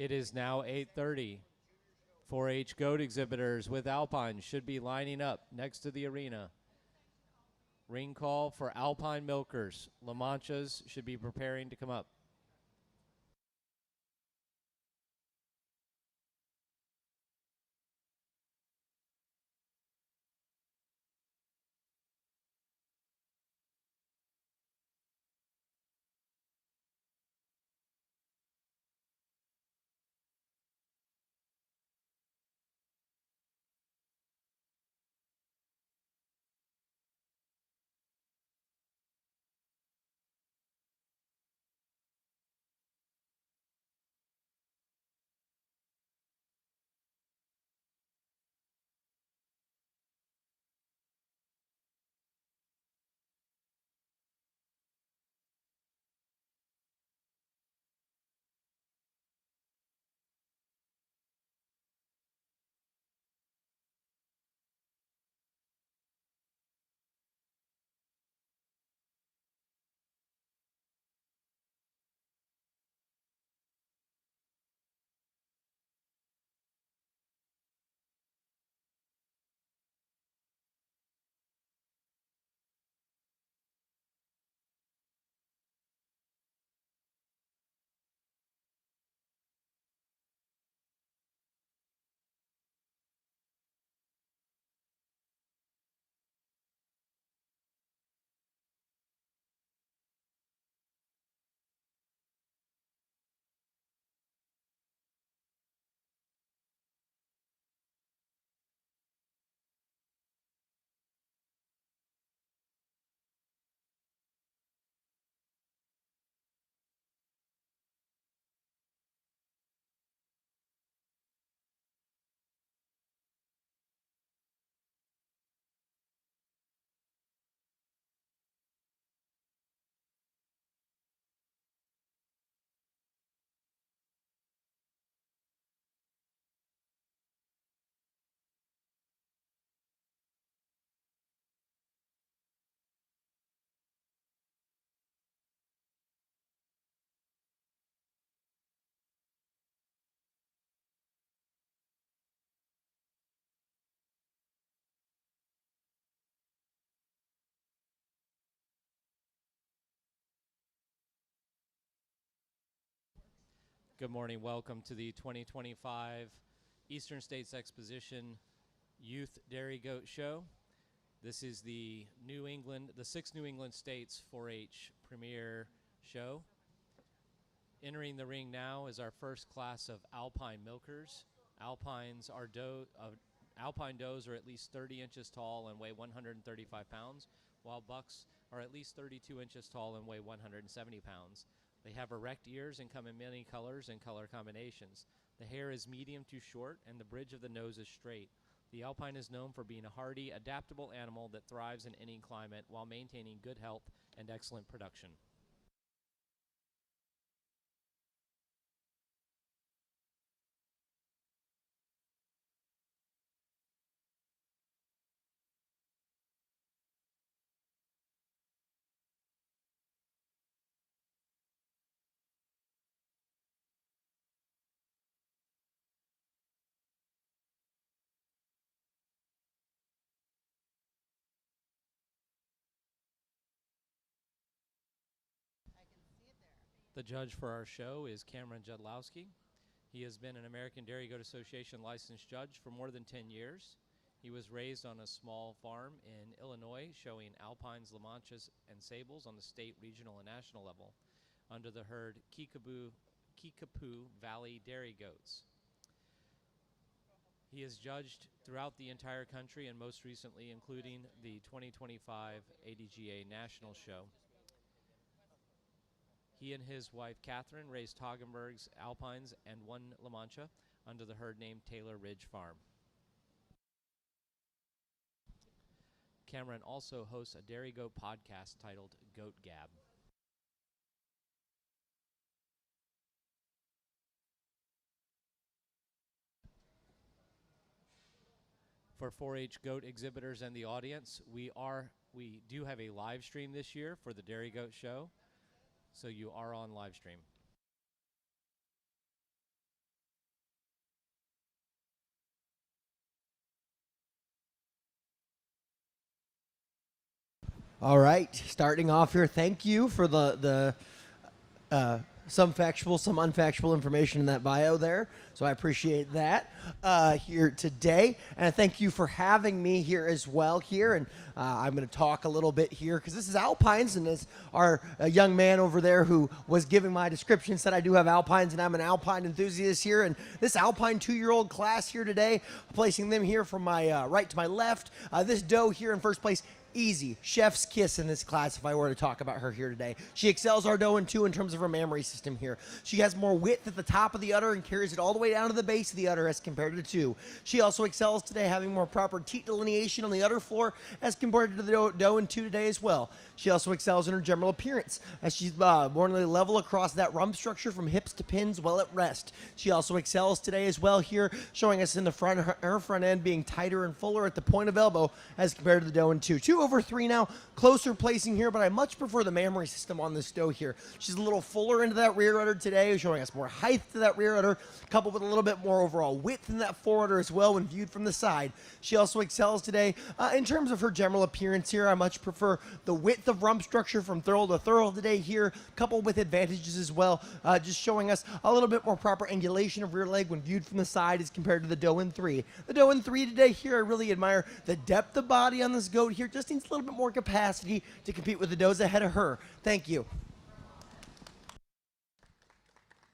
It is now 8:30. 4-H goat exhibitors with Alpine should be lining up next to the arena. Ring call for Alpine milkers. La Manchas should be preparing to come up. Good morning. Welcome to the 2025 Eastern States Exposition Youth Dairy Goat Show. This is the sixth New England States 4-H premier show. Entering the ring now is our first class of Alpine milkers. Alpine does are at least 30 inches tall and weigh 135 pounds, while bucks are at least 32 inches tall and weigh 170 pounds. They have erect ears and come in many colors and color combinations. The hair is medium to short and the bridge of the nose is straight. The Alpine is known for being a hardy, adaptable animal that thrives in any climate while maintaining good health and excellent production. The judge for our show is Cameron Judlowski. He has been an American Dairy Goat Association licensed judge for more than 10 years. He was raised on a small farm in Illinois, showing Alpines, La Manchas, and Sables on the state, regional, and national level under the herd Kickapoo Valley Dairy Goats. He has judged throughout the entire country and most recently including the 2025 ADGA National Show. He and his wife, Catherine, raised Toggenburg's Alpines and one La Mancha under the herd named Taylor Ridge Farm. Cameron also hosts a dairy goat podcast titled Goat Gab. For 4-H goat exhibitors and the audience, we do have a live stream this year for the Dairy Goat Show, so you are on live stream. All right, starting off here. Thank you for some factual, some unfactual information in that bio there. So I appreciate that here today, and thank you for having me here as well. Here, and I'm going to talk a little bit here because this is Alpines, and as our young man over there who was giving my description said, I do have Alpines, and I'm an Alpine enthusiast here. And this Alpine 2-year-old class here today, placing them here from my right to my left. This doe here in first place. Easy. Chef's kiss in this class if I were to talk about her here today. She excels our doe in 2 in terms of her mammary system here. She has more width at the top of the udder and carries it all the way down to the base of the udder as compared to 2. She also excels today having more proper teat delineation on the udder floor as compared to the doe in 2 today as well. She also excels in her general appearance as she's more level across that rump structure from hips to pins well at rest. She also excels today as well here, showing us in the front, her front end being tighter and fuller at the point of elbow as compared to the doe in 2. 2/3 now, closer placing here, but I much prefer the mammary system on this doe here. She's a little fuller into that rear udder today, showing us more height to that rear udder, coupled with a little bit more overall width in that fore udder as well when viewed from the side. She also excels today in terms of her general appearance here. I much prefer the width of rump structure from thurl to thurl today here, coupled with advantages as well, just showing us a little bit more proper angulation of rear leg when viewed from the side as compared to the doe in 3. The doe in 3 today here, I really admire the depth of body on this goat here. Just needs a little bit more capacity to compete with the does ahead of her. Thank you.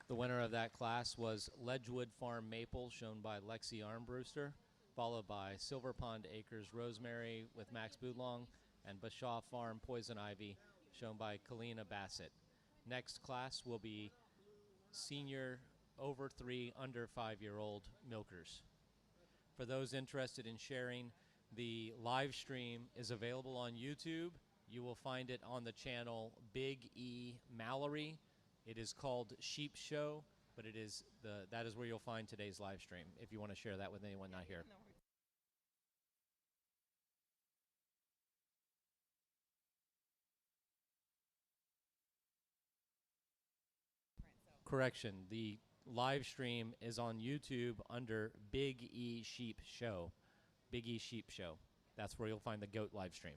The winner of that class was Ledgewood Farm Maple, shown by Lexi Armbruster, followed by Silver Pond Acres Rosemary with Max Boudlong, and Bashaw Farm Poison Ivy, shown by Kalina Bassett. Next class will be senior over 3, under 5-year-old milkers. For those interested in sharing, the live stream is available on YouTube. You will find it on the channel Big E Mallory. It is called Sheep Show, but that is where you'll find today's live stream if you want to share that with anyone not here. Correction, the live stream is on YouTube under Big E Sheep Show. Big E Sheep Show. That's where you'll find the goat live stream.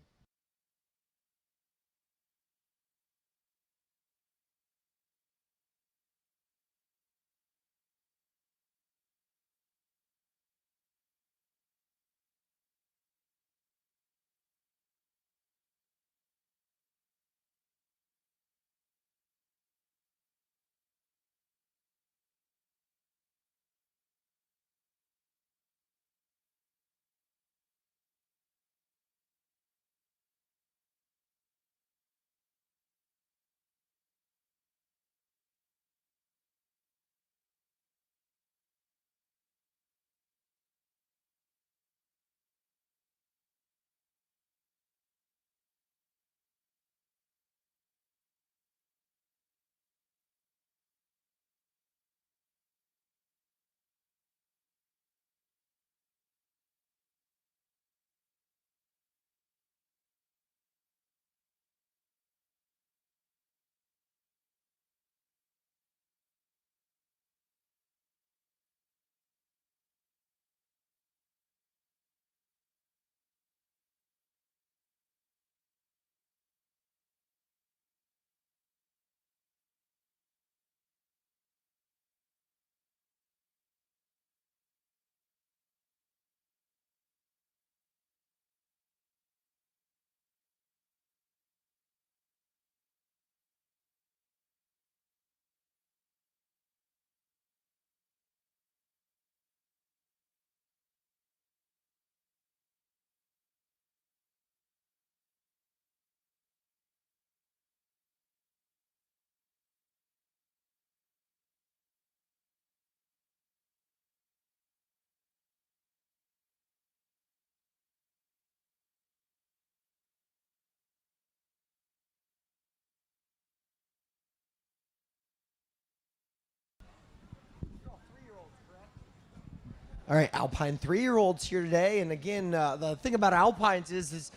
All right, Alpine 3-year-olds here today, and again, the thing about Alpines is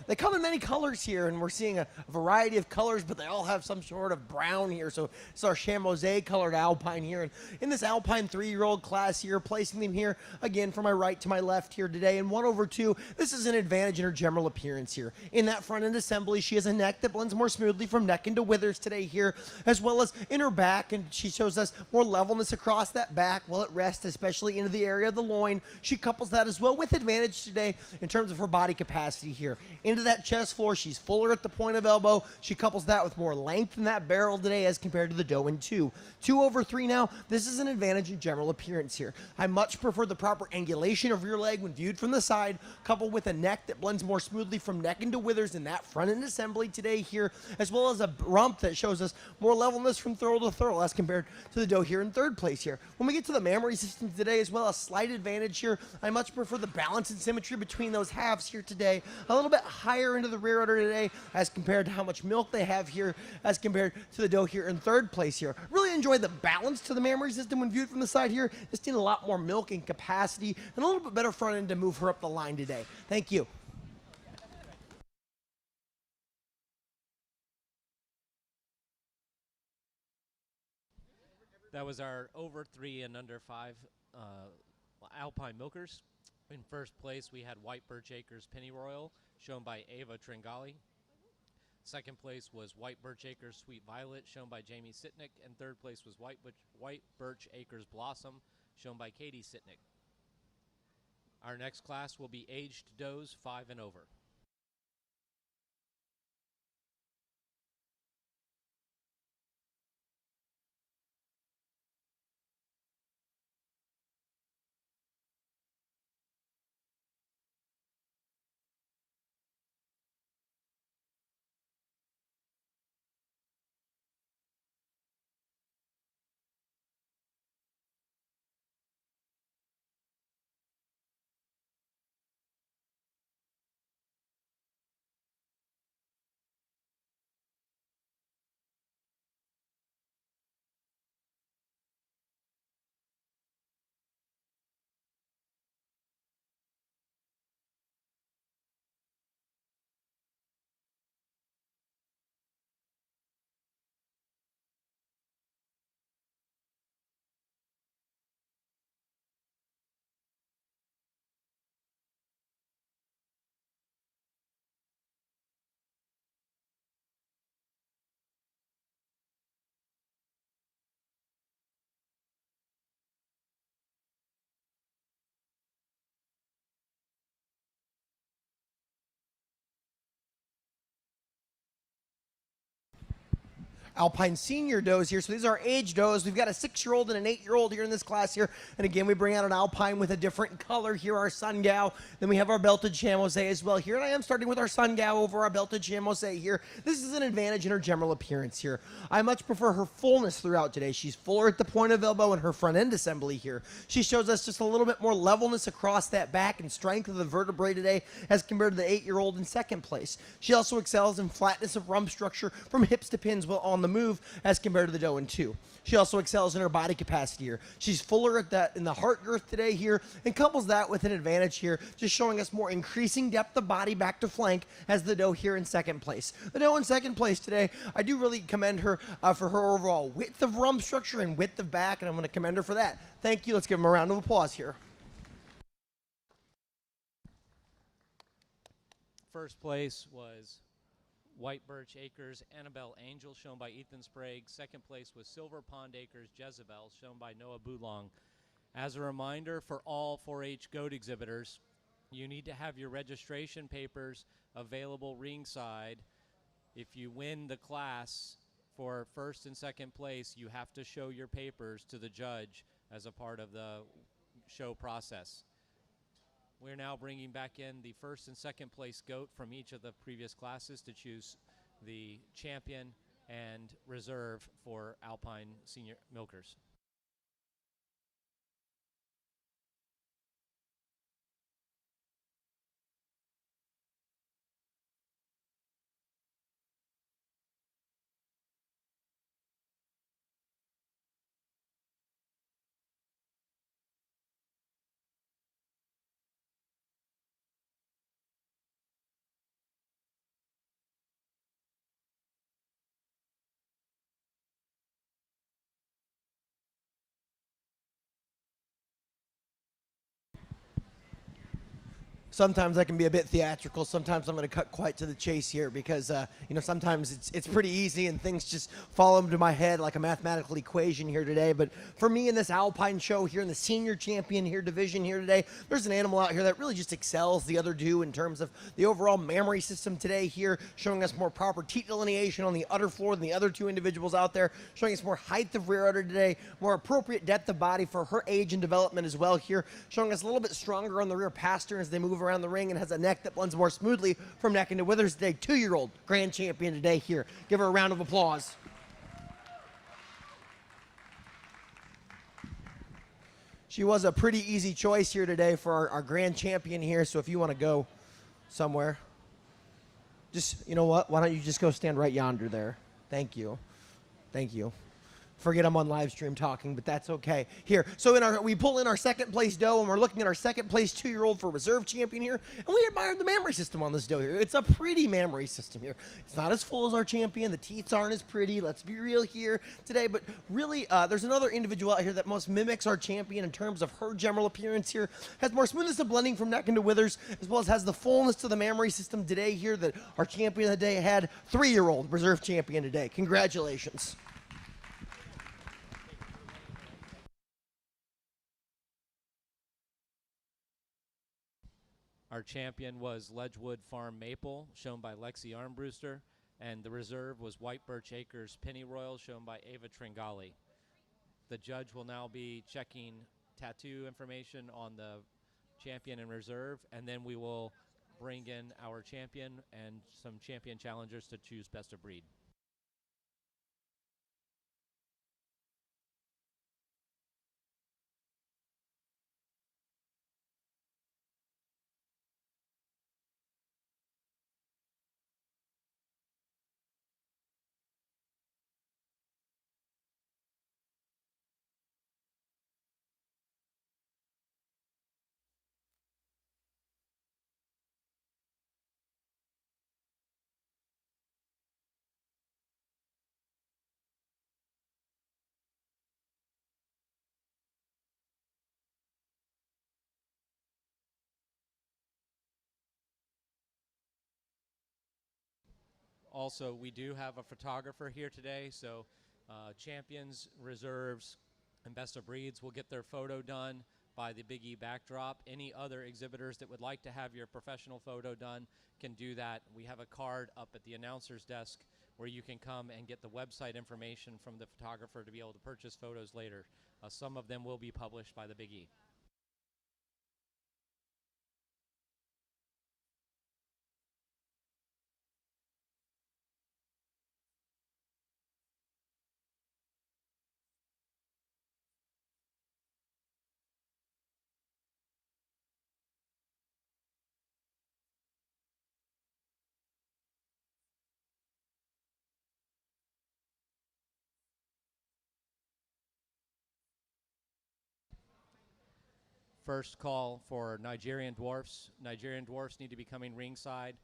they come in many colors here, and we're seeing a variety of colors, but they all have some sort of brown here. So it's our Chamosé colored Alpine here, and in this Alpine 3-year-old class here, placing them here again from my right to my left here today, and 1/2. This is an advantage in her general appearance here. In that front end assembly, she has a neck that blends more smoothly from neck into withers today here, as well as in her back, and she shows us more levelness across that back while it rests, especially into the area of the loin. She couples that as well with advantage today in terms of her body capacity here. Into that chest floor, she's fuller at the point of elbow. She couples that with more length in that barrel today as compared to the doe in 2. 2/3 now. This is an advantage in general appearance here. I much prefer the proper angulation of rear leg when viewed from the side, coupled with a neck that blends more smoothly from neck into withers in that front end assembly today here, as well as a rump that shows us more levelness from thurl to thurl as compared to the doe here in 3rd place here. When we get to the mammary system today, as well, a slight advantage here. I much prefer the balance and symmetry between those halves here today. A little bit higher into the rear udder today as compared to how much milk they have here as compared to the doe here in 3rd place here. Really enjoy the balance to the mammary system when viewed from the side here. Just need a lot more milk and capacity and a little bit better front end to move her up the line today. Thank you. That was our over 3 and under 5 Alpine milkers. In first place, we had White Birch Acres Pennyroyal, shown by Ava Tringali. Second place was White Birch Acres Sweet Violet, shown by Jamie Sitnick. And third place was White Birch Acres Blossom, shown by Katie Sitnick. Our next class will be aged does 5 and over. Alpine senior does here. So these are age does. We've got a 6-year-old and an 8-year-old here in this class here. And again, we bring out an Alpine with a different color here, our Sungao. Then we have our belted Chamosé as well here. And I am starting with our Sungao over our belted Chamosé here. This is an advantage in her general appearance here. I much prefer her fullness throughout today. She's fuller at the point of elbow in her front end assembly here. She shows us just a little bit more levelness across that back and strength of the vertebrae today as compared to the 8-year-old in second place. She also excels in flatness of rump structure from hips to pins while on the move as compared to the doe in 2. She also excels in her body capacity here. She's fuller at that in the heart girth today here and couples that with an advantage here, just showing us more increasing depth of body back to flank as the doe here in second place. The doe in second place today, I do really commend her for her overall width of rump structure and width of back, and I'm going to commend her for that. Thank you. Let's give them a round of applause here. First place was White Birch Acres Annabelle Angel, shown by Ethan Sprague. Second place was Silver Pond Acres Jezebel, shown by Noah Boulong. As a reminder for all 4-H goat exhibitors, you need to have your registration papers available ringside. If you win the class for first and second place, you have to show your papers to the judge as a part of the show process. We're now bringing back in the first and second place goat from each of the previous classes to choose the champion and reserve for Alpine senior milkers. sometimes I can be a bit theatrical. Sometimes I'm going to cut quite to the chase here because sometimes it's pretty easy and things just fall into my head like a mathematical equation here today. But for me in this Alpine show here in the senior champion here division here today, there's an animal out here that really just excels the other two in terms of the overall mammary system today here, showing us more proper teat delineation on the udder floor than the other two individuals out there, showing us more height of rear udder today, more appropriate depth of body for her age and development as well here, showing us a little bit stronger on the rear pastern as they move around the ring, and has a neck that blends more smoothly from neck into withers today. 2-year-old grand champion today here. Give her a round of applause. She was a pretty easy choice here today for our grand champion here, so if you want to go somewhere, just, you know what, why don't you just go stand right yonder there. Thank you. Thank you. Forget I'm on live stream talking, but that's okay. Here, so we pull in our second place doe, and we're looking at our second place 2-year-old for reserve champion here, and we admired the mammary system on this doe here. It's a pretty mammary system here. It's not as full as our champion. The teats aren't as pretty. Let's be real here today, but really, there's another individual out here that most mimics our champion in terms of her general appearance here. Has more smoothness of blending from neck into withers, as well as has the fullness to the mammary system today here that our champion of the day had. 3-year-old reserve champion today. Congratulations. Our champion was Ledgewood Farm Maple, shown by Lexi Armbruster, and the reserve was White Birch Acres Pennyroyal, shown by Ava Tringali. The judge will now be checking tattoo information on the champion and reserve, and then we will bring in our champion and some champion challengers to choose best of breed. Also, we do have a photographer here today, so champions, reserves, and best of breeds will get their photo done by the Big E backdrop. Any other exhibitors that would like to have your professional photo done can do that. We have a card up at the announcer's desk where you can come and get the website information from the photographer to be able to purchase photos later. Some of them will be published by the Big E. First call for Nigerian dwarfs. Nigerian dwarfs need to be coming ringside.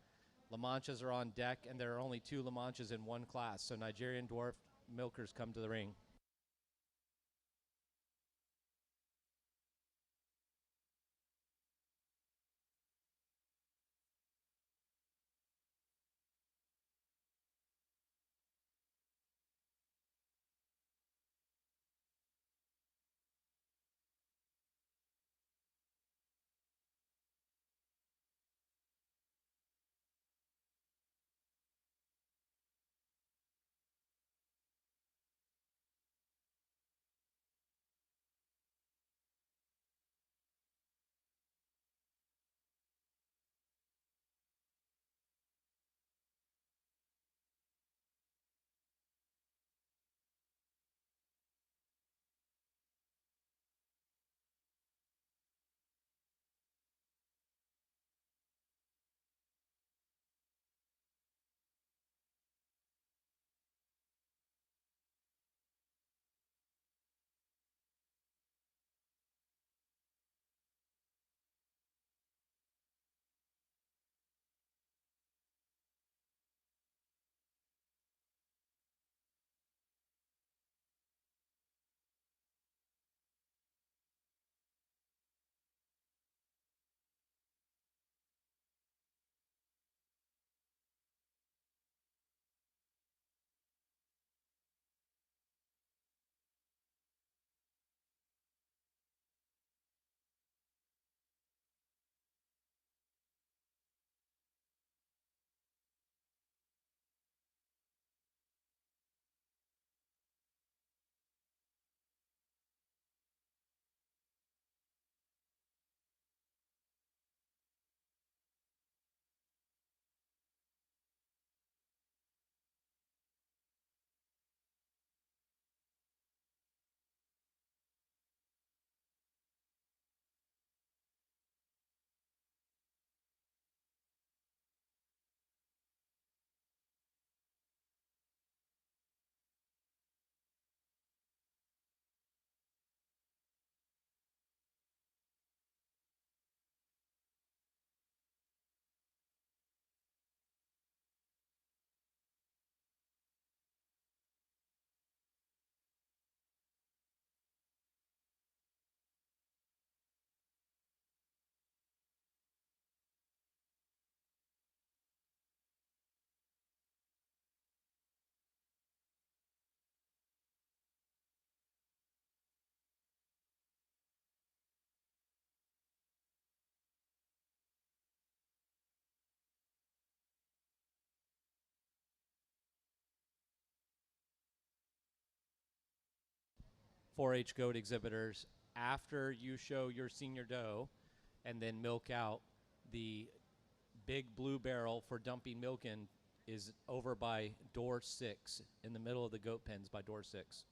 La Manchas are on deck, and there are only 2 La Manchas in one class, so Nigerian dwarf milkers come to the ring. 4-H goat exhibitors, after you show your senior doe and then milk out, the big blue barrel for dumping milk in is over by door 6, in the middle of the goat pens by door 6.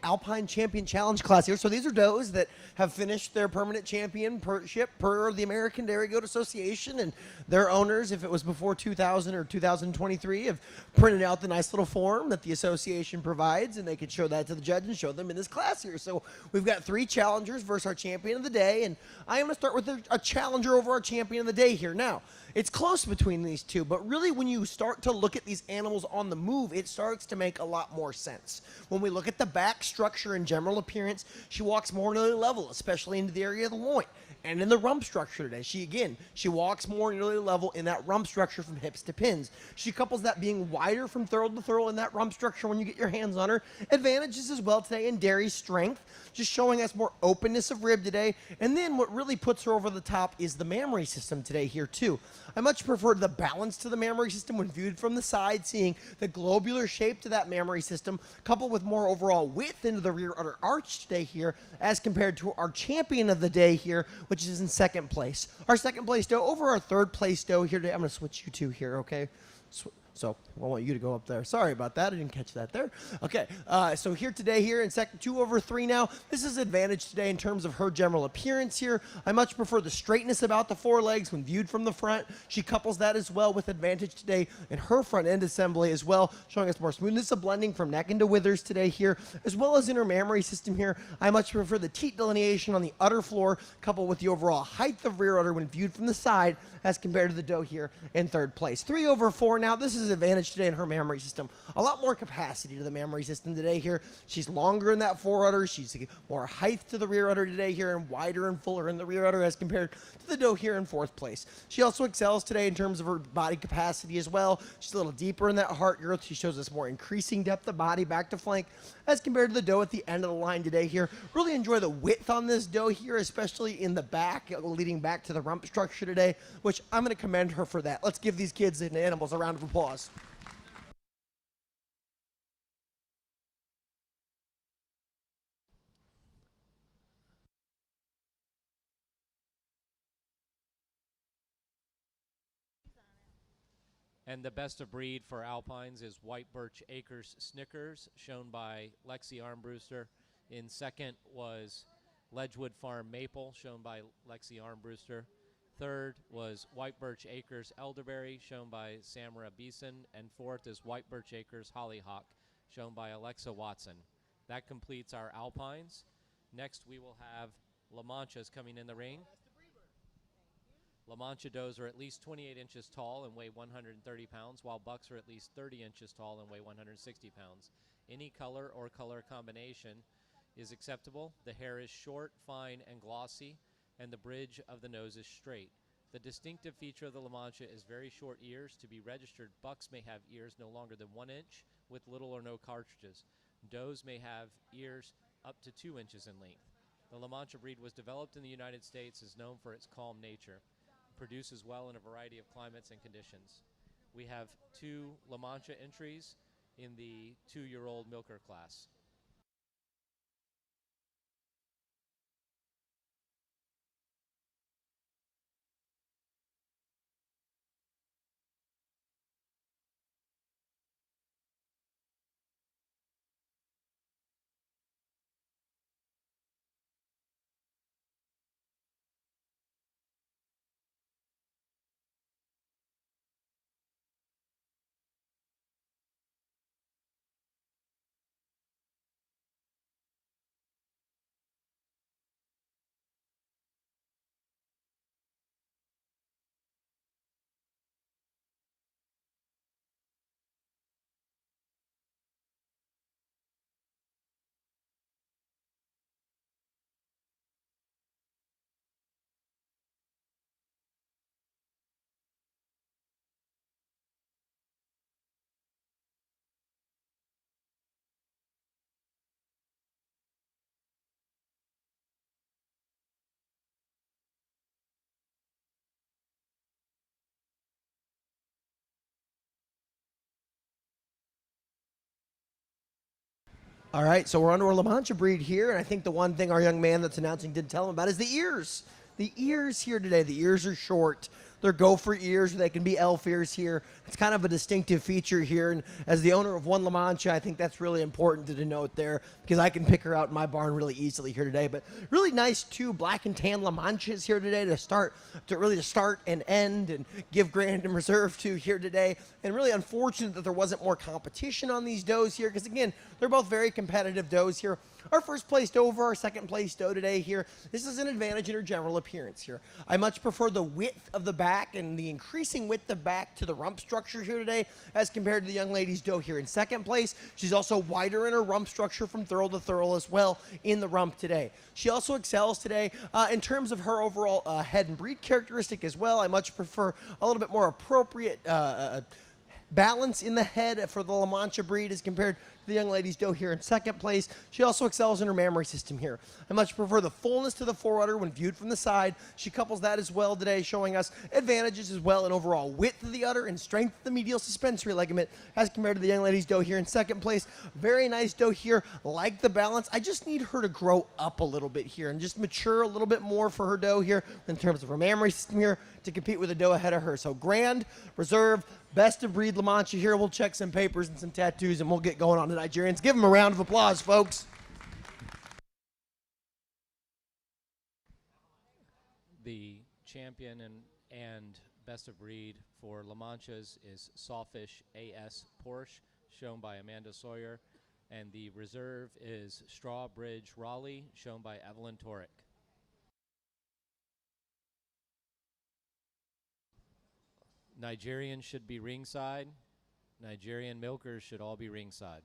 Alpine Champion Challenge class here. So these are does that have finished their permanent championship per the American Dairy Goat Association, and their owners, if it was before 2000 or 2023, have printed out the nice little form that the association provides, and they can show that to the judge and show them in this class here. So we've got 3 challengers versus our champion of the day, and I am going to start with a challenger over our champion of the day here. Now, it's close between these two, but really when you start to look at these animals on the move, it starts to make a lot more sense. When we look at the back structure and general appearance, she walks more nearly level, especially into the area of the loin. And in the rump structure today, she walks more nearly level in that rump structure from hips to pins. She couples that being wider from thurl to thurl in that rump structure when you get your hands on her. Advantages as well today in dairy strength, just showing us more openness of rib today. And then what really puts her over the top is the mammary system today here too. I much prefer the balance to the mammary system when viewed from the side, seeing the globular shape to that mammary system, coupled with more overall width into the rear udder arch today here, as compared to our champion of the day here, which is in second place. Our second place doe over our third place doe here today. I'm going to switch you two here, okay? So I want you to go up there. Sorry about that. I didn't catch that there. Okay, so here today, here in second 2 over 3 now, this is advantage today in terms of her general appearance here. I much prefer the straightness about the forelegs when viewed from the front. She couples that as well with advantage today in her front end assembly as well, showing us more smoothness of blending from neck into withers today here, as well as in her mammary system here. I much prefer the teat delineation on the udder floor, coupled with the overall height of rear udder when viewed from the side, as compared to the doe here in third place. 3 over 4 now. This is advantage today in her mammary system. A lot more capacity to the mammary system today here. She's longer in that fore udder. She's more height to the rear udder today here, and wider and fuller in the rear udder as compared to the doe here in fourth place. She also excels today in terms of her body capacity as well. She's a little deeper in that heart girth. She shows us more increasing depth of body back to flank as compared to the doe at the end of the line today here. Really enjoy the width on this doe here, especially in the back, leading back to the rump structure today, which I'm going to commend her for that. Let's give these kids and animals a round of applause. And the best of breed for Alpines is White Birch Acres Snickers, shown by Lexi Armbruster. In second was Ledgewood Farm Maple, shown by Lexi Armbruster. Third was White Birch Acres Elderberry, shown by Samara Beeson. And fourth is White Birch Acres Hollyhock, shown by Alexa Watson. That completes our Alpines. Next, we will have La Manchas coming in the ring. La Mancha does are at least 28 inches tall and weigh 130 pounds, while bucks are at least 30 inches tall and weigh 160 pounds. Any color or color combination is acceptable. The hair is short, fine, and glossy, and the bridge of the nose is straight. The distinctive feature of the La Mancha is very short ears. To be registered, bucks may have ears no longer than 1 inch with little or no cartridges. Does may have ears up to 2 inches in length. The La Mancha breed was developed in the United States, is known for its calm nature. Produces well in a variety of climates and conditions. We have 2 La Mancha entries in the 2-year-old milker class. All right, so we're on to our La Mancha breed here, and I think the one thing our young man that's announcing didn't tell him about is the ears. The ears here today, the ears are short. They're gopher ears, they can be elf ears here. It's kind of a distinctive feature here, and as the owner of one La Mancha, I think that's really important to denote there because I can pick her out in my barn really easily here today. But really nice two black and tan La Manchas here today to start and end and give Grand and Reserve to here today. And really unfortunate that there wasn't more competition on these does here because again, they're both very competitive does here. Our first place doe over our second place doe today here. This is an advantage in her general appearance here. I much prefer the width of the back and the increasing width of back to the rump structure here today as compared to the young lady's doe here in second place. She's also wider in her rump structure from thurl to thurl as well in the rump today. She also excels today in terms of her overall head and breed characteristic as well. I much prefer a little bit more appropriate balance in the head for the La Mancha breed as compared to the young lady's doe here in second place. She also excels in her mammary system here. I much prefer the fullness to the forerunner when viewed from the side. She couples that as well today, showing us advantages as well in overall width of the udder and strength of the medial suspensory ligament as compared to the young lady's doe here in second place. Very nice doe here, like the balance. I just need her to grow up a little bit here and just mature a little bit more for her doe here in terms of her mammary system here to compete with a doe ahead of her. So Grand, Reserve, best of breed La Mancha here. We'll check some papers and some tattoos and we'll get going on the Nigerians. Give them a round of applause, folks. The champion and best of breed for La Manchas is Sawfish AS Porsche, shown by Amanda Sawyer. And the reserve is Strawbridge Raleigh, shown by Evelyn Torek. Nigerians should be ringside. Nigerian milkers should all be ringside.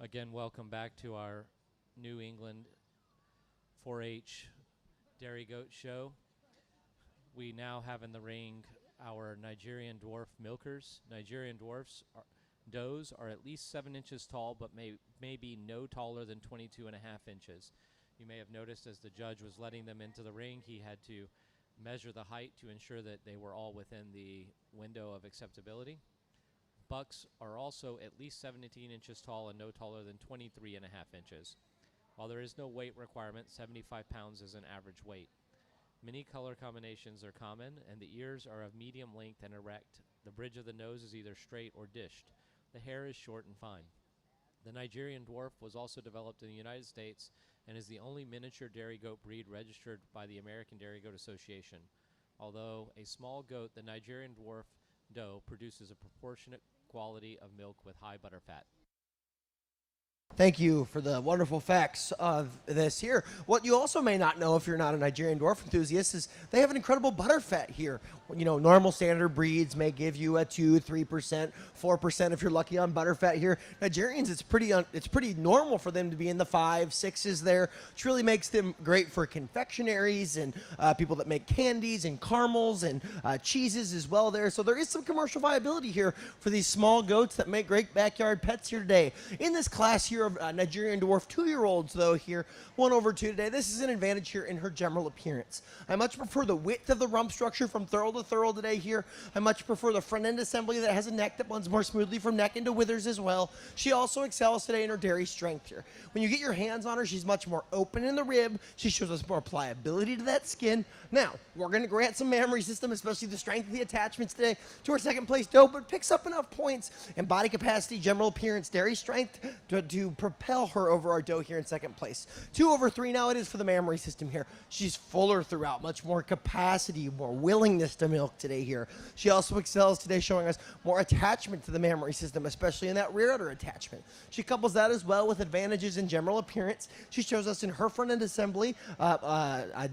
Again, welcome back to our New England 4-H Dairy Goat Show. We now have in the ring our Nigerian dwarf milkers. Nigerian does are at least 7 inches tall, but may be no taller than 22 and a half inches. You may have noticed as the judge was letting them into the ring, he had to measure the height to ensure that they were all within the window of acceptability. Bucks are also at least 17 inches tall and no taller than 23 and a half inches. While there is no weight requirement, 75 pounds is an average weight. Many color combinations are common, and the ears are of medium length and erect. The bridge of the nose is either straight or dished. The hair is short and fine. The Nigerian dwarf was also developed in the United States and is the only miniature dairy goat breed registered by the American Dairy Goat Association. Although a small goat, the Nigerian dwarf doe produces a proportionate quality of milk with high butter fat. Thank you for the wonderful facts of this here. What you also may not know if you're not a Nigerian dwarf enthusiast is they have an incredible butter fat here. You know, normal standard breeds may give you a 2, 3%, 4% if you're lucky on butter fat here. Nigerians, it's pretty normal for them to be in the 5, 6s there, which really makes them great for confectionaries and people that make candies and caramels and cheeses as well there. So there is some commercial viability here for these small goats that make great backyard pets here today. In this class here of Nigerian dwarf 2-year-olds though here, 1/2 today, this is an advantage here in her general appearance. I much prefer the width of the rump structure from thurl to thurl today here. I much prefer the front end assembly that has a neck that blends more smoothly from neck into withers as well. She also excels today in her dairy strength here. When you get your hands on her, she's much more open in the rib. She shows us more pliability to that skin. Now, we're going to grant some mammary system, especially the strength of the attachments today, to our second place doe, but picks up enough points in body capacity, general appearance, dairy strength to propel her over our doe here in second place. 2/3 now it is for the mammary system here. She's fuller throughout, much more capacity, more willingness to milk today here. She also excels today, showing us more attachment to the mammary system, especially in that rear udder attachment. She couples that as well with advantages in general appearance. She shows us in her front end assembly a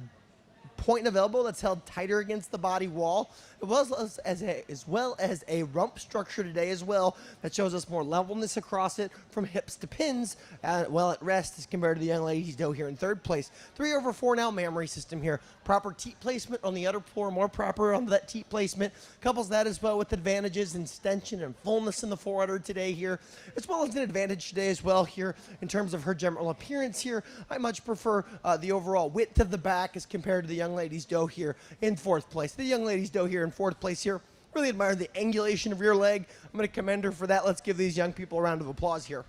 point of elbow that's held tighter against the body wall, as well as a rump structure today as well that shows us more levelness across it from hips to pins, well at rest as compared to the young lady's doe here in third place. 3/4 now mammary system here. Proper teat placement on the udder floor, more proper on that teat placement. Couples that as well with advantages in extension and fullness in the forudder today here, as well as an advantage today as well here in terms of her general appearance here. I much prefer the overall width of the back as compared to the young lady's doe here in fourth place. The young lady's doe here in fourth place here. Really admire the angulation of rear leg. I'm going to commend her for that. Let's give these young people a round of applause here.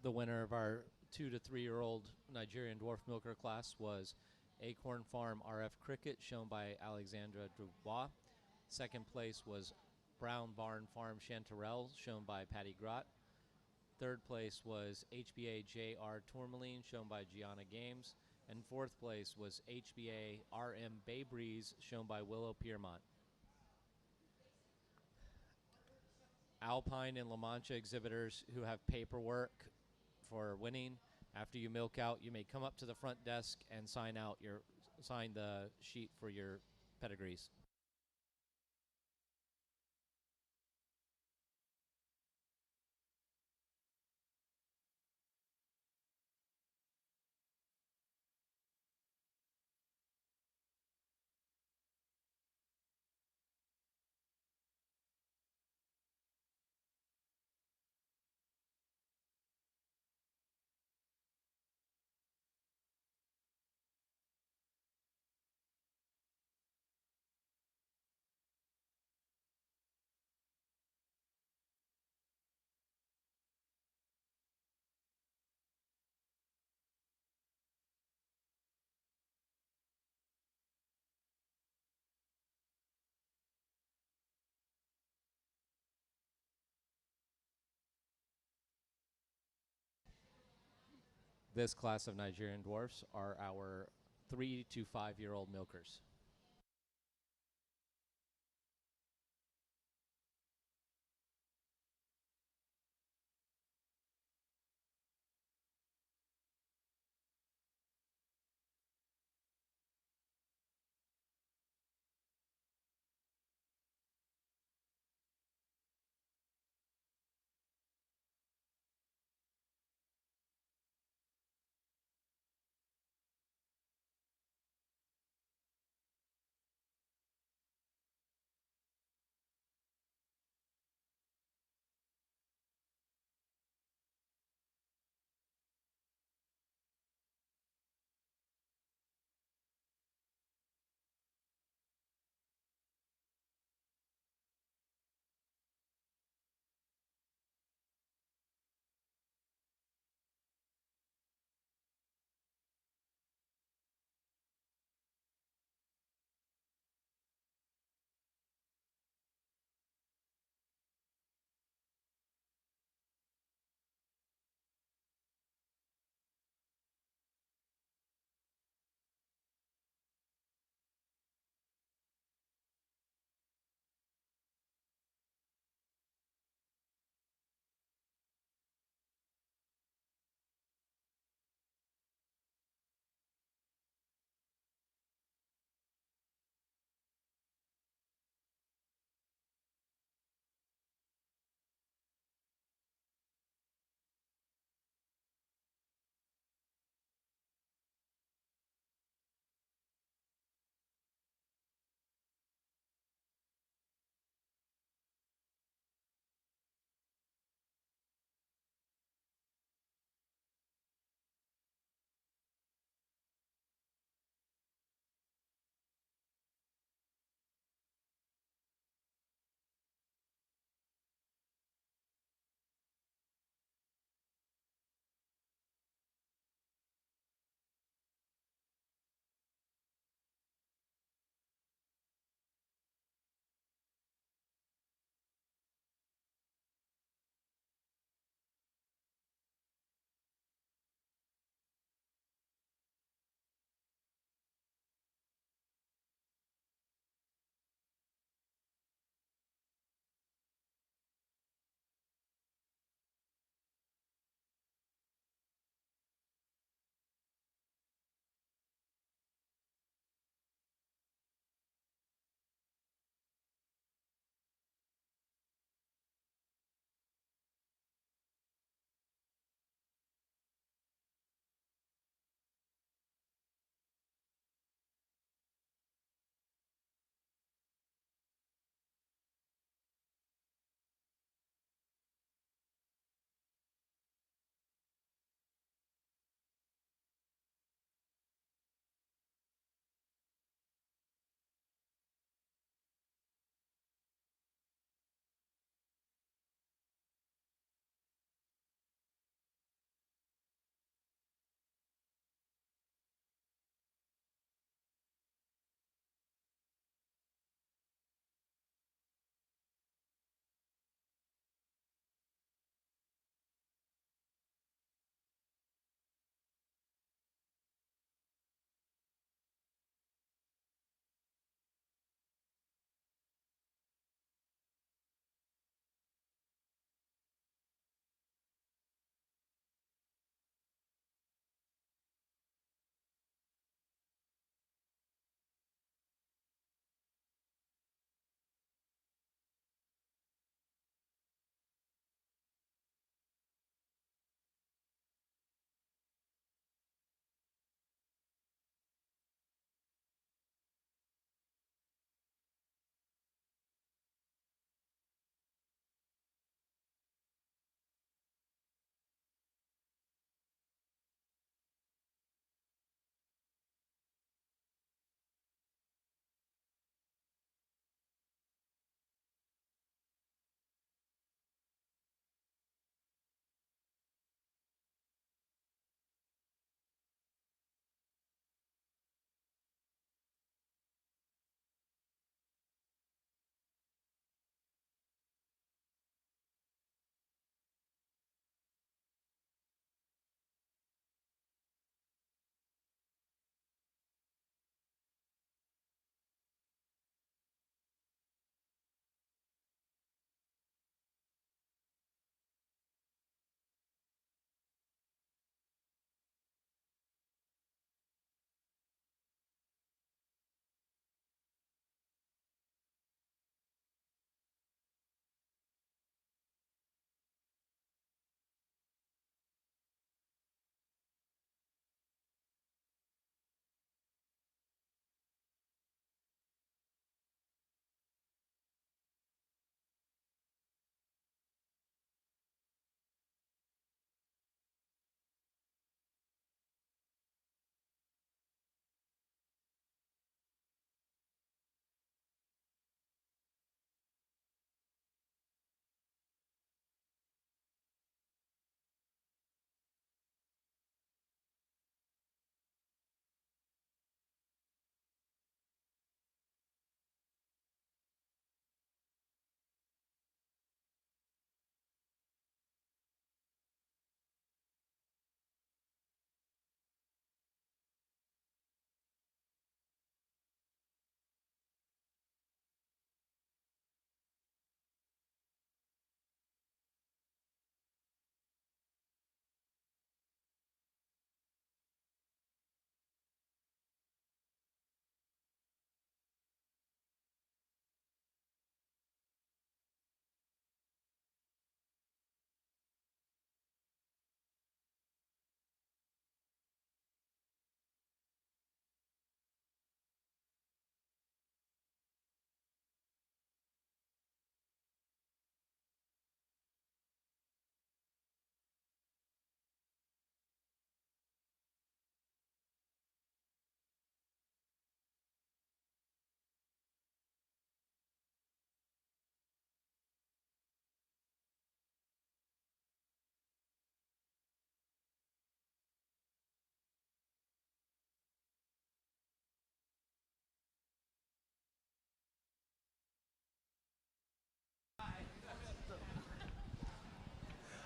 The winner of our 2 to 3-year-old Nigerian dwarf milker class was Acorn Farm RF Cricket, shown by Alexandra Dubois. Second place was Brown Barn Farm Chanterelle, shown by Patty Grott. Third place was HBA JR Tourmaline, shown by Gianna Games. And fourth place was HBA RM Bay Breeze, shown by Willow Piermont. Alpine and La Mancha exhibitors who have paperwork for winning, after you milk out, you may come up to the front desk and sign the sheet for your pedigrees. This class of Nigerian dwarfs are our 3 to 5-year-old milkers.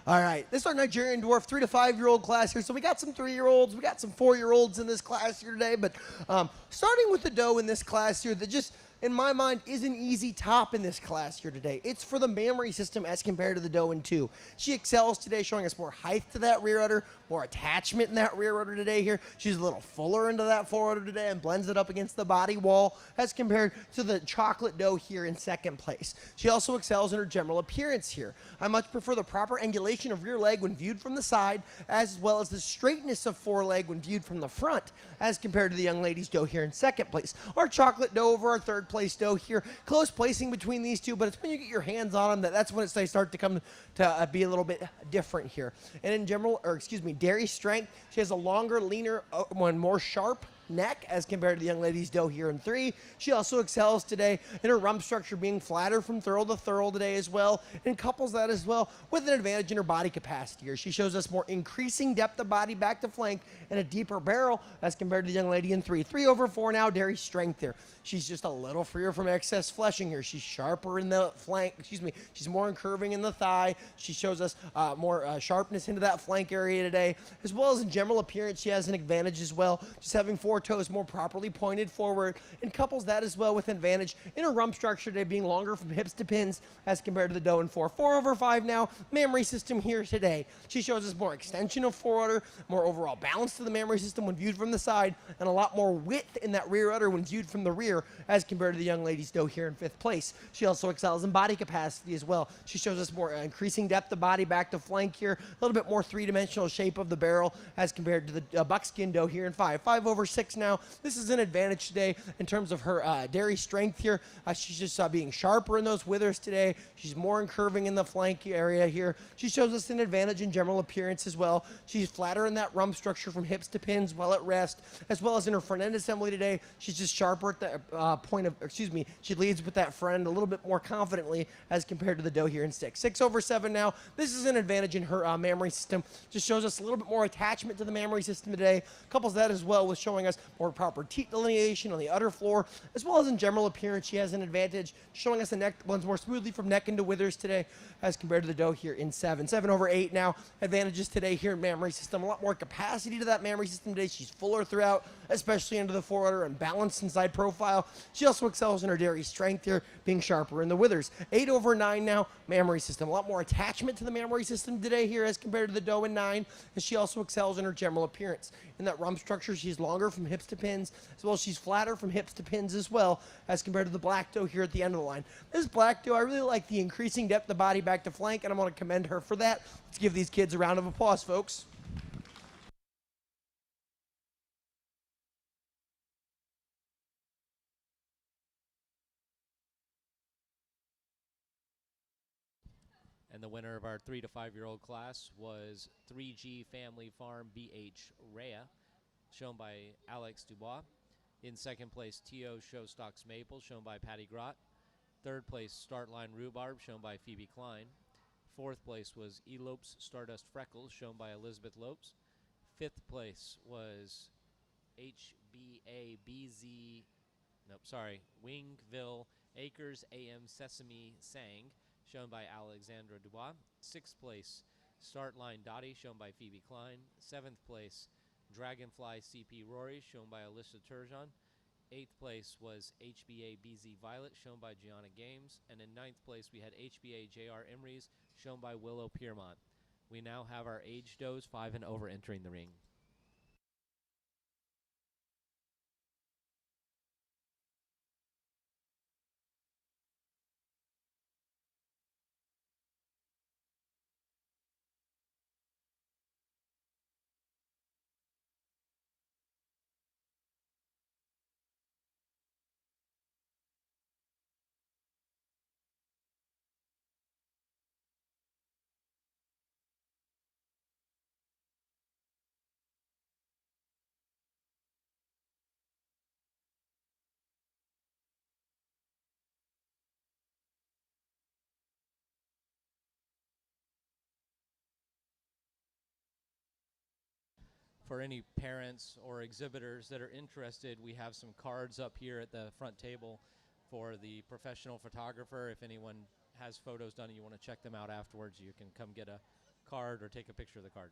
All right, this is our Nigerian dwarf 3 to 5-year-old class here. So we got some 3-year-olds, we got some 4-year-olds in this class here today. But starting with the doe in this class here, that just in my mind is an easy top in this class here today. It's for the mammary system as compared to the doe in 2. She excels today, showing us more height to that rear udder, more attachment in that rear udder today here. She's a little fuller into that fore udder today and blends it up against the body wall as compared to the chocolate doe here in second place. She also excels in her general appearance here. I much prefer the proper angulation of rear leg when viewed from the side, as well as the straightness of foreleg when viewed from the front, as compared to the young lady's doe here in second place. Our chocolate doe over our third place doe here. Close placing between these two, but it's when you get your hands on them that's when they start to come to be a little bit different here. And in general, dairy strength, she has a longer, leaner, one more sharp neck as compared to the young lady's doe here in 3. She also excels today in her rump structure being flatter from thurl to thurl today as well, and couples that as well with an advantage in her body capacity here. She shows us more increasing depth of body back to flank and a deeper barrel as compared to the young lady in 3. 3 over 4 now, dairy strength here. She's just a little freer from excess fleshing here. She's sharper in the flank, she's more incurving in the thigh. She shows us more sharpness into that flank area today, as well as in general appearance. She has an advantage as well, just having 4 toes more properly pointed forward, and couples that as well with advantage in her rump structure today being longer from hips to pins as compared to the doe in 4. 4 over 5 now, mammary system here today. She shows us more extension of fore udder, more overall balance to the mammary system when viewed from the side, and a lot more width in that rear udder when viewed from the rear as compared to the young lady's doe here in 5th place. She also excels in body capacity as well. She shows us more increasing depth of body back to flank here, a little bit more three-dimensional shape of the barrel as compared to the buckskin doe here in 5. 5 over 6 now. This is an advantage today in terms of her dairy strength here. She's just being sharper in those withers today. She's more incurving in the flank area here. She shows us an advantage in general appearance as well. She's flatter in that rump structure from hips to pins while at rest, as well as in her front end assembly today. She's just sharper at the she leads with that front end a little bit more confidently as compared to the doe here in 6. 6 over 7 now. This is an advantage in her mammary system. Just shows us a little bit more attachment to the mammary system today. Couples that as well with showing us more proper teat delineation on the udder floor, as well as in general appearance. She has an advantage, showing us the neck blends more smoothly from neck into withers today as compared to the doe here in 7. 7 over 8 now. Advantages today here in mammary system. A lot more capacity to that mammary system today. She's fuller throughout, especially into the fore udder, and balanced inside profile. She also excels in her dairy strength here, being sharper in the withers. 8 over 9 now, mammary system. A lot more attachment to the mammary system today here as compared to the doe in 9, and she also excels in her general appearance. In that rump structure, she's longer from hips to pins, as well as she's flatter from hips to pins as well as compared to the black doe here at the end of the line. This black doe, I really like the increasing depth of body back to flank, and I'm going to commend her for that. Let's give these kids a round of applause, folks. And the winner of our 3 to 5-year-old class was 3G Family Farm BH Rhea, shown by Alex Dubois. In second place, T.O. Showstocks Maple, shown by Patty Grott. Third place, Start Line Rhubarb, shown by Phoebe Klein. Fourth place was Elopes Stardust Freckles, shown by Elizabeth Lopes. Fifth place was Wingville Acres AM Sesame Sang, shown by Alexandra Dubois. Sixth place, Start Line Dottie, shown by Phoebe Klein. Seventh place, Dragonfly CP Rory, shown by Alyssa Turgeon. Eighth place was HBA BZ Violet, shown by Gianna Games. And in ninth place, we had HBA JR Imries, shown by Willow Piermont. We now have our age does 5 and over entering the ring. For any parents or exhibitors that are interested, we have some cards up here at the front table for the professional photographer. If anyone has photos done and you want to check them out afterwards, you can come get a card or take a picture of the card.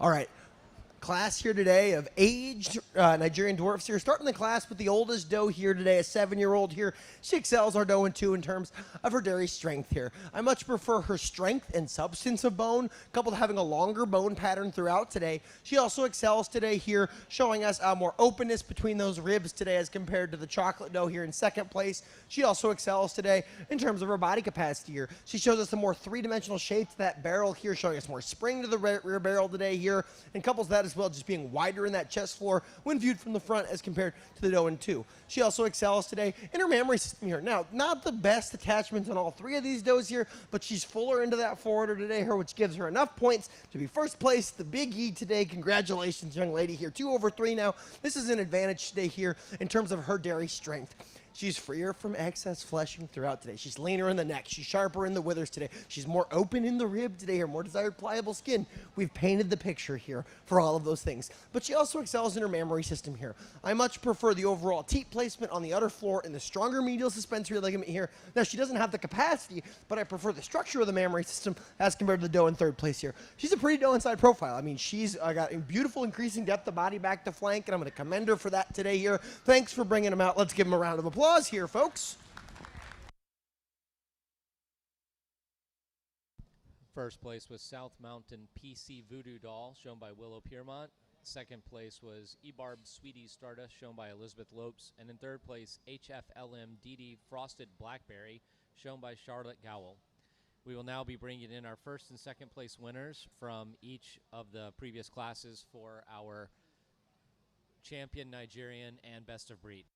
All right. Class here today of aged Nigerian dwarfs here. Starting the class with the oldest doe here today, a 7-year-old here. She excels our doe in 2 in terms of her dairy strength here. I much prefer her strength and substance of bone, coupled with having a longer bone pattern throughout today. She also excels today here, showing us more openness between those ribs today as compared to the chocolate doe here in second place. She also excels today in terms of her body capacity here. She shows us a more three-dimensional shape to that barrel here, showing us more spring to the rear barrel today here, and couples that as well, just being wider in that chest floor when viewed from the front as compared to the doe in 2. She also excels today in her mammary system here. Now, not the best attachments on all 3 of these does here, but she's fuller into that forwarder today here, which gives her enough points to be first place. The Big E today. Congratulations, young lady here. 2 over 3 now. This is an advantage today here in terms of her dairy strength. She's freer from excess fleshing throughout today. She's leaner in the neck. She's sharper in the withers today. She's more open in the rib today, her more desired pliable skin. We've painted the picture here for all of those things. But she also excels in her mammary system here. I much prefer the overall teat placement on the udder floor and the stronger medial suspensory ligament here. Now, she doesn't have the capacity, but I prefer the structure of the mammary system as compared to the doe in third place here. She's a pretty doe inside profile. I mean, she's got a beautiful increasing depth of body back to flank, and I'm going to commend her for that today here. Thanks for bringing them out. Let's give them a round of applause here, folks. First place was South Mountain PC Voodoo Doll, shown by Willow Piermont. Second place was Ebarb Sweetie Stardust, shown by Elizabeth Lopes. And in third place, HFLM DD Frosted Blackberry, shown by Charlotte Gowell. We will now be bringing in our first and second place winners from each of the previous classes for our champion Nigerian and best of breed.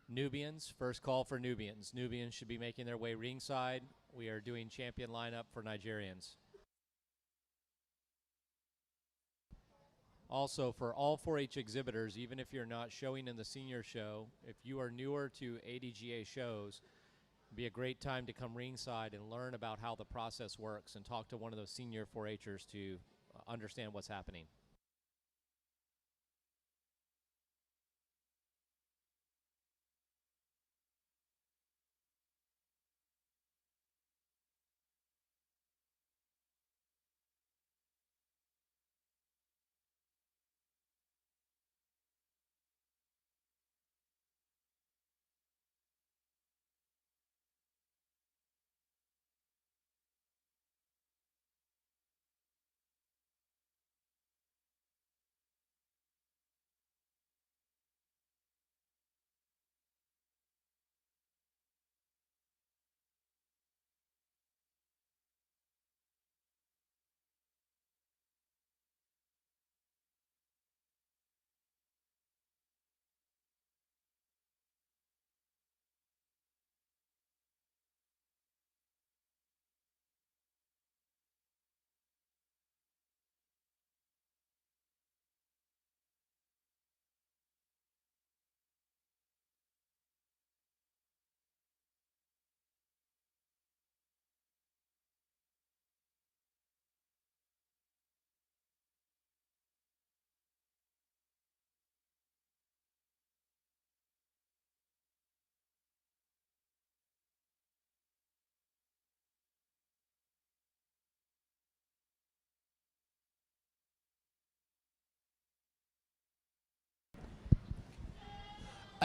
Nubians, first call for Nubians. Nubians should be making their way ringside. We are doing champion lineup for Nigerians. Also, for all 4-H exhibitors, even if you're not showing in the senior show, if you are newer to ADGA shows, it'd be a great time to come ringside and learn about how the process works and talk to one of those senior 4-Hers to understand what's happening.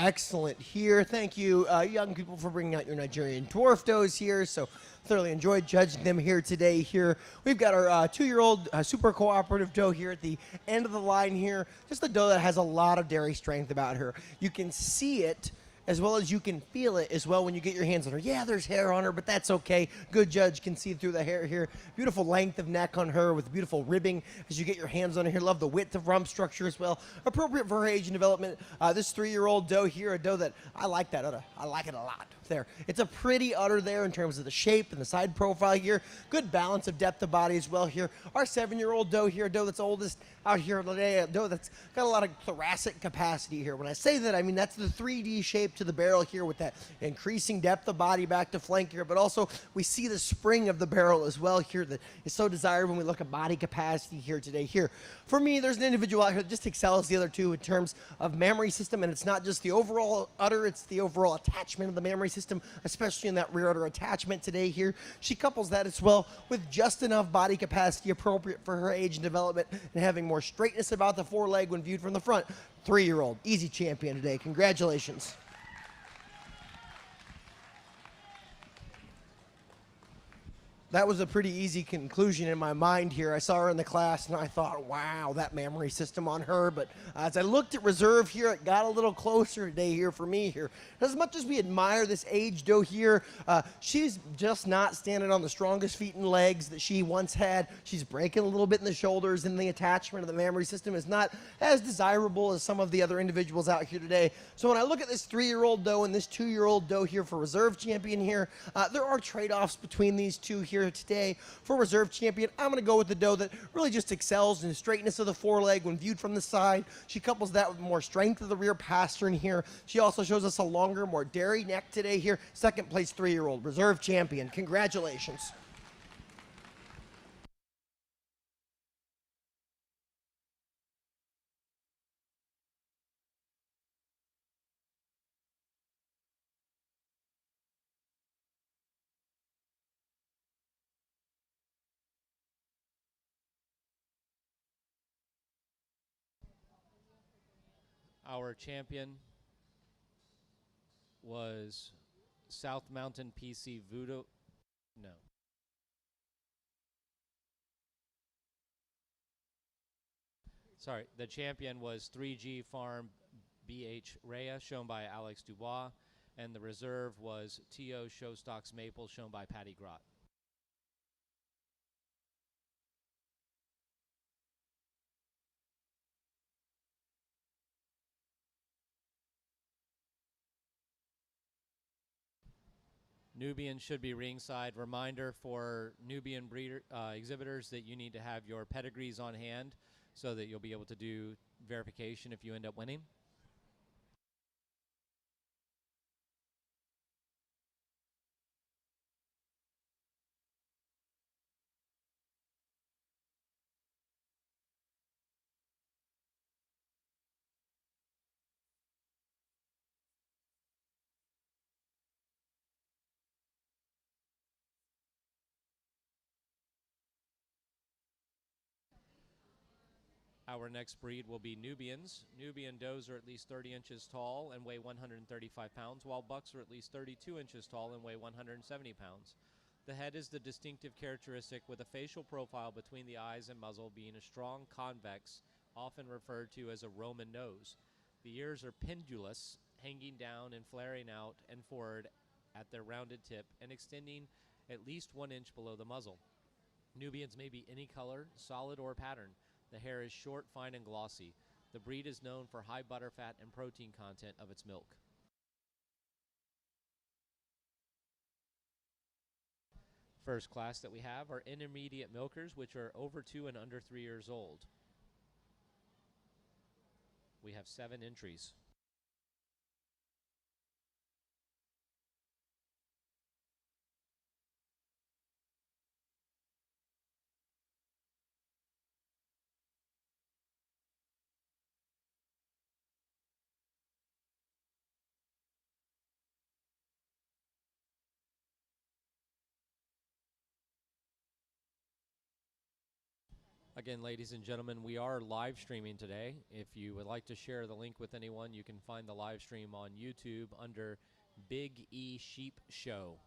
Excellent here. Thank you, young people, for bringing out your Nigerian dwarf does here. So thoroughly enjoyed judging them here today. Here we've got our 2-year-old super cooperative doe here at the end of the line here. Just a doe that has a lot of dairy strength about her. You can see it as well as you can feel it as well when you get your hands on her. Yeah, there's hair on her, but that's okay. Good judge can see through the hair here. Beautiful length of neck on her with beautiful ribbing as you get your hands on her here. Love the width of rump structure as well. Appropriate for her age and development. This 3-year-old doe here, a doe that I like that udder. I like it a lot. There. It's a pretty udder there in terms of the shape and the side profile here. Good balance of depth of body as well here. Our 7-year-old doe here, a doe that's oldest out here today, a doe that's got a lot of thoracic capacity here. When I say that, I mean that's the 3D shape to the barrel here with that increasing depth of body back to flank here, but also we see the spring of the barrel as well here that is so desired when we look at body capacity here today. Here, for me, there's an individual out here that just excels the other two in terms of mammary system, and it's not just the overall udder, it's the overall attachment of the mammary system, especially in that rear udder attachment today here. She couples that as well with just enough body capacity appropriate for her age and development and having more straightness about the foreleg when viewed from the front. 3-year-old, easy champion today. Congratulations. That was a pretty easy conclusion in my mind here. I saw her in the class and I thought, wow, that mammary system on her. But as I looked at reserve here, it got a little closer today here for me here. As much as we admire this age doe here, she's just not standing on the strongest feet and legs that she once had. She's breaking a little bit in the shoulders, and the attachment of the mammary system is not as desirable as some of the other individuals out here today. So when I look at this 3-year-old doe and this 2-year-old doe here for reserve champion here, there are trade-offs between these two here today. For reserve champion, I'm going to go with the doe that really just excels in straightness of the foreleg when viewed from the side. She couples that with more strength of the rear pastern here. She also shows us a longer, more dairy neck today here. Second place 3-year-old, reserve champion. Congratulations. Our champion was South Mountain PC Voodoo. No. Sorry, the champion was 3G Farm BH Rhea, shown by Alex Dubois, and the reserve was TO Showstocks Maple, shown by Patty Grott. Nubian should be ringside. Reminder for Nubian breeder exhibitors that you need to have your pedigrees on hand so that you'll be able to do verification if you end up winning. Our next breed will be Nubians. Nubian does are at least 30 inches tall and weigh 135 pounds, while bucks are at least 32 inches tall and weigh 170 pounds. The head is the distinctive characteristic, with a facial profile between the eyes and muzzle being a strong convex, often referred to as a Roman nose. The ears are pendulous, hanging down and flaring out and forward at their rounded tip and extending at least 1 inch below the muzzle. Nubians may be any color, solid or pattern. The hair is short, fine, and glossy. The breed is known for high butterfat and protein content of its milk. First class that we have are intermediate milkers, which are over 2 and under 3 years old. We have 7 entries. Again, ladies and gentlemen, we are live streaming today. If you would like to share the link with anyone, you can find the live stream on YouTube under Big E Sheep Show.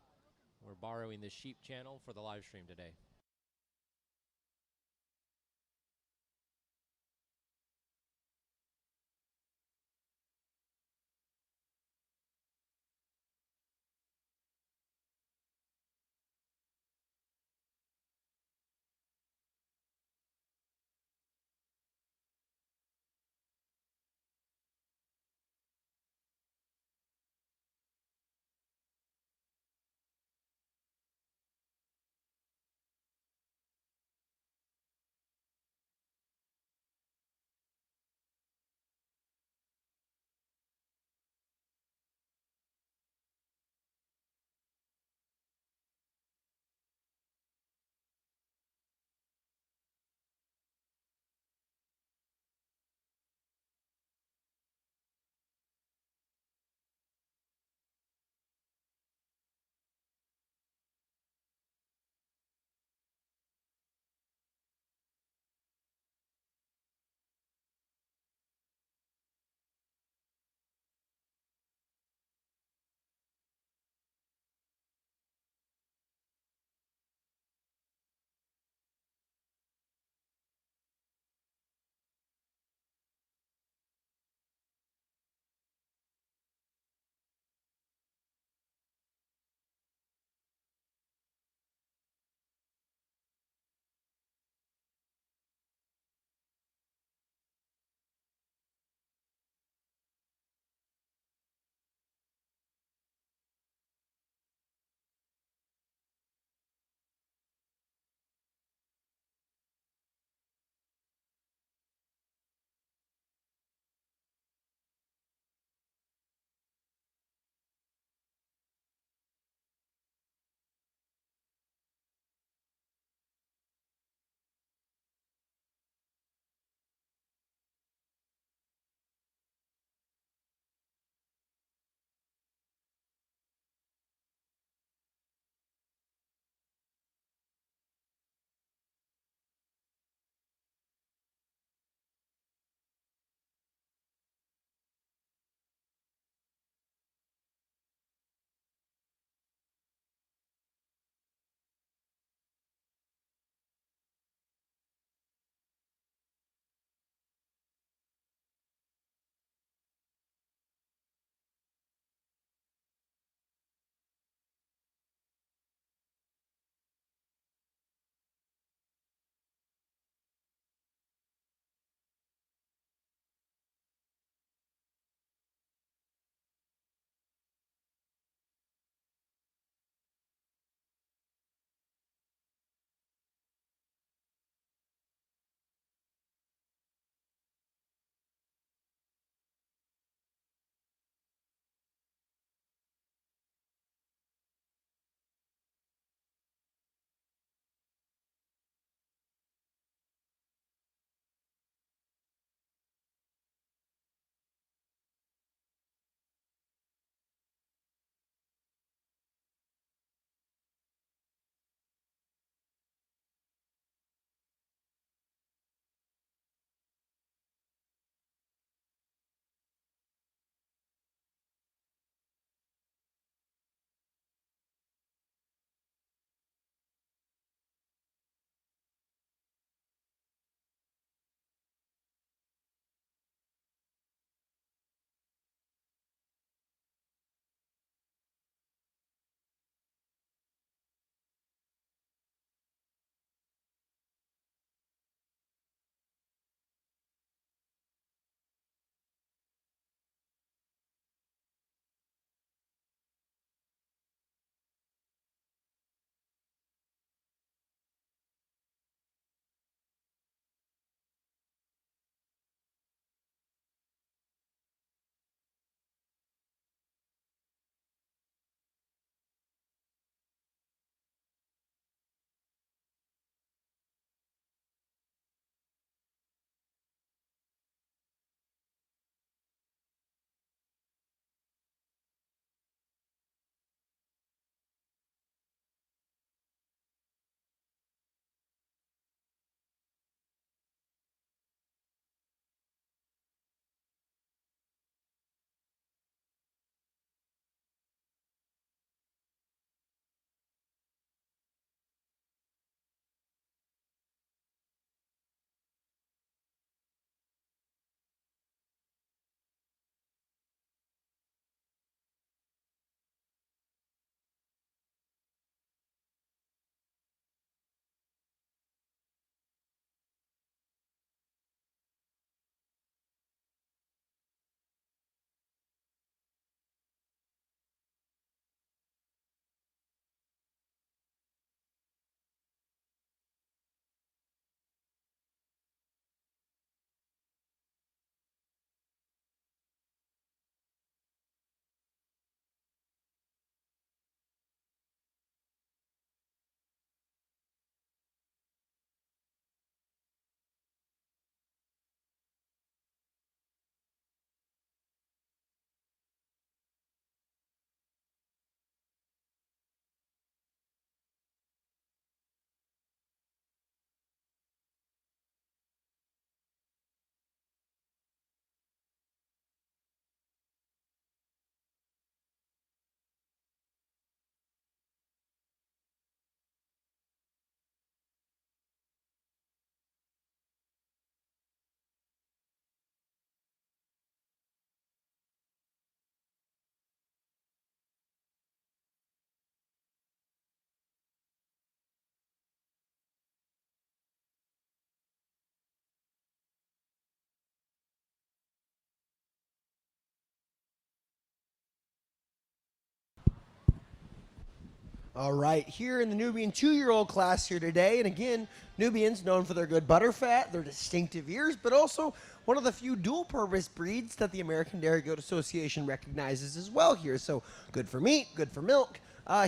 We're borrowing the sheep channel for the live stream today. All right, here in the Nubian 2-year-old class here today, and again, Nubians known for their good butter fat, their distinctive ears, but also one of the few dual-purpose breeds that the American Dairy Goat Association recognizes as well here. So good for meat, good for milk.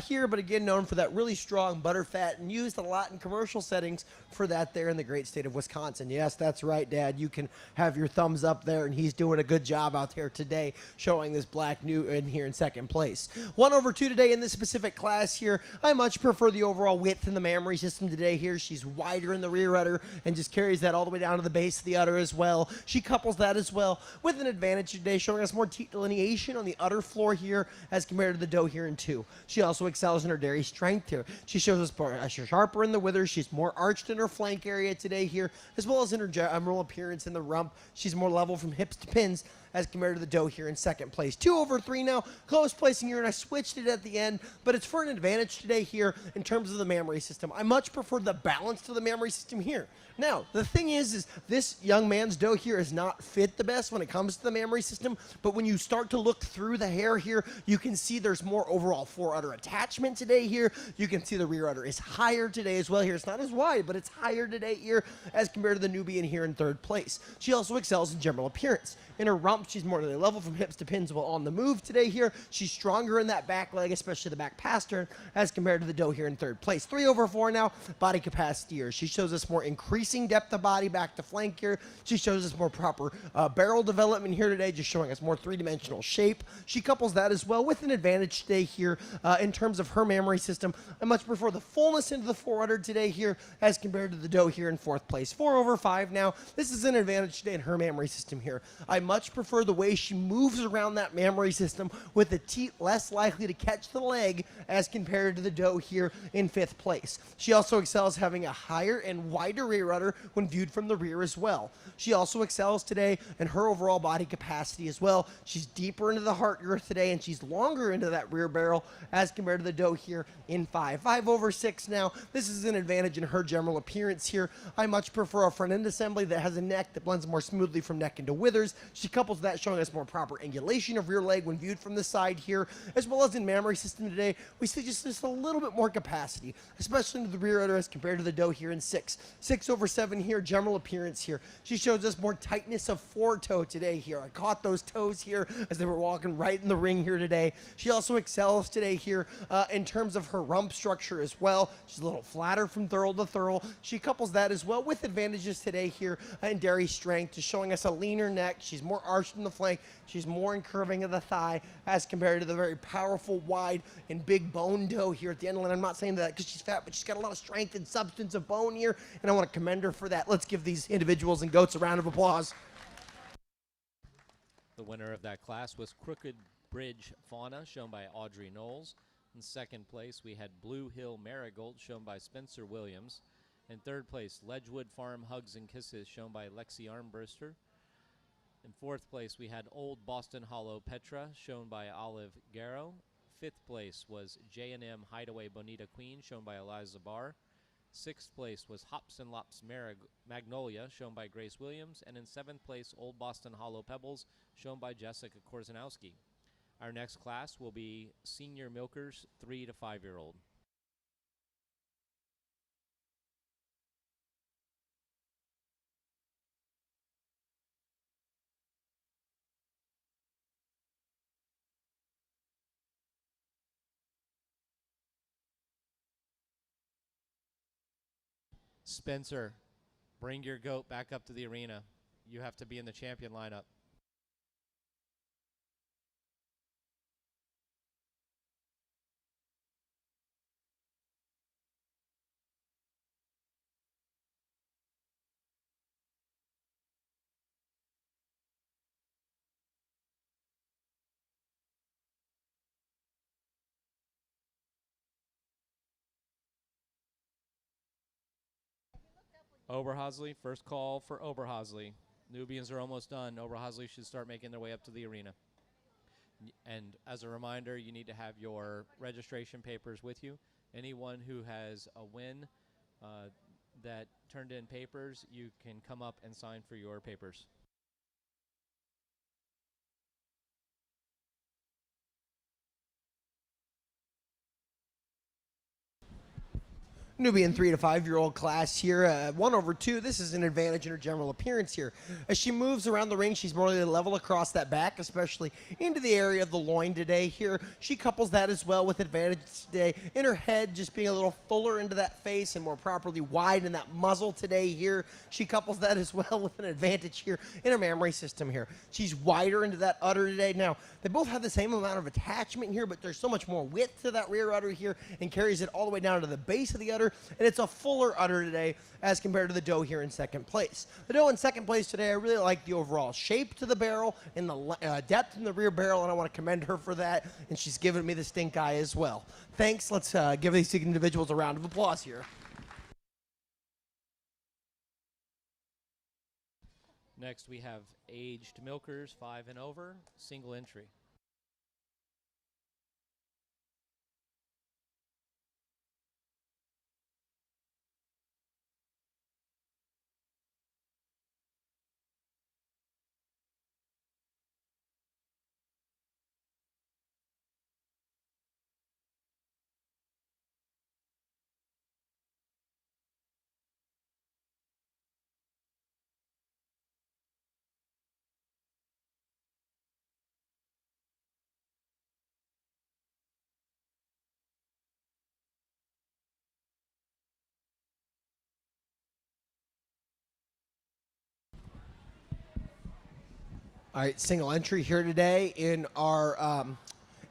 Here, but again, known for that really strong butter fat and used a lot in commercial settings for that there in the great state of Wisconsin. Yes, that's right, Dad. You can have your thumbs up there, and he's doing a good job out there today showing this black new in here in second place. 1/2 today in this specific class here. I much prefer the overall width in the mammary system today here. She's wider in the rear udder and just carries that all the way down to the base of the udder as well. She couples that as well with an advantage today, showing us more teat delineation on the udder floor here as compared to the doe here in 2. She also excels in her dairy strength here. She shows us more sharper in the withers. She's more arched in her flank area today here, as well as in her general appearance in the rump. She's more level from hips to pins as compared to the doe here in second place. 2/3 now, close placing here, and I switched it at the end, but it's for an advantage today here in terms of the mammary system. I much prefer the balance to the mammary system here. Now, the thing is this young man's doe here is not fit the best when it comes to the mammary system, but when you start to look through the hair here, you can see there's more overall fore-udder attachment today here. You can see the rear udder is higher today as well here. It's not as wide, but it's higher today here as compared to the Nubian here in third place. She also excels in general appearance. In her rump, she's more level from hips to pins while on the move today here. She's stronger in that back leg, especially the back pastern, as compared to the doe here in third place. 3/4 now, body capacity here. She shows us more increasing depth of body back to flank here. She shows us more proper barrel development here today, just showing us more three-dimensional shape. She couples that as well with an advantage today here in terms of her mammary system. I much prefer the fullness into the fore-udder today here as compared to the doe here in fourth place. 4/5 now. This is an advantage today in her mammary system here. I much prefer the way she moves around that mammary system with the teat less likely to catch the leg as compared to the doe here in fifth place. She also excels having a higher and wider rear udder when viewed from the rear as well. She also excels today in her overall body capacity as well. She's deeper into the heart girth today, and she's longer into that rear barrel as compared to the doe here in 5. 5/6 now. This is an advantage in her general appearance here. I much prefer a front end assembly that has a neck that blends more smoothly from neck into withers. She couples that, showing us more proper angulation of rear leg when viewed from the side here, as well as in mammary system today. We see just a little bit more capacity, especially into the rear udder as compared to the doe here in 6. 6/7 here, general appearance here. She shows us more tightness of foretoe today here. I caught those toes here as they were walking right in the ring here today. She also excels today here in terms of her rump structure as well. She's a little flatter from thurl to thurl. She couples that as well with advantages today here in dairy strength, just showing us a leaner neck. She's more arched in the flank. She's more incurving of the thigh as compared to the very powerful, wide, and big bone doe here at the end. And I'm not saying that because she's fat, but she's got a lot of strength and substance of bone here, and I want to commend her for that. Let's give these individuals and goats a round of applause. The winner of that class was Crooked Bridge Fauna, shown by Audrey Knowles. In second place, we had Blue Hill Marigold, shown by Spencer Williams. In third place, Ledgewood Farm Hugs and Kisses, shown by Lexi Armbruster. In fourth place, we had Old Boston Hollow Petra, shown by Olive Garrow. Fifth place was J&M Hideaway Bonita Queen, shown by Eliza Barr. Sixth place was Hops and Lops Magnolia, shown by Grace Williams. And in seventh place, Old Boston Hollow Pebbles, shown by Jessica Korzanowski. Our next class will be Senior Milkers 3 to 5-year-old. Spencer, bring your goat back up to the arena. You have to be in the champion lineup. Oberhausley, first call for Oberhausley. Nubians are almost done. Oberhausley should start making their way up to the arena. And as a reminder, you need to have your registration papers with you. Anyone who has a win that turned in papers, you can come up and sign for your papers. Nubian 3 to 5-year-old class here, 1/2. This is an advantage in her general appearance here. As she moves around the ring, she's more level across that back, especially into the area of the loin today. Here, she couples that as well with advantage today in her head, just being a little fuller into that face and more properly wide in that muzzle today. Here, she couples that as well with an advantage here in her mammary system. Here, she's wider into that udder today. Now, they both have the same amount of attachment here, but there's so much more width to that rear udder here and carries it all the way down to the base of the udder. And it's a fuller udder today as compared to the doe here in second place. The doe in second place today, I really like the overall shape to the barrel and the depth in the rear barrel, and I want to commend her for that, and she's given me the stink eye as well. Thanks. Let's give these individuals a round of applause here. Next, we have aged milkers 5 and over, single entry. All right, single entry here today in our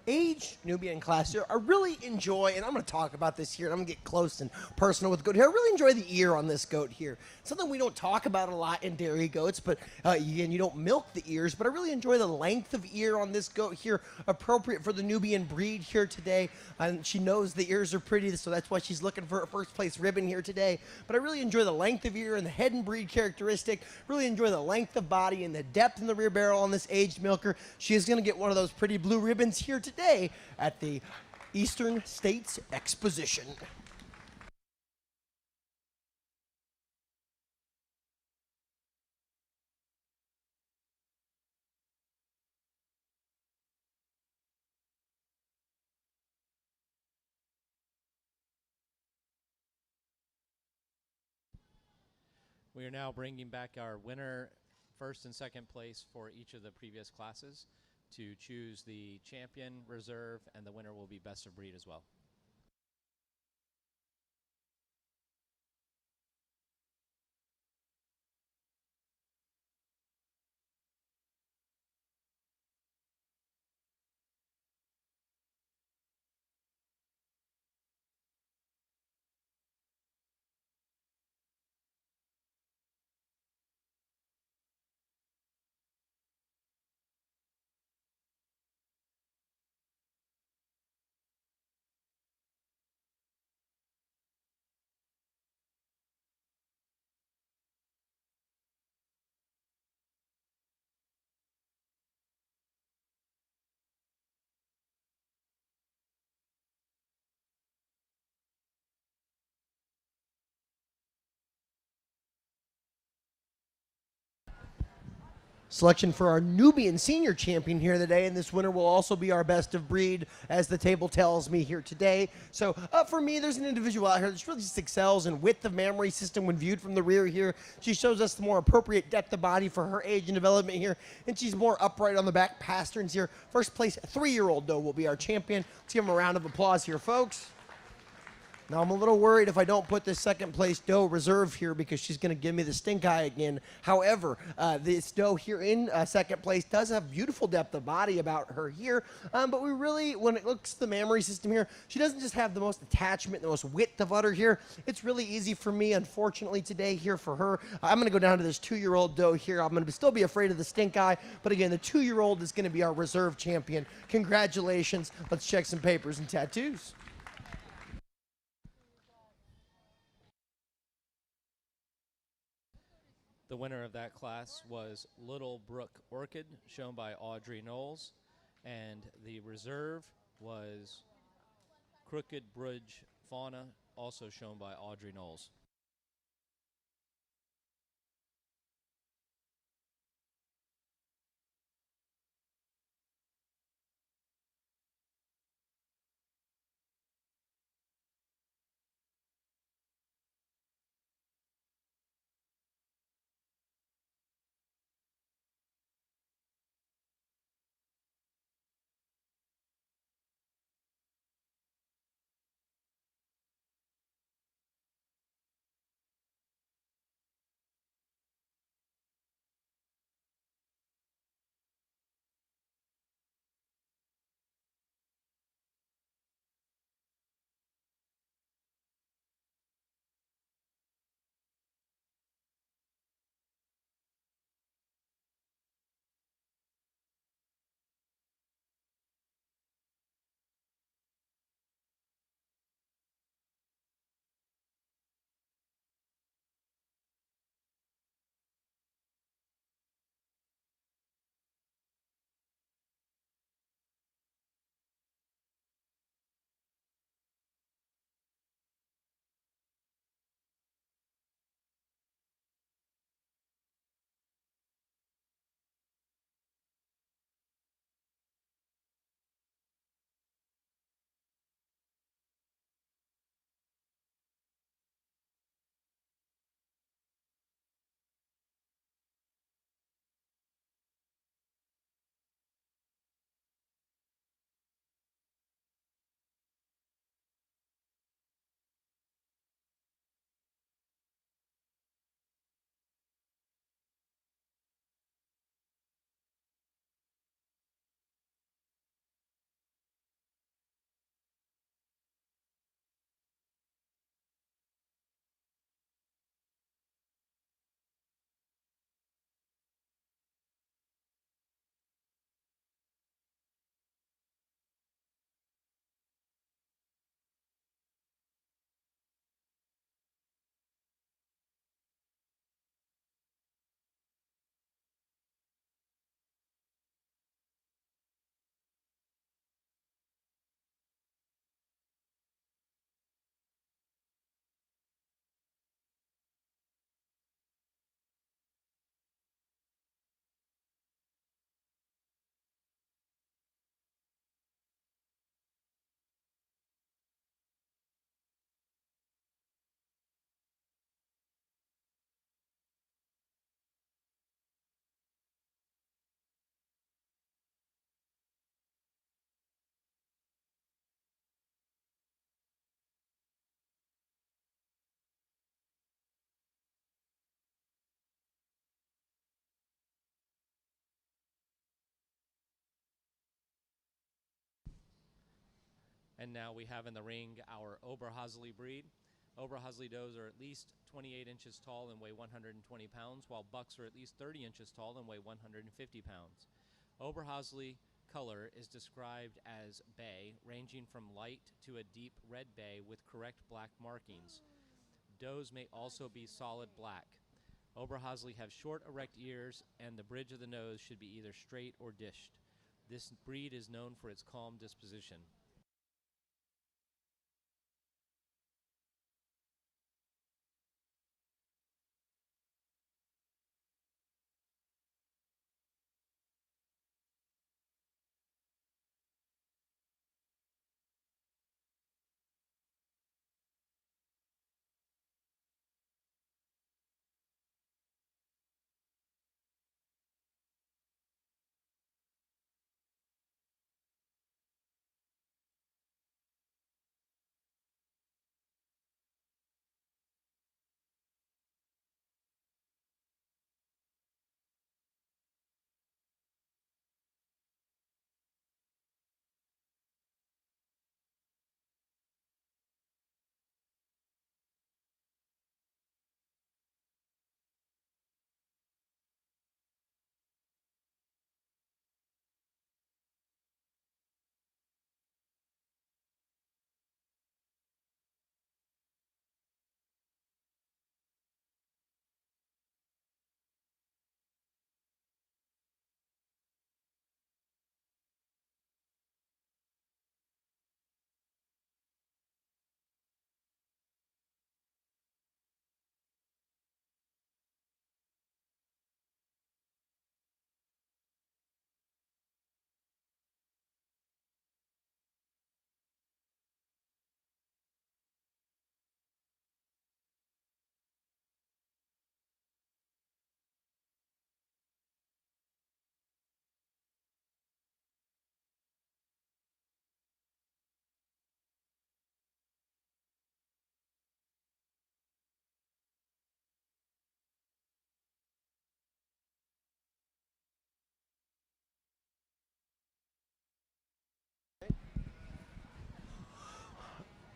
age Nubian class here. I really enjoy, and I'm going to talk about this here, and I'm going to get close and personal with the goat here. I really enjoy the ear on this goat here. Something we don't talk about a lot in dairy goats, but again, you don't milk the ears, but I really enjoy the length of ear on this goat here, appropriate for the Nubian breed here today. And she knows the ears are pretty, so that's why she's looking for a first place ribbon here today. But I really enjoy the length of ear and the head and breed characteristic. Really enjoy the length of body and the depth in the rear barrel on this aged milker. She is going to get one of those pretty blue ribbons here today at the Eastern States Exposition. We are now bringing back our winner, first and second place for each of the previous classes, to choose the champion, reserve, and the winner will be best of breed as well. Selection for our Nubian senior champion here today, and this winner will also be our best of breed, as the table tells me here today. So for me, there's an individual out here that really just excels in width of mammary system when viewed from the rear here. She shows us the more appropriate depth of body for her age and development here, and she's more upright on the back pasterns here. First place 3-year-old doe will be our champion. Let's give him a round of applause here, folks. Now, I'm a little worried if I don't put this second place doe reserve here because she's going to give me the stink eye again. However, this doe here in second place does have beautiful depth of body about her here. But we really, when it looks at the mammary system here, she doesn't just have the most attachment, the most width of udder here. It's really easy for me, unfortunately, today here for her. I'm going to go down to this 2-year-old doe here. I'm going to still be afraid of the stink eye. But again, the 2-year-old is going to be our reserve champion. Congratulations. Let's check some papers and tattoos. The winner of that class was Little Brook Orchid, shown by Audrey Knowles, and the reserve was Crooked Bridge Fauna, also shown by Audrey Knowles. And now we have in the ring our Oberhausley breed. Oberhausley does are at least 28 inches tall and weigh 120 pounds, while bucks are at least 30 inches tall and weigh 150 pounds. Oberhausley color is described as bay, ranging from light to a deep red bay with correct black markings. Does may also be solid black. Oberhausley have short, erect ears, and the bridge of the nose should be either straight or dished. This breed is known for its calm disposition.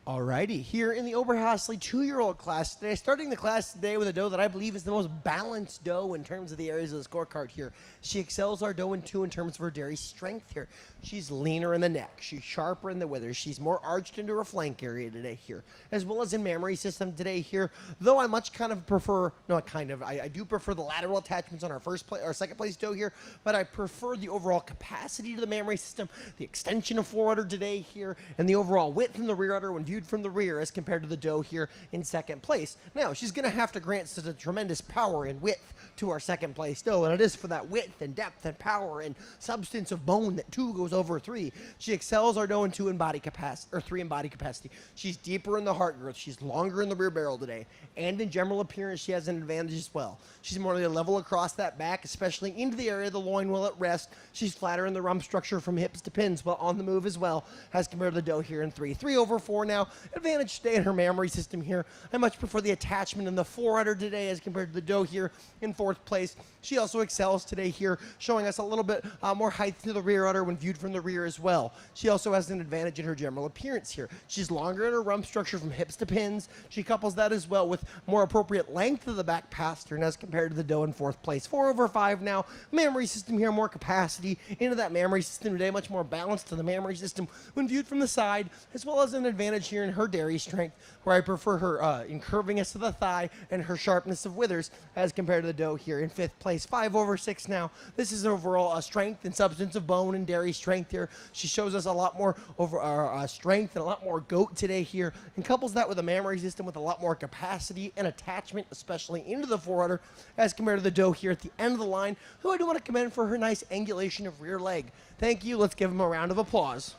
Alrighty, here in the Oberhausley 2-year-old class today, starting the class today with a doe that I believe is the most balanced doe in terms of the areas of the scorecard here. She excels our doe in 2 in terms of her dairy strength here. She's leaner in the neck, she's sharper in the withers, she's more arched into her flank area today here, as well as in mammary system today here, though I much kind of prefer, I do prefer the lateral attachments on our second place doe here, but I prefer the overall capacity to the mammary system, the extension of forerudder today here, and the overall width in the rear udder when viewed from the rear as compared to the doe here in second place. Now, she's going to have to grant such a tremendous power and width to our second place doe, and it is for that width and depth and power and substance of bone that 2 goes over 3. She excels our doe in 2 in body capacity, or 3 in body capacity. She's deeper in the heart girth, she's longer in the rear barrel today, and in general appearance she has an advantage as well. She's more level across that back, especially into the area of the loin while at rest. She's flatter in the rump structure from hips to pins while on the move as well, as compared to the doe here in 3. 3 over 4 now. Advantage today in her mammary system here. I much prefer the attachment in the forerudder today as compared to the doe here in 4th place. She also excels today here, showing us a little bit more height to the rear udder when viewed from the rear as well. She also has an advantage in her general appearance here. She's longer in her rump structure from hips to pins. She couples that as well with more appropriate length of the back pastern as compared to the doe in 4th place. 4 over 5 now. Mammary system here, more capacity into that mammary system today, much more balanced to the mammary system when viewed from the side, as well as an advantage here in her dairy strength, where I prefer her in curviness of the thigh and her sharpness of withers as compared to the doe here in 5th place. 5 over 6 now. This is overall strength and substance of bone and dairy strength here. She shows us a lot more over strength and a lot more goat today here, and couples that with a mammary system with a lot more capacity and attachment, especially into the forerudder, as compared to the doe here at the end of the line, who I do want to commend for her nice angulation of rear leg. Thank you. Let's give him a round of applause.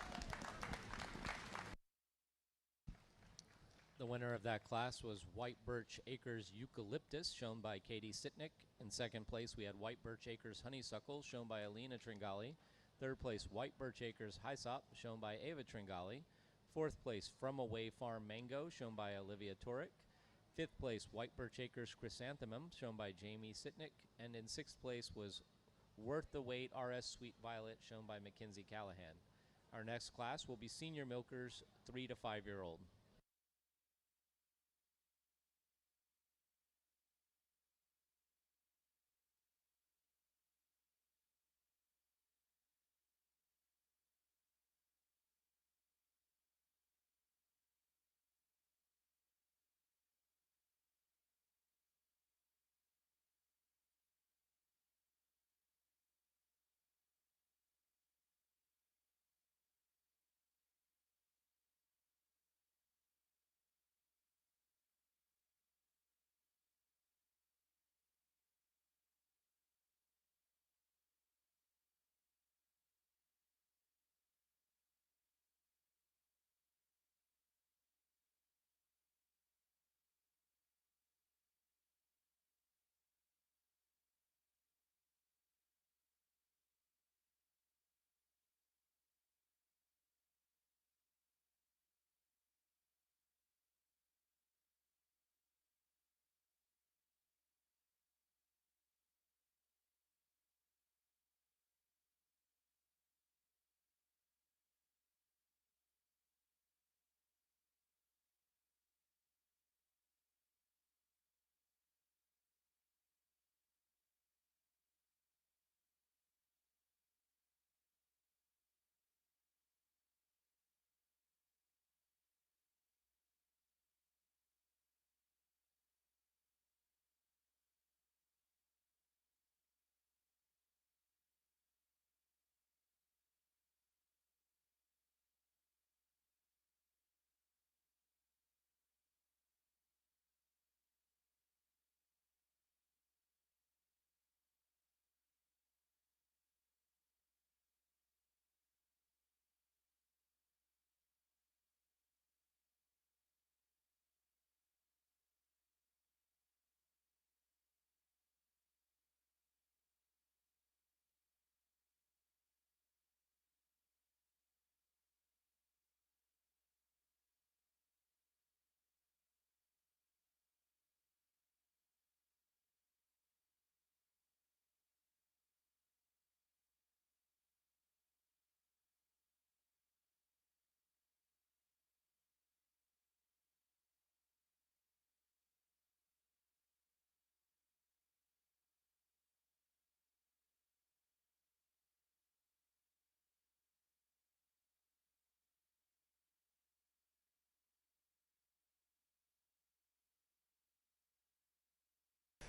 The winner of that class was White Birch Acres Eucalyptus, shown by Katie Sitnick. In second place, we had White Birch Acres Honeysuckle, shown by Alina Tringali. Third place, White Birch Acres Hyssop, shown by Ava Tringali. Fourth place, From Away Farm Mango, shown by Olivia Torek. Fifth place, White Birch Acres Chrysanthemum, shown by Jamie Sitnick. And in sixth place was Worth the Wait RS Sweet Violet, shown by Mackenzie Callahan. Our next class will be senior milkers, 3 to 5-year-old.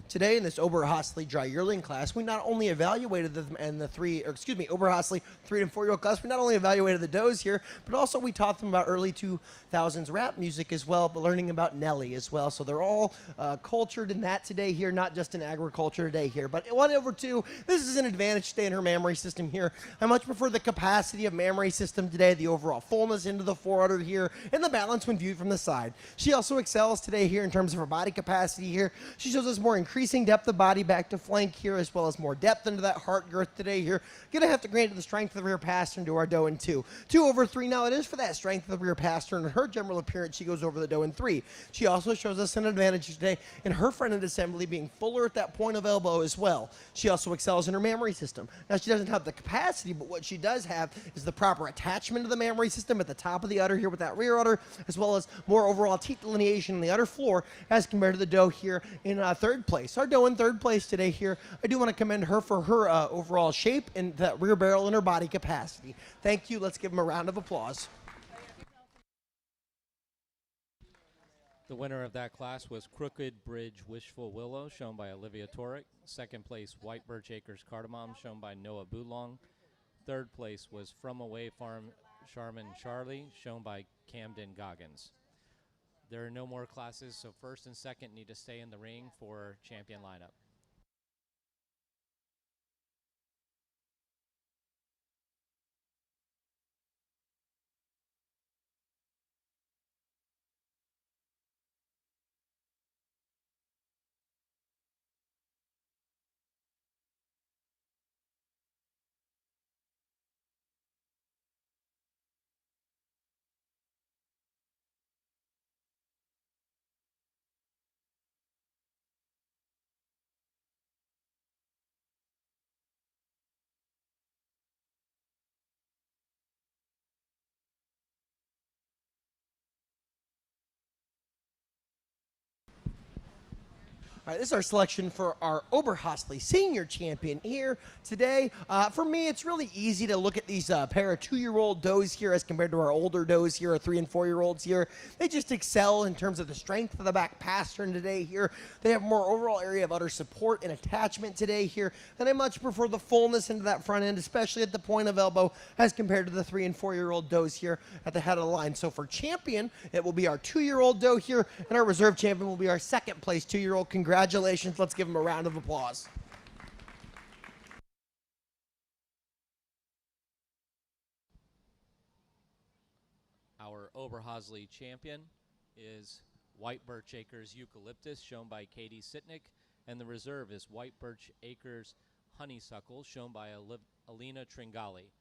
Today in this Oberhasli dry yearling class, we not only evaluated them and Oberhasli 3 and 4-year-old class, we not only evaluated the does here, but also we taught them about early 2000s rap music as well, but learning about Nelly as well. So they're all cultured in that today here, not just in agriculture today here. But 1/2, this is an advantage today in her mammary system here. I much prefer the capacity of mammary system today, the overall fullness into the foreudder here, and the balance when viewed from the side. She also excels today here in terms of her body capacity here. She shows us more increasing depth of body back to flank here, as well as more depth into that heart girth today here. Gonna have to grant the strength of the rear pastern to our doe in 2. 2/3 now it is for that strength of the rear pastern and her general appearance. She goes over the doe in 3. She also shows us an advantage today in her front end assembly being fuller at that point of elbow as well. She also excels in her mammary system. Now she doesn't have the capacity, but what she does have is the proper attachment to the mammary system at the top of the udder here with that rear udder, as well as more overall teeth delineation in the udder floor as compared to the doe here in 3rd place. Our doe in 3rd place today here, I do want to commend her for her overall shape and that rear barrel and her body capacity. Thank you. Let's give them a round of applause. The winner of that class was Crooked Bridge Wishful Willow, shown by Olivia Torek. 2nd place, White Birch Acres Cardamom, shown by Noah Boulong. 3rd place was From Away Farm Charmin Charlie, shown by Camden Goggins. There are no more classes, so 1st and 2nd need to stay in the ring for champion lineup. All right, this is our selection for our Oberhasli Senior Champion here today. For me, it's really easy to look at these pair of 2-year-old does here as compared to our older does here, our 3- and 4-year-olds here. They just excel in terms of the strength of the back pastern today here. They have more overall area of udder support and attachment today here, and I much prefer the fullness into that front end, especially at the point of elbow, as compared to the 3- and 4-year-old does here at the head of the line. So for champion, it will be our 2-year-old doe here, and our reserve champion will be our second place 2-year-old. Congratulations. Let's give them a round of applause. Our Oberhasli champion is White Birch Acres Eucalyptus, shown by Katie Sitnick, and the reserve is White Birch Acres Honeysuckle, shown by Alina Tringali.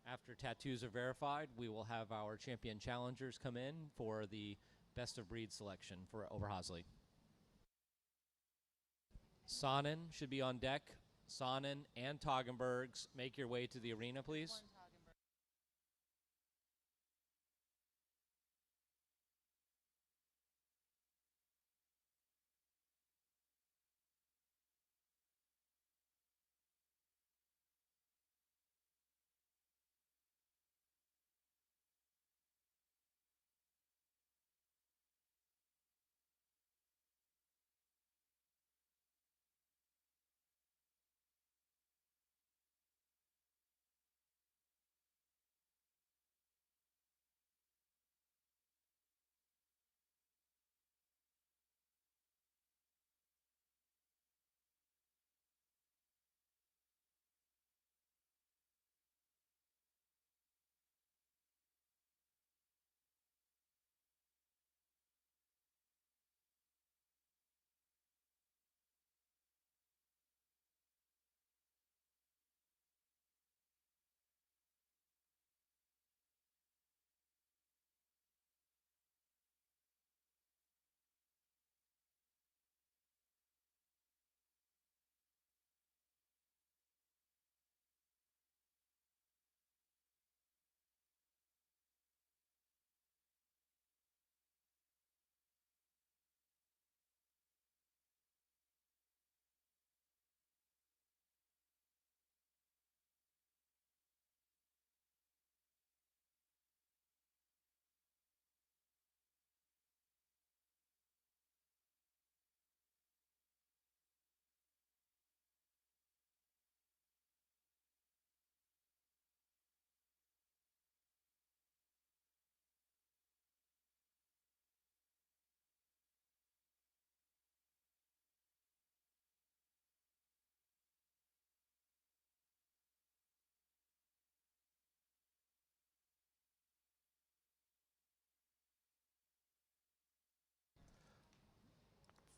After tattoos are verified, we will have our champion challengers come in for the best of breed selection for Oberhasli. Sonnen should be on deck. Sonnen and Toggenbergs, make your way to the arena, please.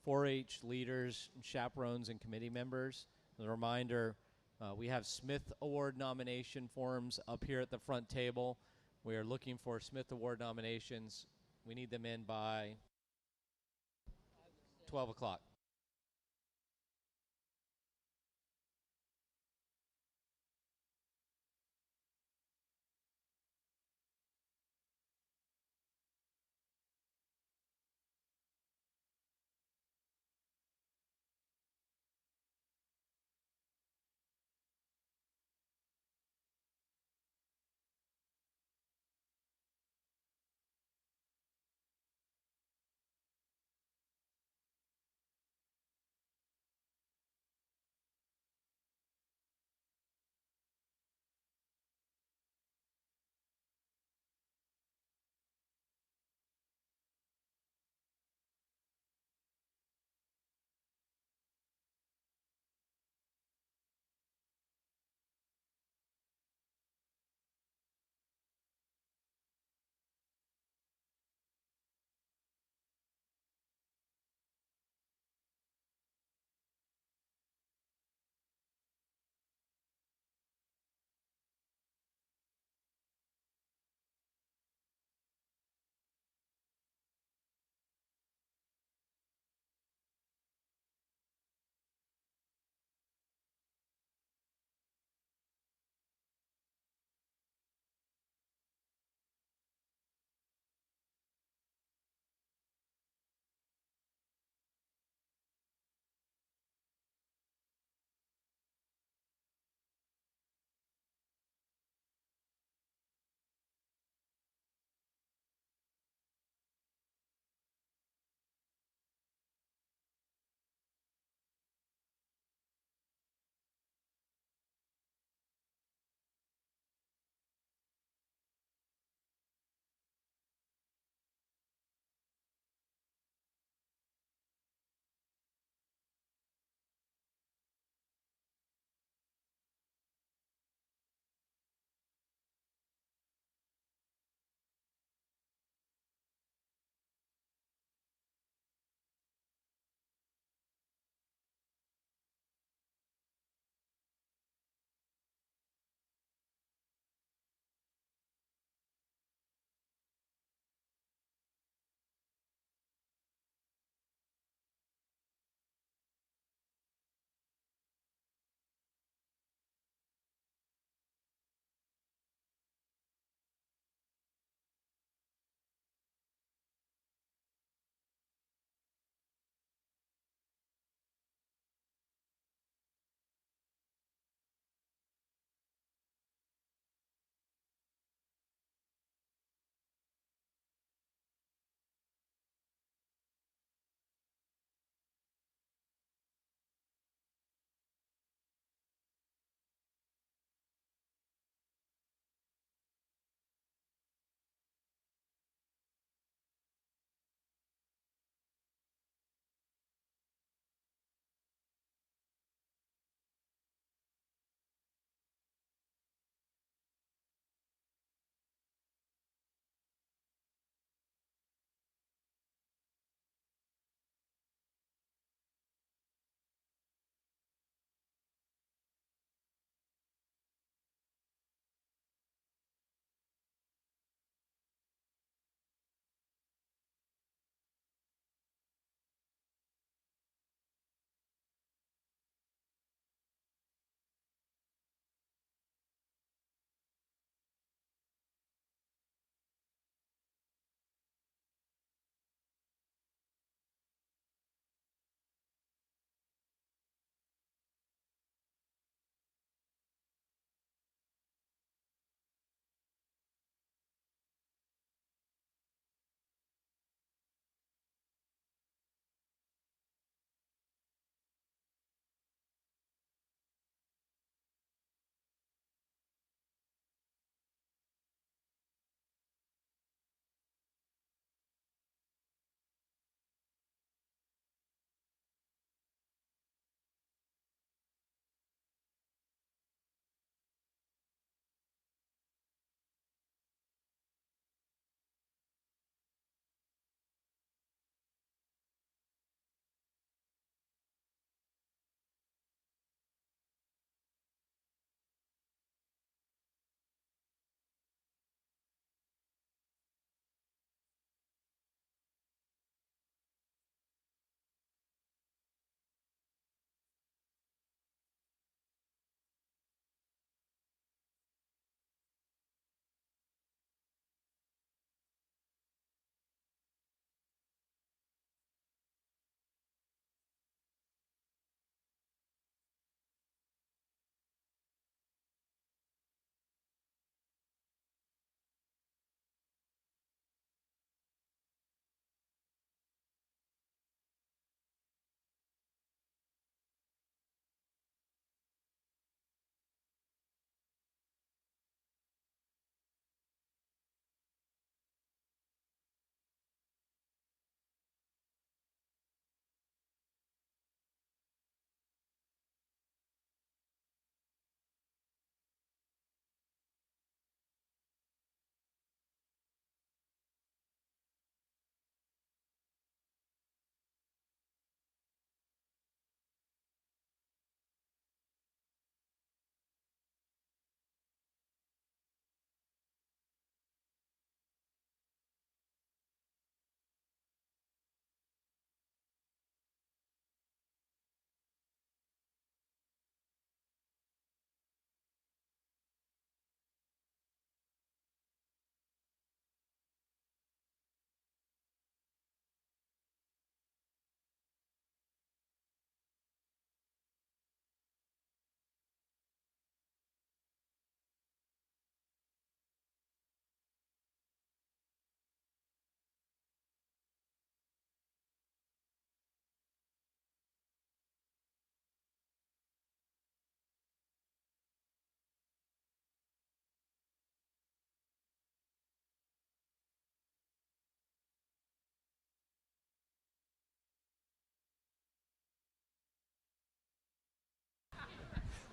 .4-H leaders, chaperones, and committee members. As a reminder, we have Smith Award nomination forms up here at the front table. We are looking for Smith Award nominations. We need them in by 12 o'clock.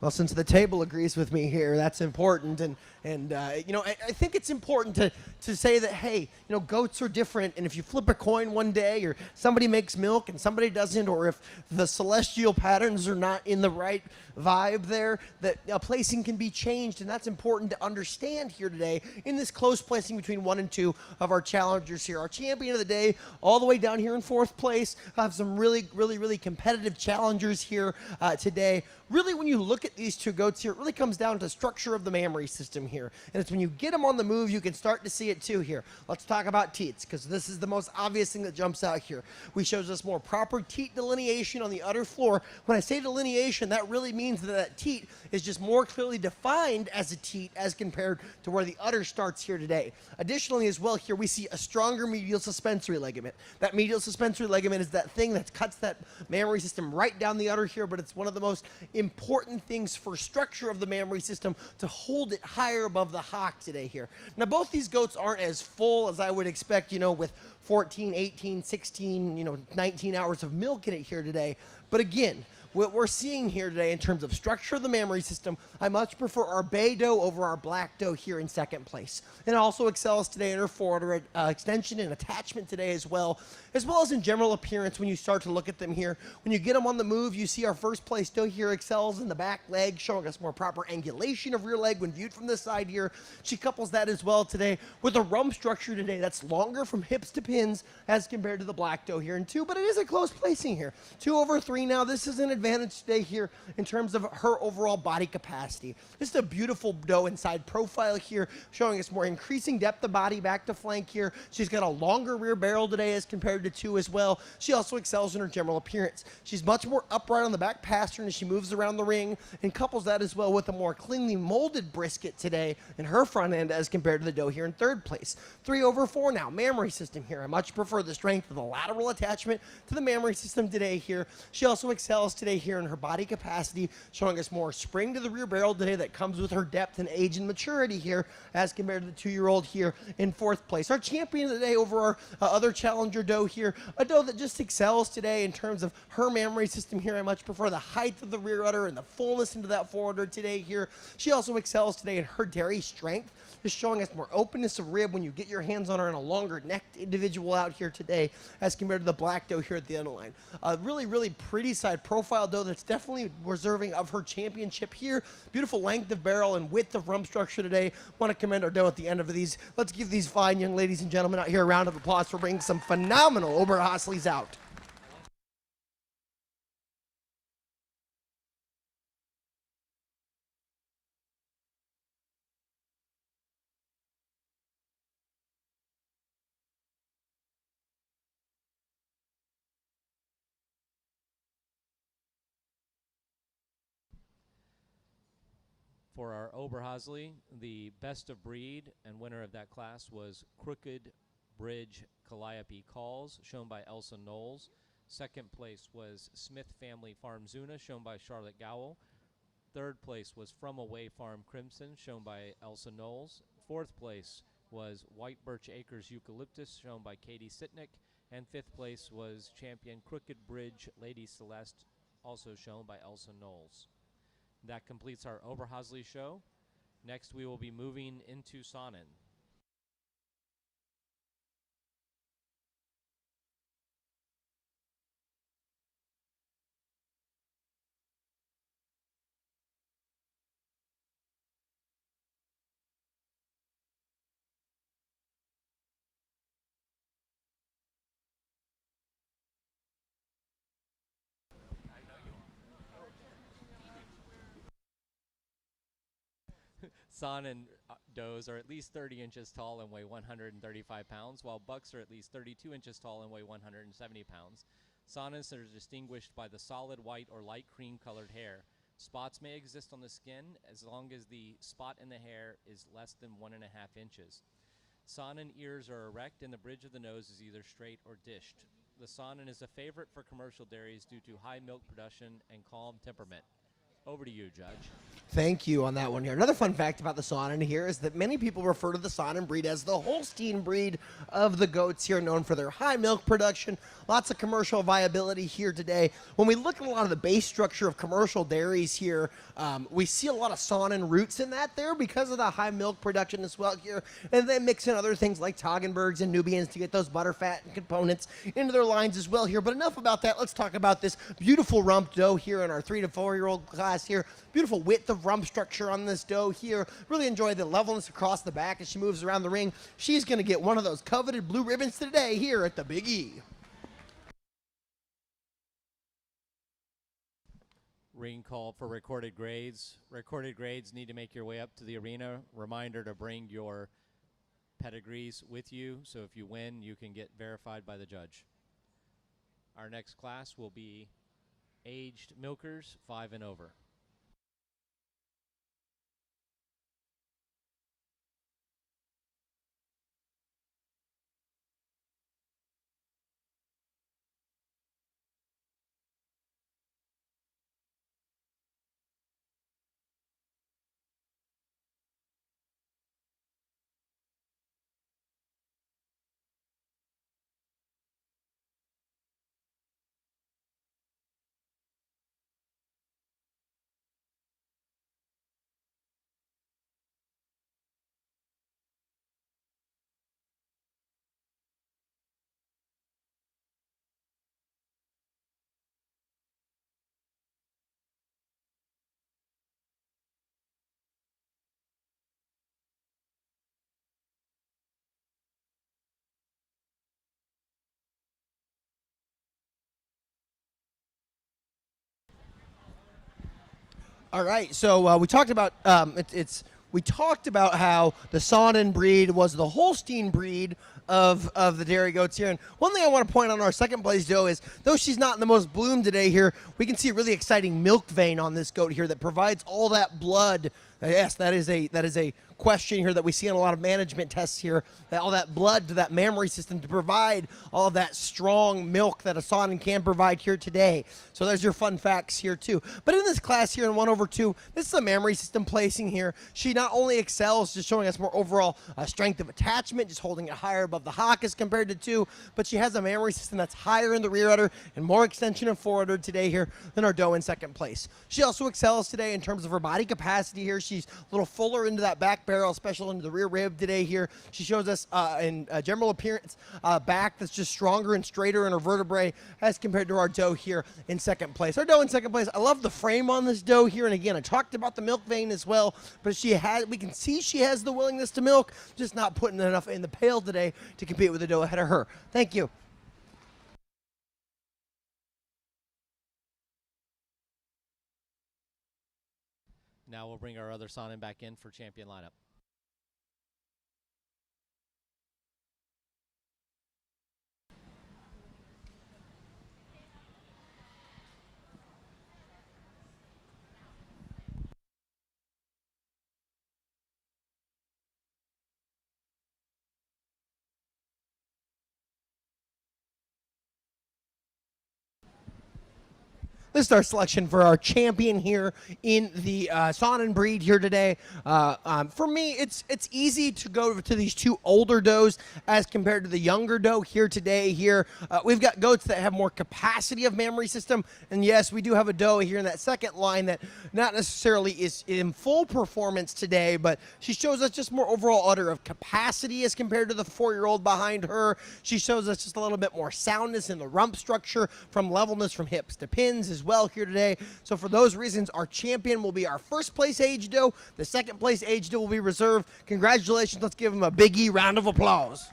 Well, since the table agrees with me here, that's important, and I think it's important to say that hey, goats are different, and if you flip a coin one day, or somebody makes milk and somebody doesn't, or if the celestial patterns are not in the right vibe there, that a placing can be changed, and that's important to understand here today in this close placing between 1 and 2 of our challengers here. Our champion of the day, all the way down here in 4th place, have some really competitive challengers here today. Really, when you look at these two goats here, it really comes down to structure of the mammary system here. And it's when you get them on the move, you can start to see it too here. Let's talk about teats, because this is the most obvious thing that jumps out here. We shows us more proper teat delineation on the udder floor. When I say delineation, that really means that that teat is just more clearly defined as a teat as compared to where the udder starts here today. Additionally, as well, here we see a stronger medial suspensory ligament. That medial suspensory ligament is that thing that cuts that mammary system right down the udder here, but it's one of the most important things for structure of the mammary system to hold it higher above the hock today here. Now, both these goats aren't as full as I would expect, with 14, 18, 16, 19 hours of milk in it here today. But again, what we're seeing here today in terms of structure of the mammary system, I much prefer our bay doe over our black doe here in 2nd place. And also excels today in her forward extension and attachment today as well as in general appearance when you start to look at them here. When you get them on the move, you see our 1st place doe here excels in the back leg, showing us more proper angulation of rear leg when viewed from this side here. She couples that as well today with a rump structure today that's longer from hips to pins as compared to the black doe here in 2, but it is a close placing here. 2 over 3 now. This is an advantage today here in terms of her overall body capacity. This is a beautiful doe inside profile here, showing us more increasing depth of body back to flank here. She's got a longer rear barrel today as compared to 2 as well. She also excels in her general appearance. She's much more upright on the back pastern as she moves around the ring, and couples that as well with a more cleanly molded brisket today in her front end as compared to the doe here in 3rd place. 3 over 4 now. Mammary system here. I much prefer the strength of the lateral attachment to the mammary system today here. She also excels today here in her body capacity, showing us more spring to the rear barrel today that comes with her depth and age and maturity here as compared to the 2-year-old here in 4th place. Our champion of the day over our other challenger doe here, a doe that just excels today in terms of her mammary system here. I much prefer the height of the rear udder and the fullness into that forward udder today here. She also excels today in her dairy strength, just showing us more openness of rib when you get your hands on her, and a longer necked individual out here today as compared to the black doe here at the end line. A really pretty side profile doe that's definitely deserving of her championship here. Beautiful length of barrel and width of rump structure today. Want to commend our doe at the end of these. Let's give these fine young ladies and gentlemen out here a round of applause for bringing some phenomenal Oberhaslis out. For our Oberhasli, the best of breed and winner of that class was Crooked Bridge Calliope Calls, shown by Elsa Knowles. 2nd place was Smith Family Farm Zuna, shown by Charlotte Gowell. 3rd place was From Away Farm Crimson, shown by Elsa Knowles. 4th place was White Birch Acres Eucalyptus, shown by Katie Sitnick. And 5th place was Champion Crooked Bridge Lady Celeste, also shown by Elsa Knowles. That completes our Oberhasli show. Next, we will be moving into Saanen. Saanen does are at least 30 inches tall and weigh 135 pounds, while bucks are at least 32 inches tall and weigh 170 pounds. Saanens are distinguished by the solid white or light cream colored hair. Spots may exist on the skin as long as the spot in the hair is less than 1.5 inches. Saanen ears are erect and the bridge of the nose is either straight or dished. The Saanen is a favorite for commercial dairies due to high milk production and calm temperament. Over to you, Judge. Thank you on that one here. Another fun fact about the Saanen here is that many people refer to the Saanen breed as the Holstein breed of the goats here, known for their high milk production, lots of commercial viability here today. When we look at a lot of the base structure of commercial dairies here, we see a lot of Saanen roots in that there because of the high milk production as well here. And then mix in other things like Toggenburgs and Nubians to get those butter fat and components into their lines as well here. But enough about that. Let's talk about this beautiful rump doe here in our 3 to 4 year old class here. Beautiful width of rump structure on this doe here. Really enjoy the levelness across the back as she moves around the ring. She's going to get one of those coveted blue ribbons today here at the Big E. Ring call for recorded grades. Recorded grades need to make your way up to the arena. Reminder to bring your pedigrees with you, so if you win, you can get verified by the judge. Our next class will be aged milkers 5 and over. All right, so we talked about we talked about how the Saanen breed was the Holstein breed of the dairy goats here. And one thing I want to point out on our second place doe is, though she's not in the most bloom today here, we can see a really exciting milk vein on this goat here that provides all that blood. Yes, that is a question here that we see in a lot of management tests here, that all that blood to that mammary system to provide all of that strong milk that a Saanen can provide here today. So there's your fun facts here too. But in this class here in 1/2, this is a mammary system placing here. She not only excels, just showing us more overall strength of attachment, just holding it higher above the hock as compared to 2, but she has a mammary system that's higher in the rear udder and more extension of fore udder today here than our doe in second place. She also excels today in terms of her body capacity here. She's a little fuller into that back barrel, especially into the rear rib today here. She shows us in general appearance back that's just stronger and straighter in her vertebrae as compared to our doe here in second place. Our doe in second place, I love the frame on this doe here, and again, I talked about the milk vein as well, but we can see she has the willingness to milk, just not putting enough in the pail today to compete with the doe ahead of her. Thank you. Now we'll bring our other Saanen back in for champion lineup. This is our selection for our champion here in the Saanen breed here today. For me, it's easy to go to these 2 older does as compared to the younger doe here today. Here we've got goats that have more capacity of mammary system, and yes, we do have a doe here in that second line that not necessarily is in full performance today, but she shows us just more overall udder of capacity as compared to the 4-year-old behind her. She shows us just a little bit more soundness in the rump structure, from levelness from hips to pins as well here today. So for those reasons, our champion will be our first place age doe. The second place age doe will be reserved. Congratulations. Let's give him a Big E round of applause.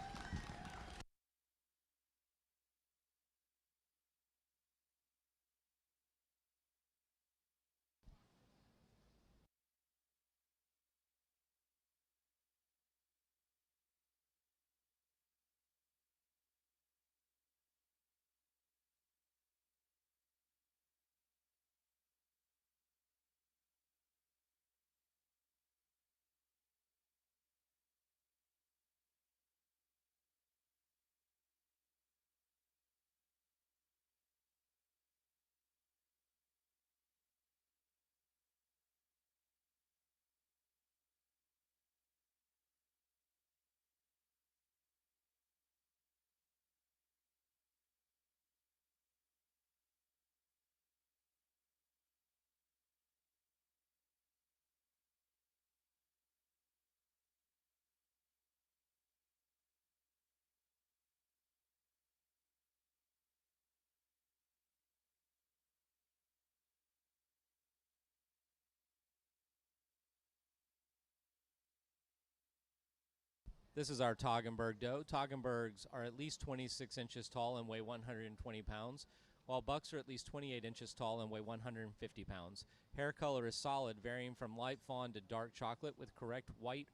This is our Toggenburg doe. Toggenburgs are at least 26 inches tall and weigh 120 pounds, while bucks are at least 28 inches tall and weigh 150 pounds. Hair color is solid, varying from light fawn to dark chocolate with correct white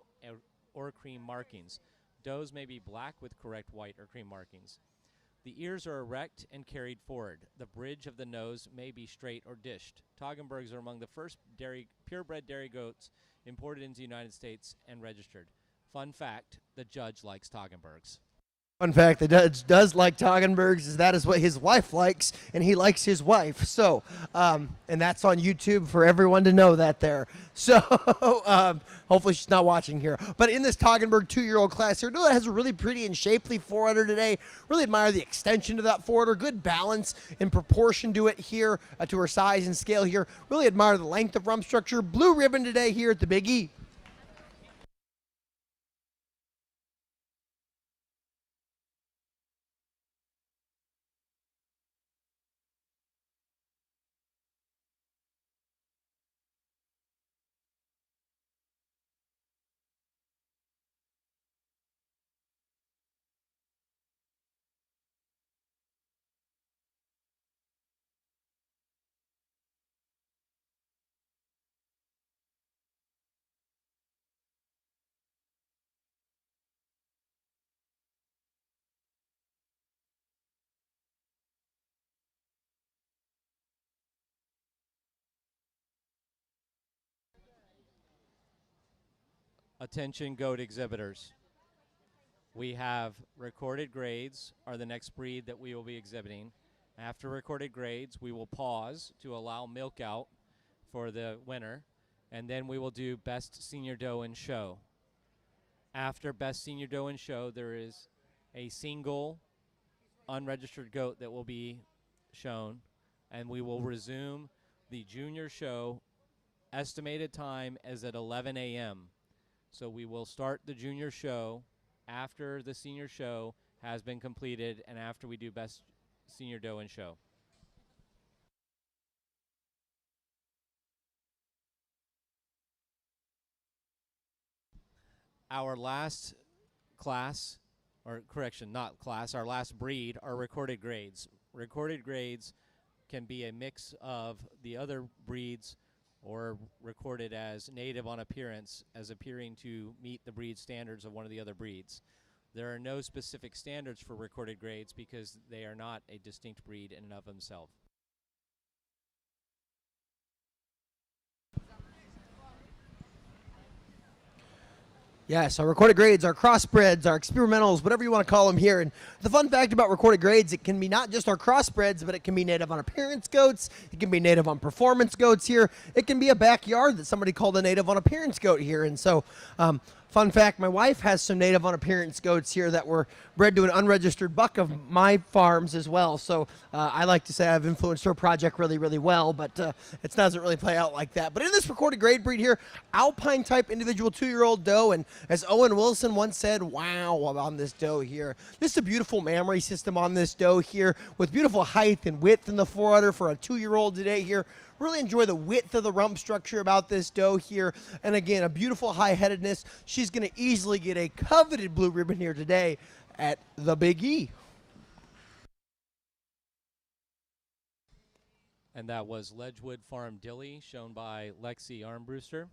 or cream markings. Does may be black with correct white or cream markings. The ears are erect and carried forward. The bridge of the nose may be straight or dished. Toggenburgs are among the first purebred dairy goats imported into the United States and registered. Fun fact, the judge likes Toggenburgs. Fun fact, the judge does like Toggenburgs, is that is what his wife likes, and he likes his wife. So, and that's on YouTube for everyone to know that there. So, hopefully she's not watching here. But in this Toggenburg 2-year-old class here, Noah has a really pretty and shapely forerunner today. Really admire the extension to that forerunner. Good balance in proportion to it here, to her size and scale here. Really admire the length of rump structure. Blue ribbon today here at the Big E. Attention goat exhibitors. We have recorded grades are the next breed that we will be exhibiting. After recorded grades, we will pause to allow milk out for the winner, and then we will do best senior doe in show. After best senior doe in show, there is a single unregistered goat that will be shown, and we will resume the junior show. Estimated time is at 11 a.m. So we will start the junior show after the senior show has been completed and after we do best senior doe in show. Our last class, or correction, not class, our last breed are recorded grades. Recorded grades can be a mix of the other breeds or recorded as native on appearance as appearing to meet the breed standards of one of the other breeds. There are no specific standards for recorded grades because they are not a distinct breed in and of themselves. Yes, our recorded grades, our crossbreds, our experimentals, whatever you want to call them here. And the fun fact about recorded grades, it can be not just our crossbreds, but it can be native on appearance goats. It can be native on performance goats here. It can be a backyard that somebody called a native on appearance goat here. And so, fun fact, my wife has some native on appearance goats here that were bred to an unregistered buck of my farms as well. So I like to say I've influenced her project really, really well, but it doesn't really play out like that. But in this recorded grade breed here, Alpine type individual 2-year-old doe, and as Owen Wilson once said, wow, on this doe here. Just a beautiful mammary system on this doe here with beautiful height and width in the forerunner for a 2-year-old today here. Really enjoy the width of the rump structure about this doe here. And again, a beautiful high-headedness. She's going to easily get a coveted blue ribbon here today at the Big E. And that was Ledgewood Farm Dilly, shown by Lexi Armbruster.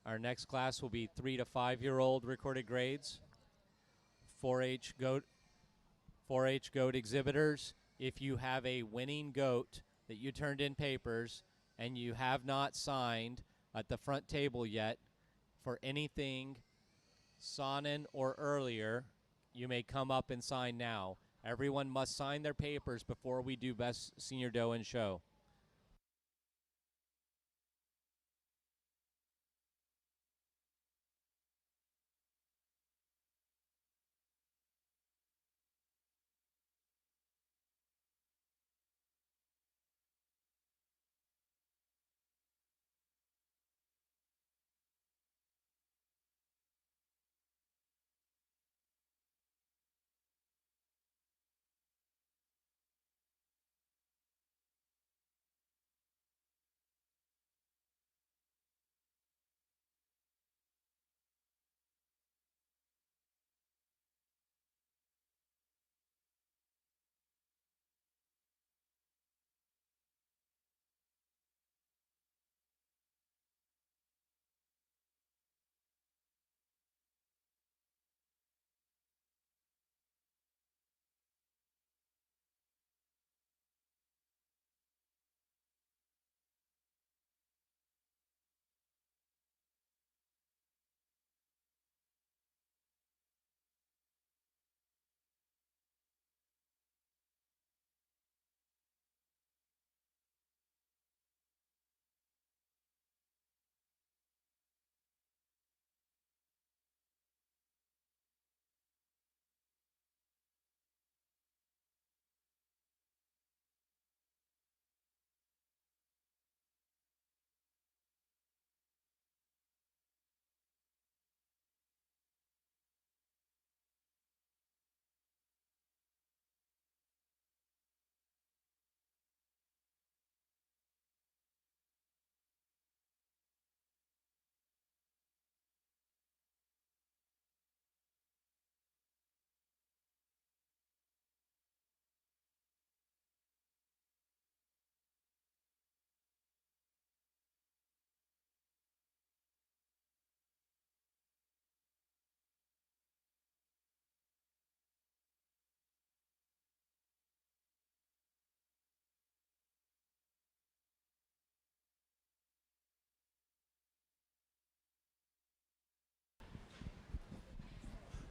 Our next class will be 3 to 5-year-old recorded grades. 4-H goat exhibitors. If you have a winning goat that you turned in papers and you have not signed at the front table yet for anything Sonnen or earlier, you may come up and sign now. Everyone must sign their papers before we do best senior doe in show.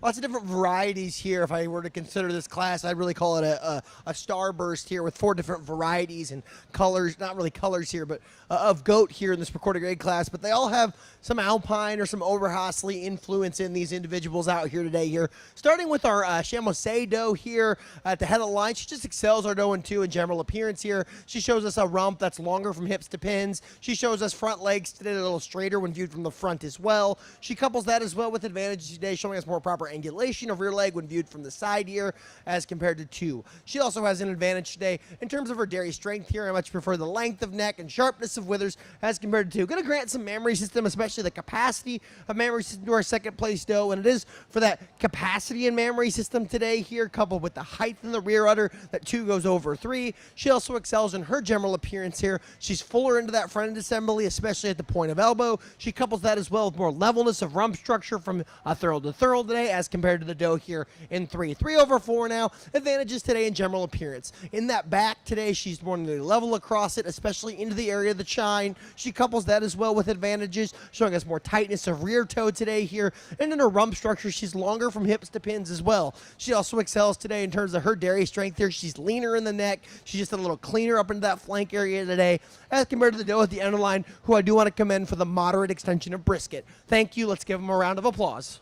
Lots of different varieties here. If I were to consider this class, I'd really call it a starburst here with 4 different varieties and colors, not really colors here, but of goat here in this recorded grade class. But they all have some Alpine or some Oberhasli influence in these individuals out here today here. Starting with our Chamosay doe here at the head of the line. She just excels our doe in 2 in general appearance here. She shows us a rump that's longer from hips to pins. She shows us front legs today a little straighter when viewed from the front as well. She couples that as well with advantages today, showing us more proper angulation of rear leg when viewed from the side here as compared to 2. She also has an advantage today in terms of her dairy strength here. I much prefer the length of neck and sharpness of withers as compared to 2. Going to grant some mammary system, especially the capacity of mammary system, to our second place doe, and it is for that capacity in mammary system today here, coupled with the height in the rear udder that 2 goes over 3. She also excels in her general appearance here. She's fuller into that front end assembly, especially at the point of elbow. She couples that as well with more levelness of rump structure from a thurl to thurl today as compared to the doe here in 3. 3 over 4 now. Advantages today in general appearance. In that back today, she's more nearly level across it, especially into the area of the chine. She couples that as well with advantages, showing us more tightness of rear toe today here. And in her rump structure, she's longer from hips to pins as well. She also excels today in terms of her dairy strength here. She's leaner in the neck. She's just a little cleaner up into that flank area today as compared to the doe at the end of the line, who I do want to commend for the moderate extension of brisket. Thank you. Let's give them a round of applause.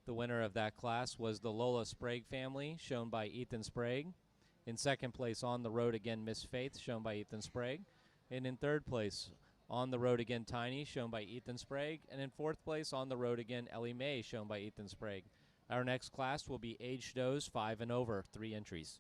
The winner of that class was the Lola Sprague family, shown by Ethan Sprague. In second place, On the Road Again, Miss Faith, shown by Ethan Sprague. And in third place, On the Road Again, Tiny, shown by Ethan Sprague. And in fourth place, On the Road Again, Ellie Mae, shown by Ethan Sprague. Our next class will be aged does 5 and over, 3 entries.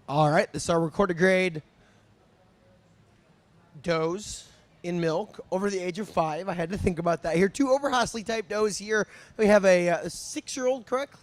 All right, this is our recorded grade does in milk over the age of 5. I had to think about that here. 2 Oberhasli type does here. We have a 6-year-old, correct?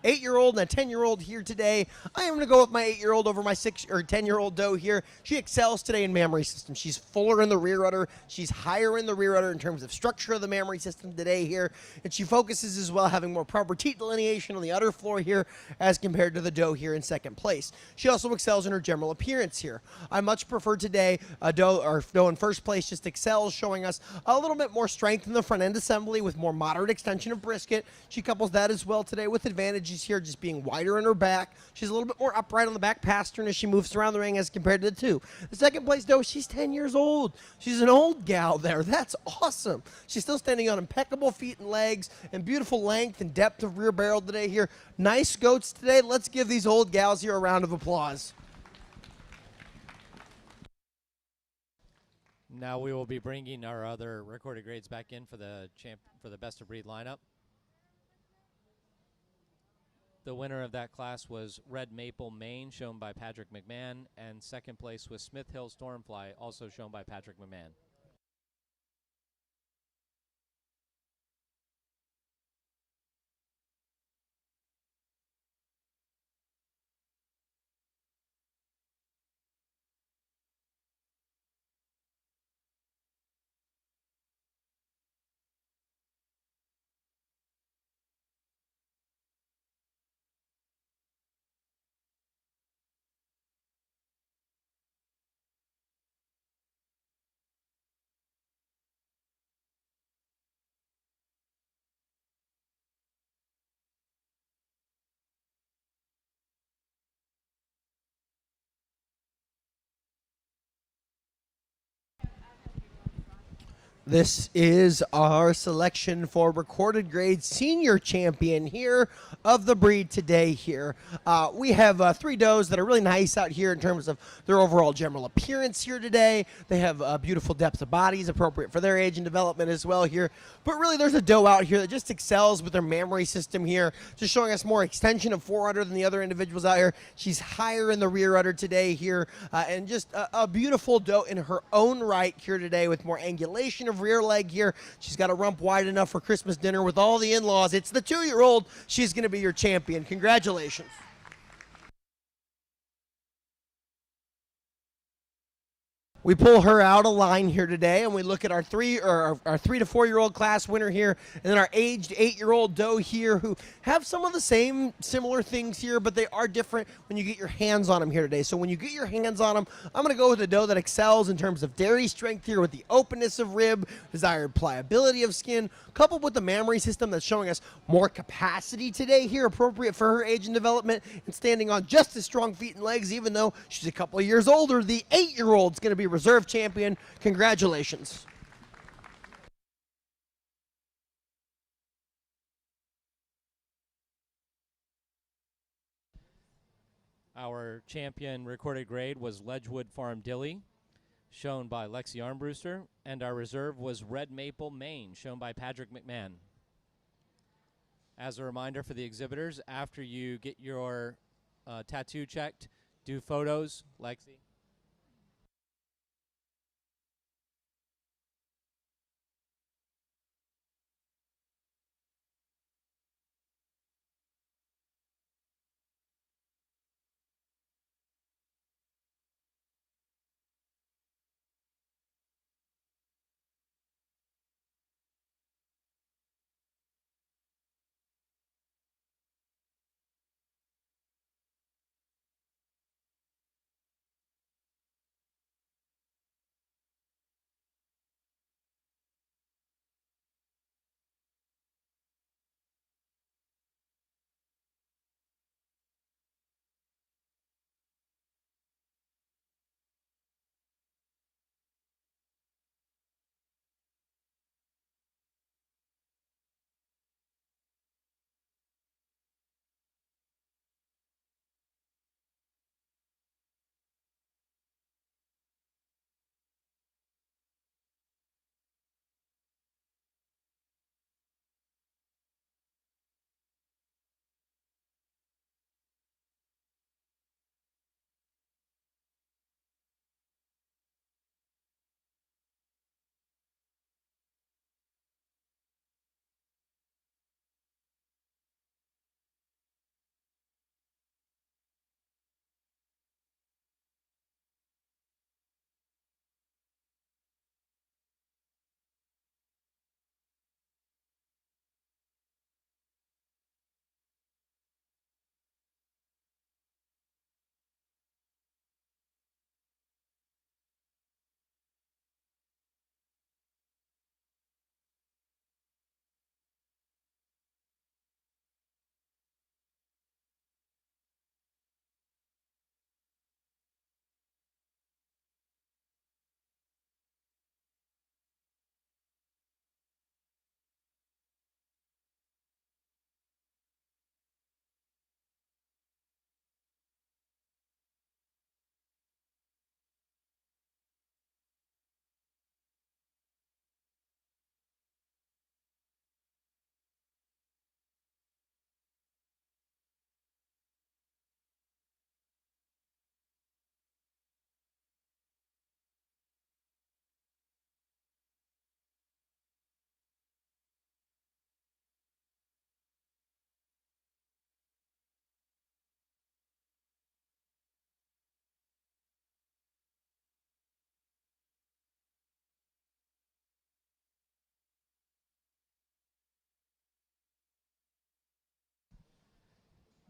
8-year-old and a 10-year-old here today. I am going to go with my 8-year-old over my 6 or 10-year-old doe here. She excels today in mammary system. She's fuller in the rear udder. She's higher in the rear udder in terms of structure of the mammary system today here. And she focuses as well, having more proper teat delineation on the udder floor here as compared to the doe here in second place. She also excels in her general appearance here. I much prefer today a doe in first place just excels, showing us a little bit more strength in the front end assembly with more moderate extension of brisket. She couples that as well today with advantages here, just being wider in her back. She's a little bit more upright on the back pastern as she moves around the ring as compared to the 2. The second place doe, she's 10 years old. She's an old gal there. That's awesome. She's still standing on impeccable feet and legs and beautiful length and depth of rear barrel today here. Nice goats today. Let's give these old gals here a round of applause. Now we will be bringing our other recorded grades back in for the best of breed lineup. The winner of that class was Red Maple Maine, shown by Patrick McMahon, and second place was Smith Hill Stormfly, also shown by Patrick McMahon. This is our selection for recorded grade senior champion here of the breed today here. We have 3 does that are really nice out here in terms of their overall general appearance here today. They have beautiful depth of bodies appropriate for their age and development as well here. But really there's a doe out here that just excels with their mammary system here, just showing us more extension of foreudder than the other individuals out here. She's higher in the rear udder today here, and just a beautiful doe in her own right here today with more angulation of rear leg here. She's got a rump wide enough for Christmas dinner with all the in-laws. It's the 2-year-old. She's going to be your champion. Congratulations. We pull her out of line here today, and we look at our 3 to 4 year old class winner here, and then our aged 8-year-old doe here, who have some of the same similar things here, but they are different when you get your hands on them here today. So when you get your hands on them, I'm going to go with a doe that excels in terms of dairy strength here, with the openness of rib, desired pliability of skin, coupled with the mammary system that's showing us more capacity today here, appropriate for her age and development, and standing on just as strong feet and legs, even though she's a couple of years older. The 8-year-old's going to be reserve champion. Congratulations. Our champion recorded grade was Ledgewood Farm Dilly, shown by Lexi Armbruster, and our reserve was Red Maple Maine, shown by Patrick McMahon. As a reminder for the exhibitors, after you get your tattoo checked, do photos. Lexi?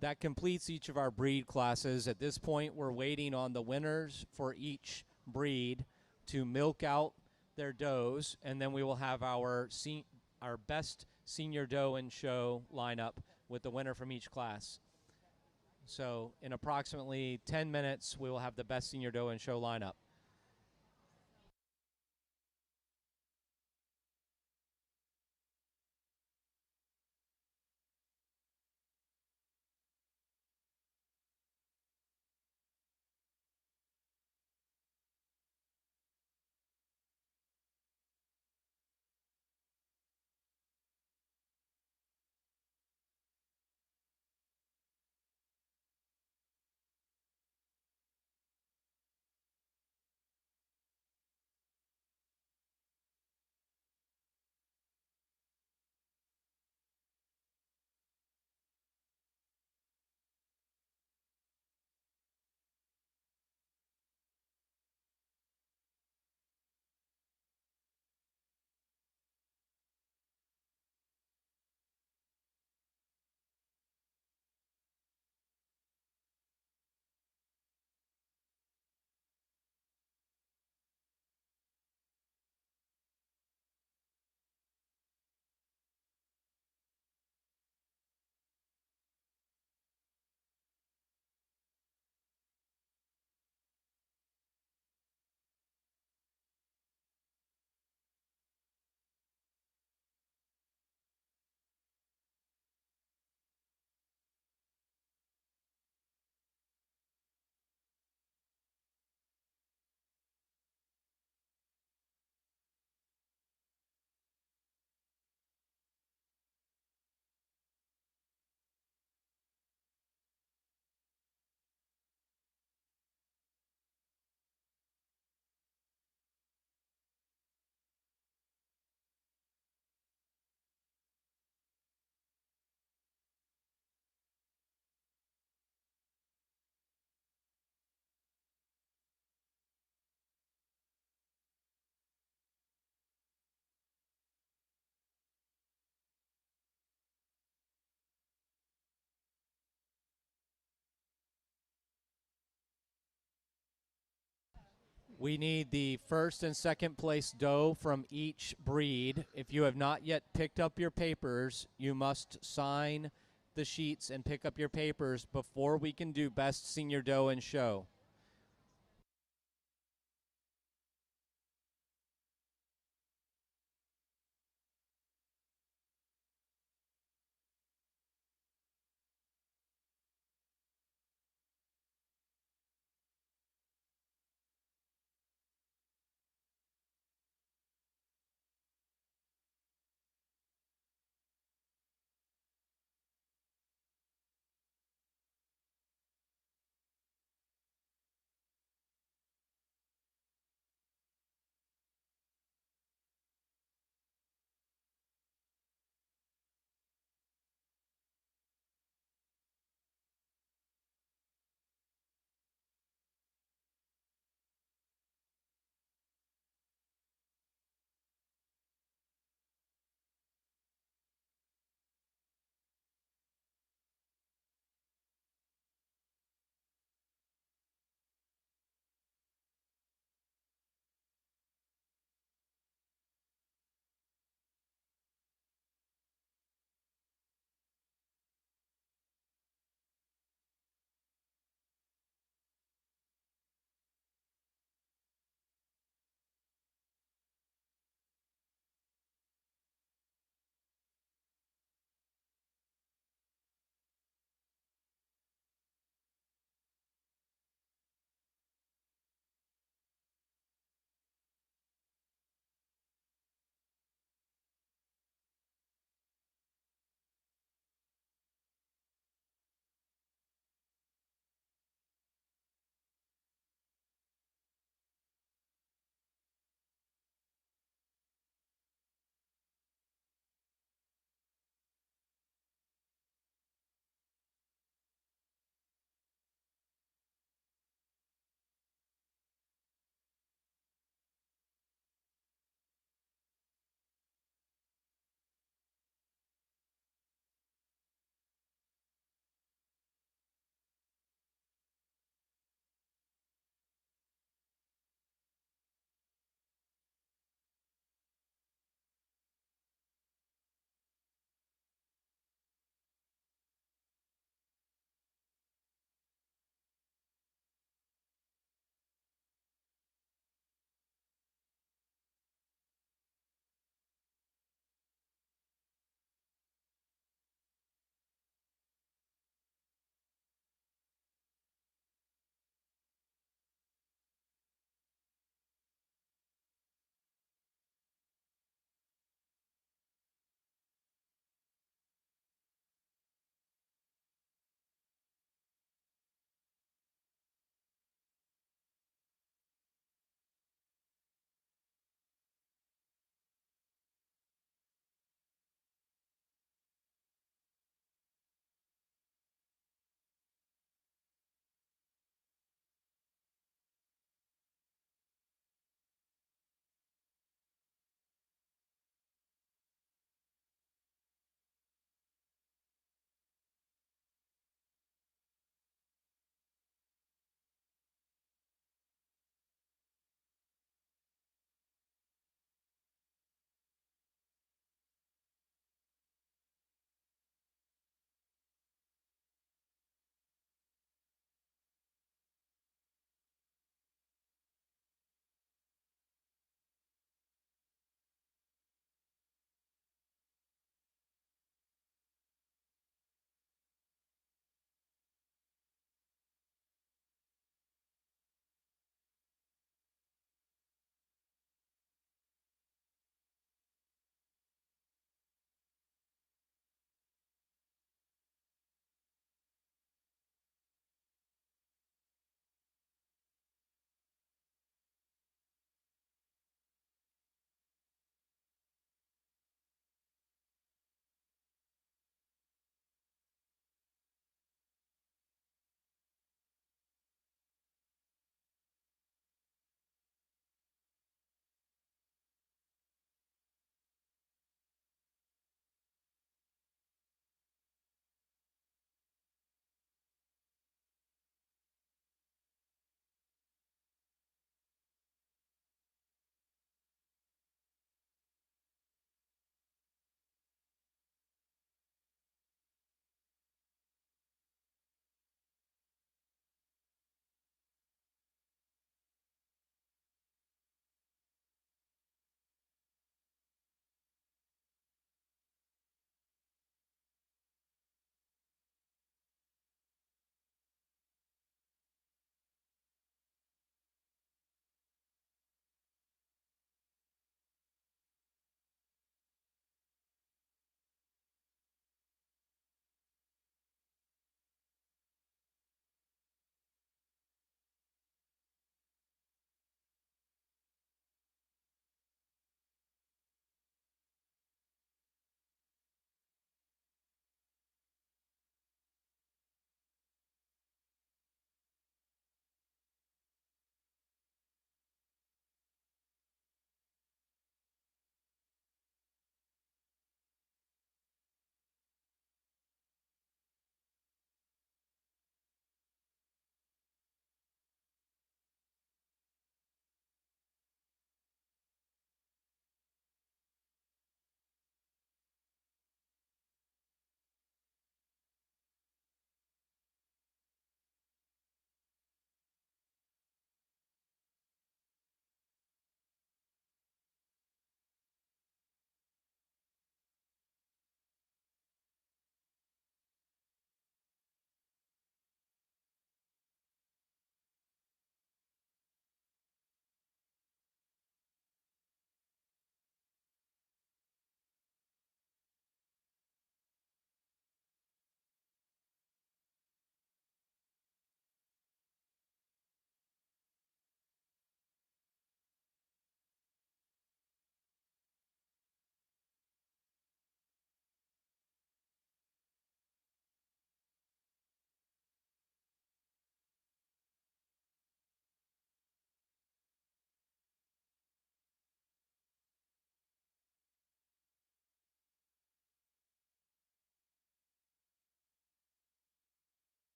That completes each of our breed classes. At this point, we're waiting on the winners for each breed to milk out their does, and then we will have our best senior doe and show lineup with the winner from each class. So in approximately 10 minutes, we will have the best senior doe and show lineup. We need the first and second place doe from each breed. If you have not yet picked up your papers, you must sign the sheets and pick up your papers before we can do best senior doe and show.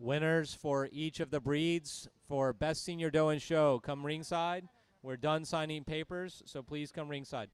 Winners for each of the breeds for Best Senior Doe and Show, come ringside. We're done signing papers, so please come ringside.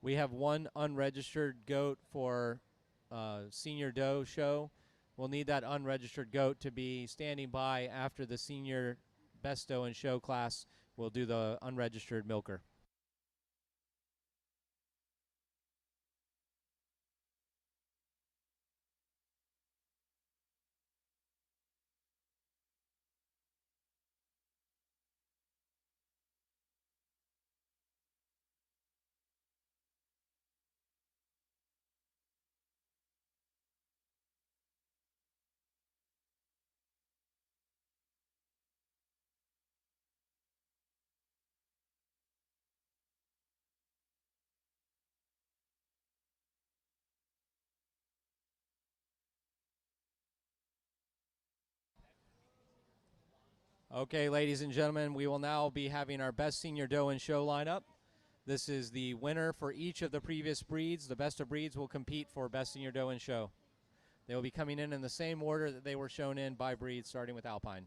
We have one unregistered goat for Senior Doe Show. We'll need that unregistered goat to be standing by after the Senior Best Doe and Show class. We'll do the unregistered milker. Okay, ladies and gentlemen, we will now be having our Best Senior Doe and Show lineup. This is the winner for each of the previous breeds. The best of breeds will compete for Best Senior Doe and Show. They will be coming in the same order that they were shown in by breed, starting with Alpine.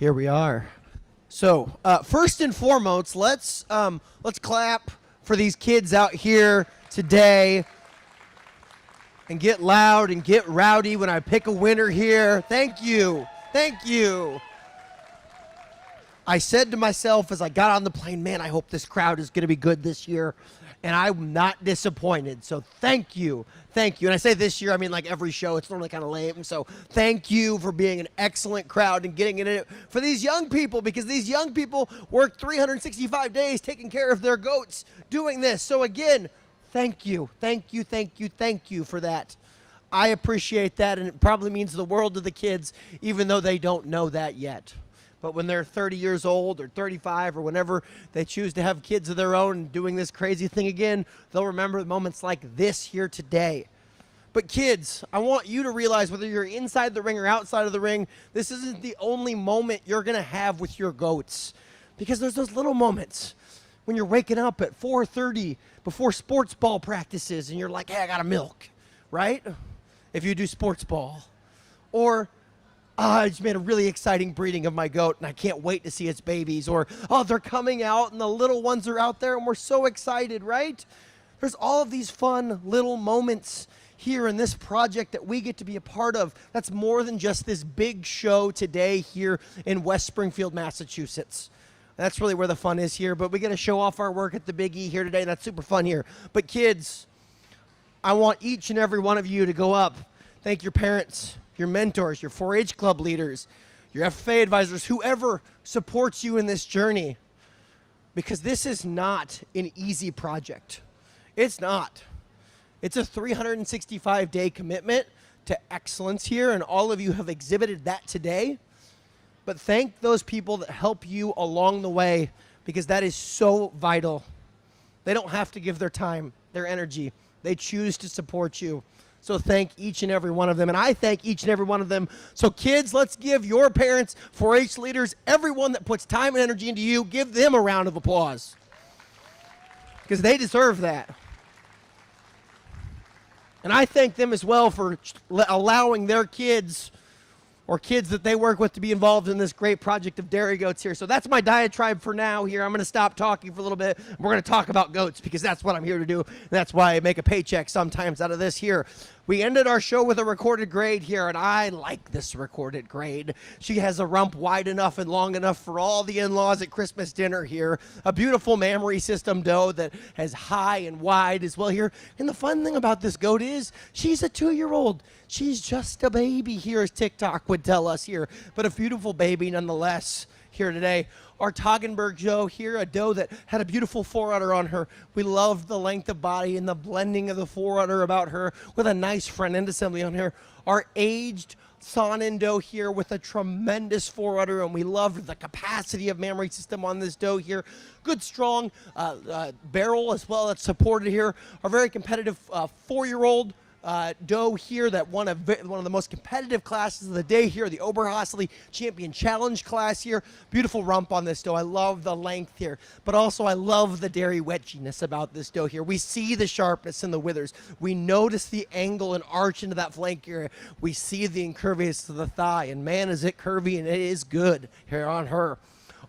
Here we are. So, first and foremost, let's clap for these kids out here today and get loud and get rowdy when I pick a winner here. Thank you. Thank you. I said to myself as I got on the plane, man, I hope this crowd is going to be good this year. And I'm not disappointed. So thank you. Thank you. And I say this year, I mean like every show. It's normally kind of lame. So thank you for being an excellent crowd and getting in it for these young people, because these young people work 365 days taking care of their goats doing this. So again, thank you. Thank you. Thank you. Thank you for that. I appreciate that. And it probably means the world to the kids, even though they don't know that yet. But when they're 30 years old or 35 or whenever they choose to have kids of their own and doing this crazy thing again, they'll remember moments like this here today. But kids, I want you to realize, whether you're inside the ring or outside of the ring, this isn't the only moment you're going to have with your goats. Because there's those little moments when you're waking up at 4:30 before sports ball practices and you're like, hey, I got to milk, right? If you do sports ball. Or I just made a really exciting breeding of my goat and I can't wait to see its babies. Or, oh, they're coming out and the little ones are out there and we're so excited, right? There's all of these fun little moments here in this project that we get to be a part of. That's more than just this big show today here in West Springfield, Massachusetts. That's really where the fun is here, but we get to show off our work at the Big E here today. That's super fun here. But kids, I want each and every one of you to go up, thank your parents, your mentors, your 4-H club leaders, your FFA advisors, whoever supports you in this journey, because this is not an easy project. It's not. It's a 365-day commitment to excellence here, and all of you have exhibited that today. But thank those people that help you along the way, because that is so vital. They don't have to give their time, their energy. They choose to support you. So thank each and every one of them, and I thank each and every one of them. So kids, let's give your parents, 4-H leaders, everyone that puts time and energy into you, give them a round of applause, because they deserve that. And I thank them as well for allowing their kids or kids that they work with to be involved in this great project of dairy goats here. So that's my diatribe for now here. I'm going to stop talking for a little bit. We're going to talk about goats, because that's what I'm here to do. And that's why I make a paycheck sometimes out of this here. We ended our show with a recorded grade here, and I like this recorded grade. She has a rump wide enough and long enough for all the in-laws at Christmas dinner here. A beautiful mammary system doe that has high and wide as well here. And the fun thing about this goat is she's a 2-year-old. She's just a baby here, as TikTok would tell us here, but a beautiful baby nonetheless here today. Our Toggenburg doe here, a doe that had a beautiful forerunner on her. We loved the length of body and the blending of the forerunner about her with a nice front end assembly on her. Our aged Saanen doe here with a tremendous forerunner, and we loved the capacity of mammary system on this doe here. Good, strong barrel as well that's supported here. Our very competitive 4-year-old doe here that won one of the most competitive classes of the day here, the Oberhasli Champion Challenge class here. Beautiful rump on this doe. I love the length here, but also I love the dairy wedginess about this doe here. We see the sharpness in the withers. We notice the angle and arch into that flank here. We see the incurvatus to the thigh, and man, is it curvy, and it is good here on her.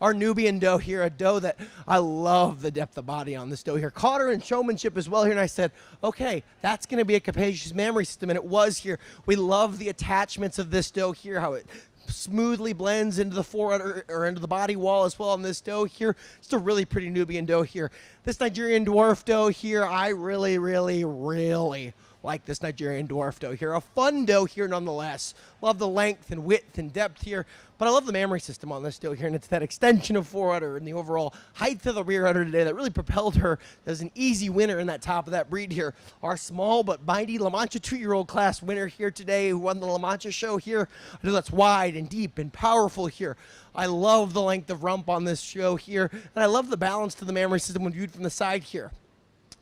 Our Nubian doe here, a doe that I love the depth of body on this doe here. Caught her in showmanship as well here, and I said, okay, that's going to be a capacious mammary system, and it was here. We love the attachments of this doe here, how it smoothly blends into the forerunner or into the body wall as well on this doe here. Just a really pretty Nubian doe here. This Nigerian dwarf doe here, I really, really, really like this Nigerian dwarf doe here. A fun doe here nonetheless. Love the length and width and depth here. But I love the mammary system on this doe here, and it's that extension of forerunner and the overall height of the rear udder today that really propelled her as an easy winner in that top of that breed here. Our small but mighty La Mancha 2-year-old class winner here today, who won the La Mancha show here. I know that's wide and deep and powerful here. I love the length of rump on this show here, and I love the balance to the mammary system when viewed from the side here.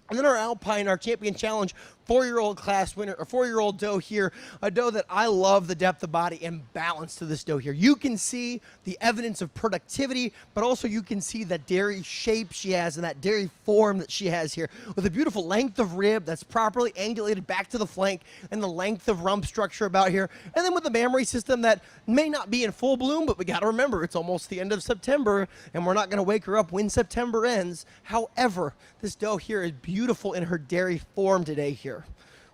And then our Alpine, our Champion Challenge 4-year-old class winner, a 4-year-old doe here, a doe that I love the depth of body and balance to this doe here. You can see the evidence of productivity, but also you can see the dairy shape she has and that dairy form that she has here with a beautiful length of rib that's properly angulated back to the flank and the length of rump structure about here. And then with the mammary system that may not be in full bloom, but we got to remember it's almost the end of September and we're not going to wake her up when September ends. However, this doe here is beautiful in her dairy form today here.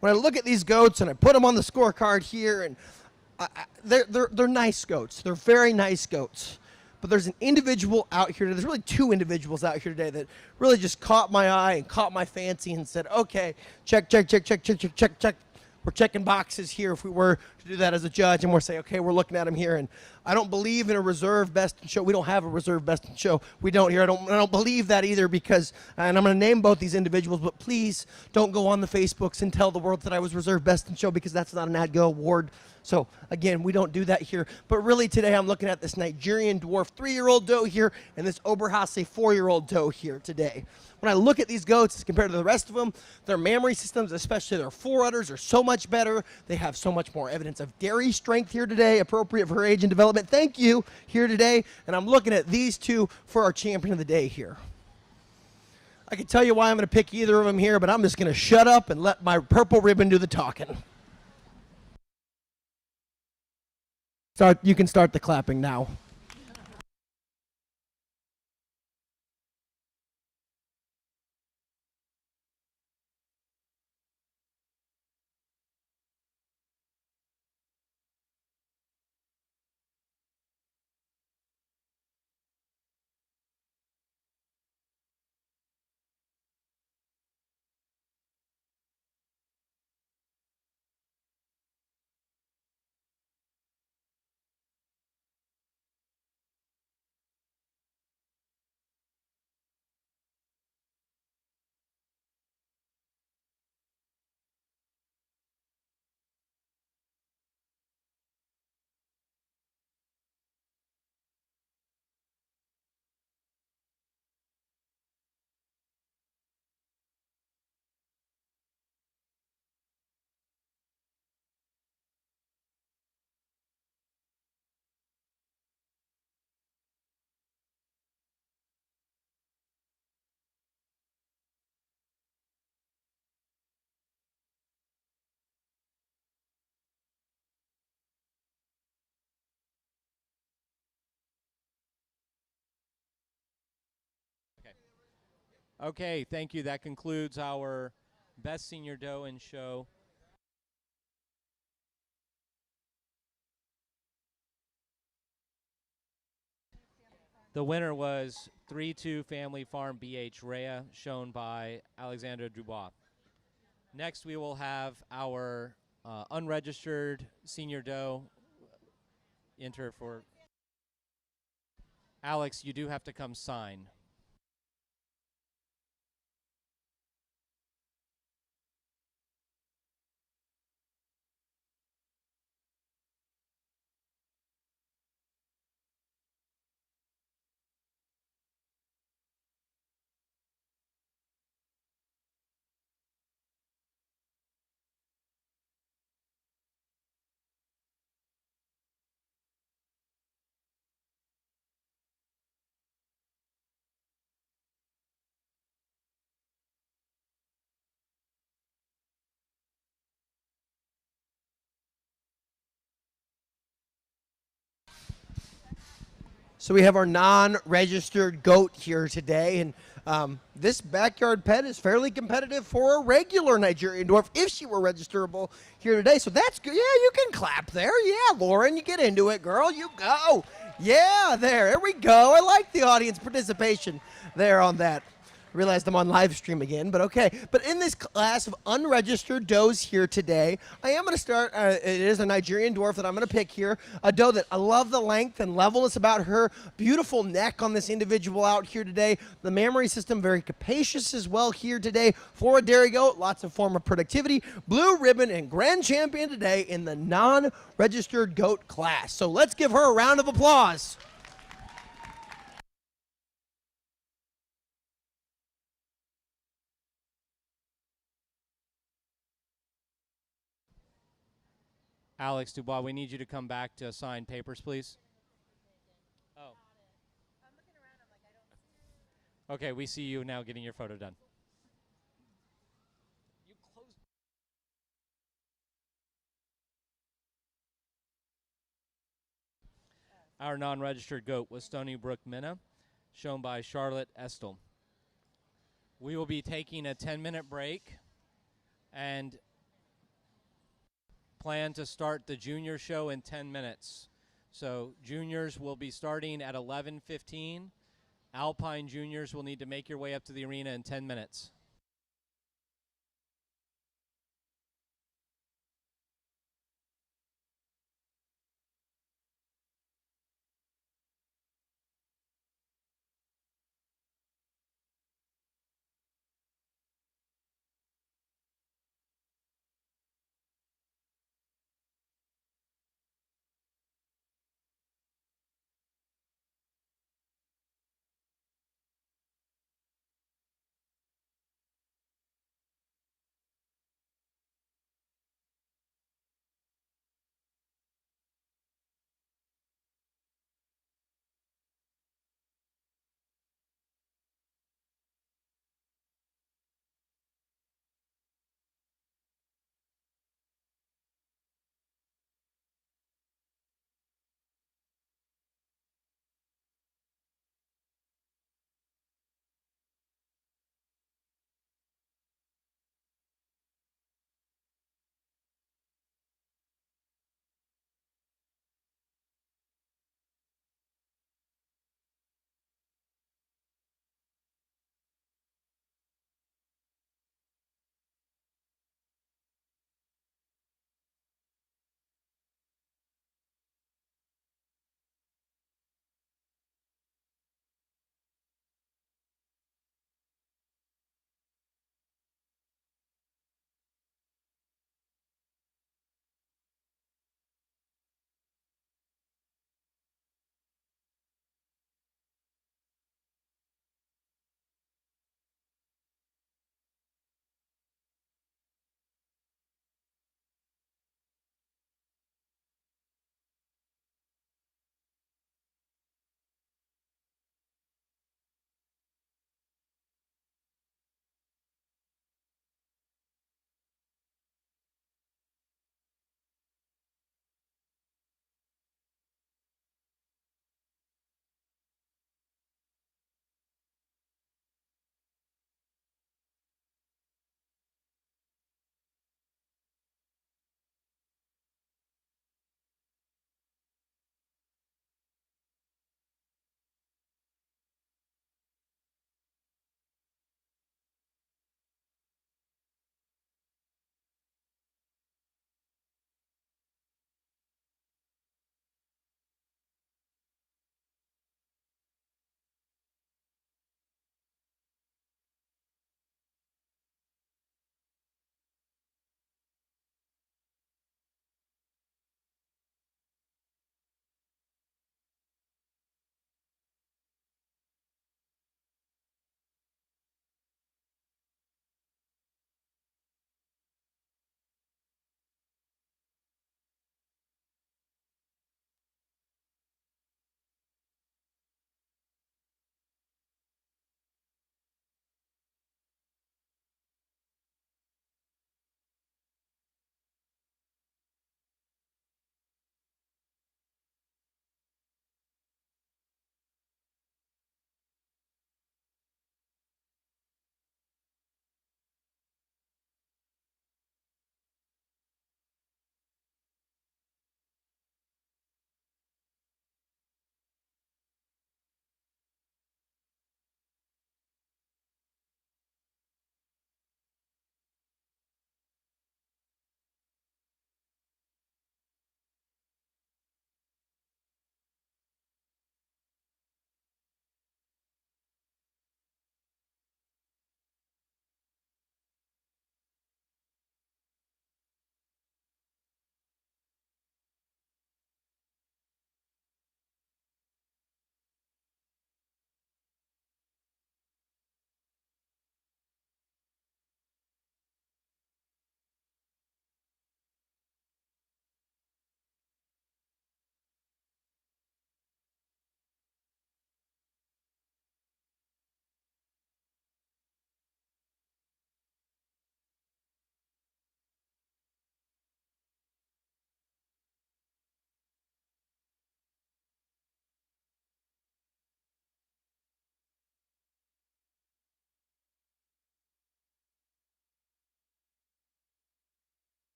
When I look at these goats and I put them on the scorecard here, and they're nice goats. They're very nice goats. But there's an individual out here. There's really two individuals out here today that really just caught my eye and caught my fancy and said, okay, check, check, check, check, check, check, check, check. We're checking boxes here if we were to do that as a judge, and we're saying, okay, we're looking at them here, and I don't believe in a reserve best in show. We don't have a reserve best in show. We don't here. I don't believe that either because, and I'm going to name both these individuals, but please don't go on the Facebooks and tell the world that I was reserve best in show because that's not an ADGO award. So, again, we don't do that here. But really today I'm looking at this Nigerian dwarf 3-year-old doe here and this Oberhase 4-year-old doe here today. When I look at these goats as compared to the rest of them, their mammary systems, especially their forudders, are so much better. They have so much more evidence of dairy strength here today, appropriate for her age and development. Thank you here today. And I'm looking at these two for our champion of the day here. I can tell you why I'm going to pick either of them here, but I'm just going to shut up and let my purple ribbon do the talking. You can start the clapping now. Okay, thank you. That concludes our Best Senior Doe in Show. The winner was 3-2 Family Farm BH Rhea, shown by Alexandra Dubois. Next, we will have our unregistered Senior Doe enter for. Alex, you do have to come sign. So we have our non-registered goat here today, and this backyard pet is fairly competitive for a regular Nigerian dwarf if she were registerable here today. So that's good. Yeah, you can clap there. Yeah, Lauren, you get into it, girl. You go. Yeah, there we go. I like the audience participation there on that. Realized I'm on live stream again, but okay. But in this class of unregistered does here today, I am going to start, it is a Nigerian dwarf that I'm going to pick here, a doe that I love the length and levelness about her, beautiful neck on this individual out here today, the mammary system very capacious as well here today for a dairy goat, lots of form of productivity, blue ribbon and grand champion today in the non-registered goat class. So let's give her a round of applause. Alex Dubois, we need you to come back to sign papers, please. Oh. Okay, we see you now getting your photo done. You closed. Our non-registered goat was Stony Brook Minna, shown by Charlotte Estel. We will be taking a 10-minute break and plan to start the junior show in 10 minutes. So juniors will be starting at 11:15. Alpine juniors will need to make your way up to the arena in 10 minutes.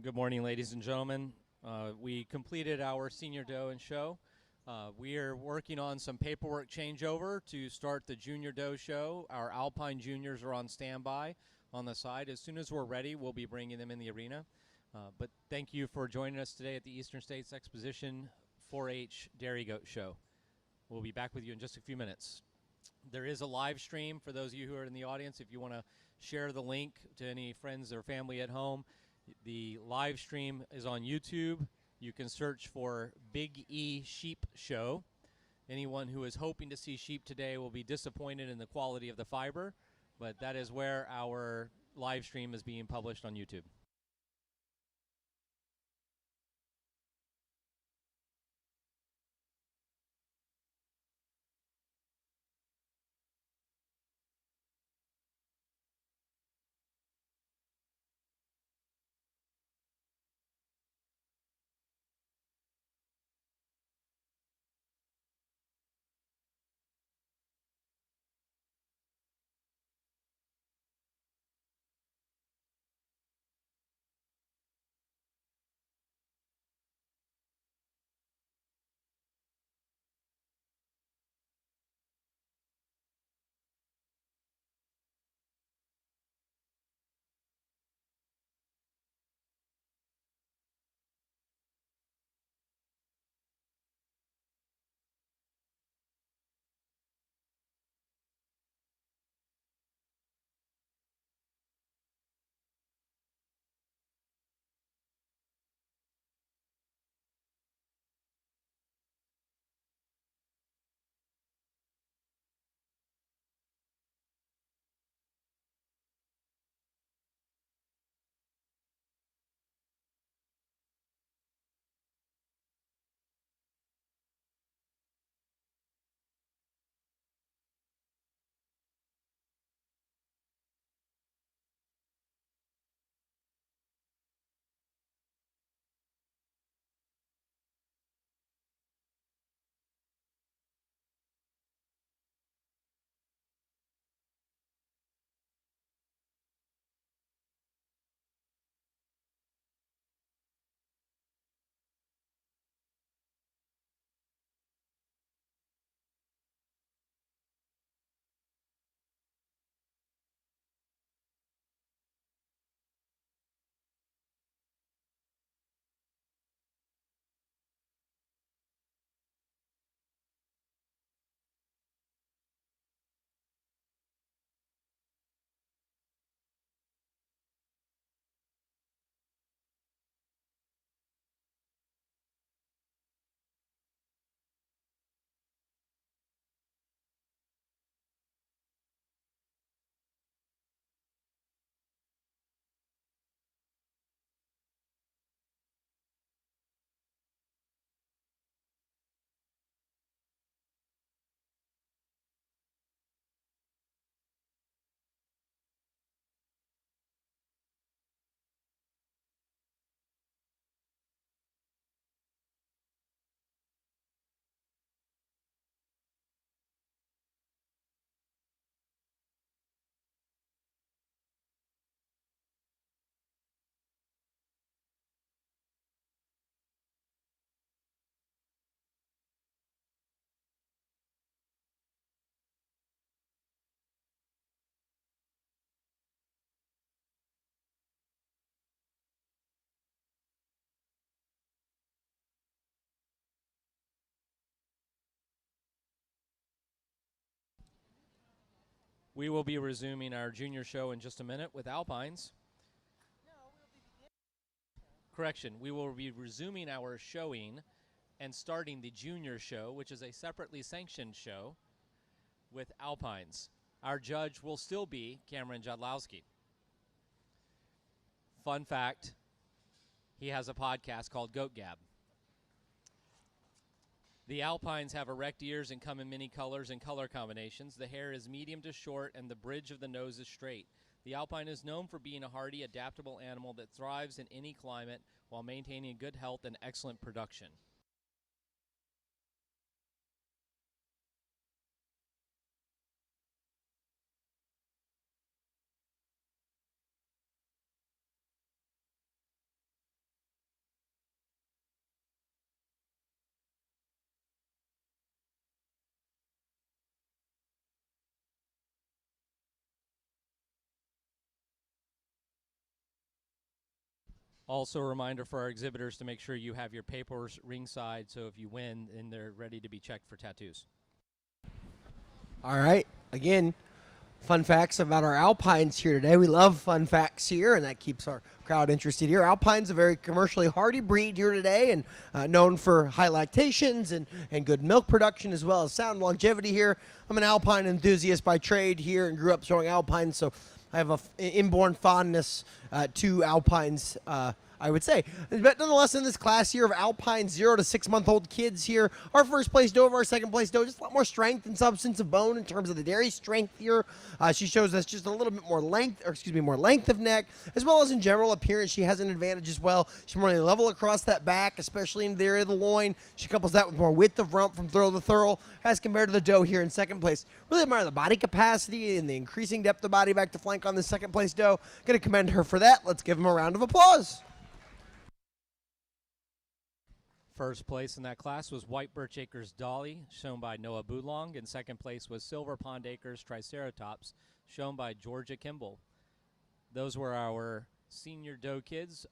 Good morning, ladies and gentlemen. We completed our senior doe and show. We are working on some paperwork changeover to start the junior doe show. Our Alpine juniors are on standby on the side. As soon as we're ready, we'll be bringing them in the arena. But thank you for joining us today at the Eastern States Exposition 4-H Dairy Goat Show. We'll be back with you in just a few minutes. There is a live stream for those of you who are in the audience. If you want to share the link to any friends or family at home, the live stream is on YouTube. You can search for Big E Sheep Show. Anyone who is hoping to see sheep today will be disappointed in the quality of the fiber, but that is where our live stream is being published on YouTube. We will be resuming our junior show in just a minute with Alpines. Correction, we will be resuming our showing and starting the junior show, which is a separately sanctioned show, with Alpines. Our judge will still be Cameron Jodlowski. Fun fact, he has a podcast called Goat Gab. The Alpines have erect ears and come in many colors and color combinations. The hair is medium to short, and the bridge of the nose is straight. The Alpine is known for being a hardy, adaptable animal that thrives in any climate while maintaining good health and excellent production. Also, a reminder for our exhibitors to make sure you have your papers ringside, so if you win, then they're ready to be checked for tattoos. All right. Again, fun facts about our Alpines here today. We love fun facts here, and that keeps our crowd interested here. Alpine's a very commercially hardy breed here today, and known for high lactations and good milk production as well as sound longevity here. I'm an Alpine enthusiast by trade here and grew up showing Alpines, so I have an inborn fondness to Alpines, I would say. But nonetheless, in this class here of Alpine 0 to 6 month old kids here, our first place doe over our second place doe, just a lot more strength and substance of bone in terms of the dairy strength here. She shows us just a little bit more length, more length of neck, as well as in general appearance. She has an advantage as well. She's more level across that back, especially in the area of the loin. She couples that with more width of rump from throw to thurl as compared to the doe here in second place. Really admire the body capacity and the increasing depth of body back to flank on the second place doe. Going to commend her for that. Let's give them a round of applause. First place in that class was White Birch Acres Dolly, shown by Noah Boulong, and second place was Silver Pond Acres Triceratops, shown by Georgia Kimball. Those were our senior doe kids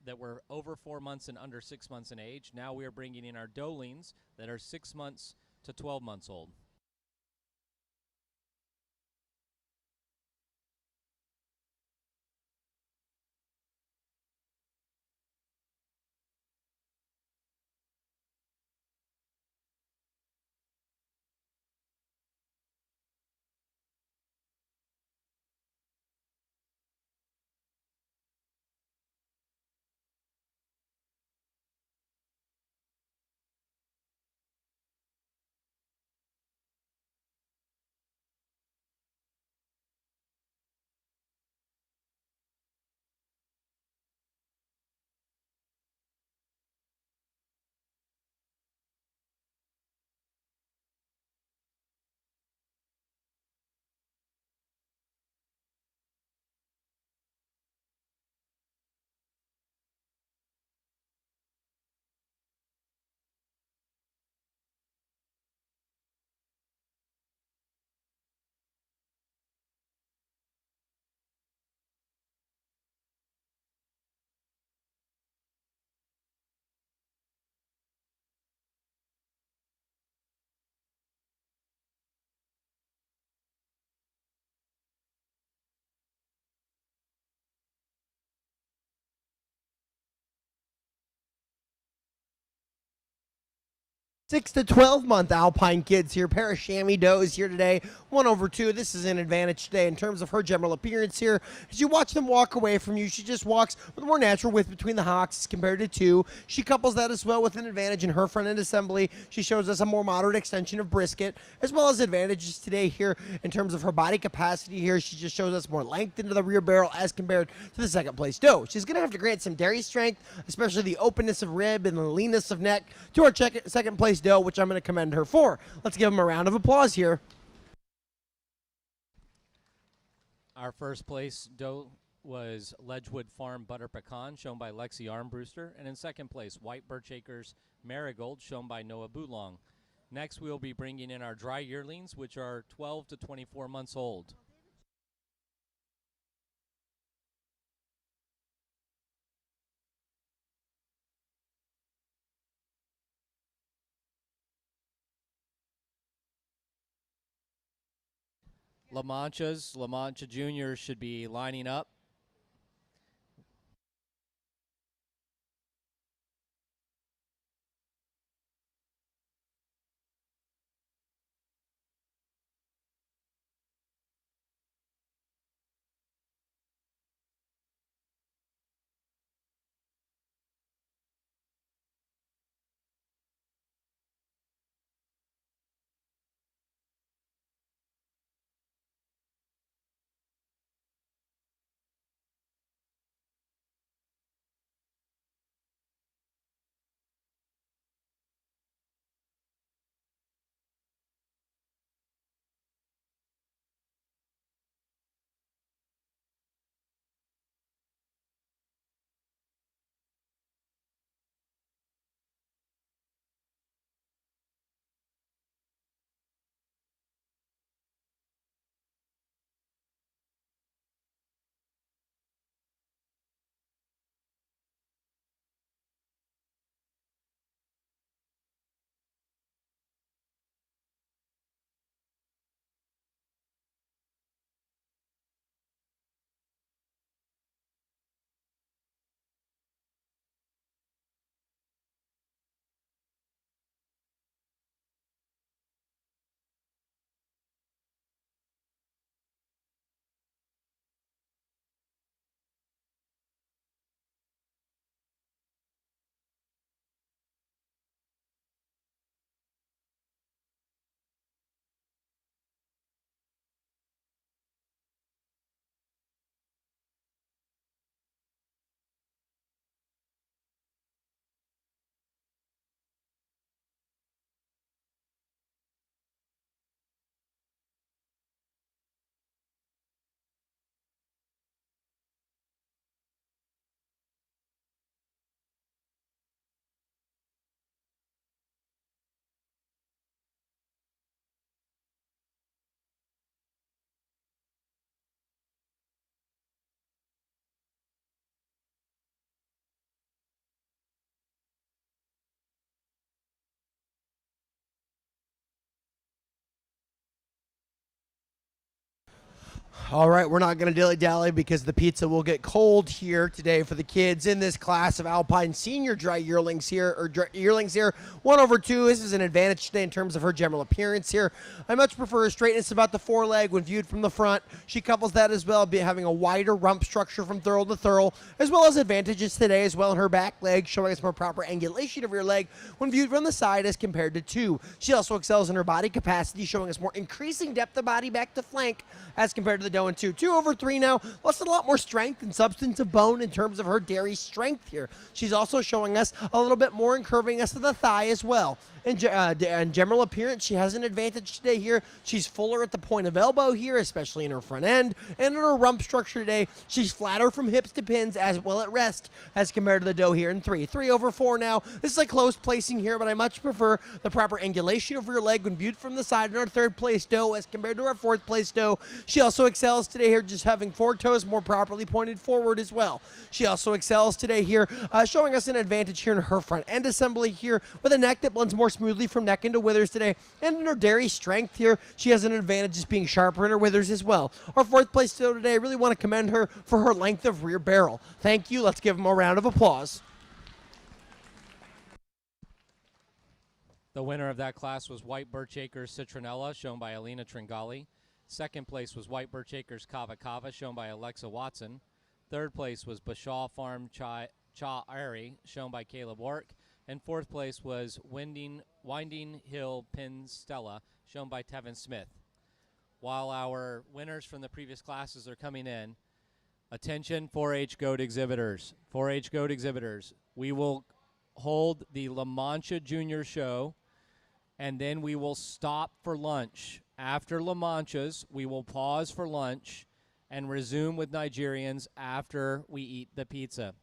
that were over 4 months and under 6 months in age. Now we are bringing in our doelings that are 6 months to 12 months old. Six to 12 month Alpine kids here. Pair of chamois does here today. 1/2. This is an advantage today in terms of her general appearance here. As you watch them walk away from you, she just walks with a more natural width between the hocks compared to two. She couples that as well with an advantage in her front end assembly. She shows us a more moderate extension of brisket, as well as advantages today here in terms of her body capacity here. She just shows us more length into the rear barrel as compared to the second place doe. She's going to have to grant some dairy strength, especially the openness of rib and the leanness of neck to our second place doe, which I'm going to commend her for. Let's give them a round of applause here. Our first place doe was Ledgewood Farm Butter Pecan, shown by Lexi Armbruster, and in second place, White Birch Acres Marigold, shown by Noah Boulong. Next, we'll be bringing in our dry yearlings, which are 12 to 24 months old. La Mancha Juniors should be lining up. All right, we're not going to dilly-dally because the pizza will get cold here today for the kids in this class of Alpine Senior Dry Yearlings here, or Yearlings here. 1/2. This is an advantage today in terms of her general appearance here. I much prefer her straightness about the foreleg when viewed from the front. She couples that as well, having a wider rump structure from thurl to thurl, as well as advantages today as well in her back leg, showing us more proper angulation of her leg when viewed from the side as compared to 2. She also excels in her body capacity, showing us more increasing depth of body back to flank as compared to the doe and 2. 2/3 now, plus a lot more strength and substance of bone in terms of her dairy strength here. She's also showing us a little bit more and curving us to the thigh as well. In general appearance, she has an advantage today here. She's fuller at the point of elbow here, especially in her front end. And in her rump structure today, she's flatter from hips to pins as well at rest as compared to the doe here in 3. 3/4 now. This is a close placing here, but I much prefer the proper angulation of her leg when viewed from the side in our 3rd place doe as compared to our 4th place doe. She also excels today here just having 4 toes more properly pointed forward as well. She also excels today here, showing us an advantage here in her front end assembly here with a neck that blends more smoothly from neck into withers today. And in her dairy strength here, she has an advantage just being sharper in her withers as well. Our 4th place doe today, I really want to commend her for her length of rear barrel. Thank you. Let's give them a round of applause. The winner of that class was White Birch Acres Citronella, shown by Alina Tringali. 2nd place was White Birch Acres Kava Kava, shown by Alexa Watson. 3rd place was Bashaw Farm Cha Airy, shown by Caleb Wark. And 4th place was Winding Hill Pin Stella, shown by Tevin Smith. While our winners from the previous classes are coming in, attention 4-H goat exhibitors. 4-H goat exhibitors, we will hold the La Mancha Junior Show, and then we will stop for lunch. After La Mancha's, we will pause for lunch and resume with Nigerians after we eat the pizza.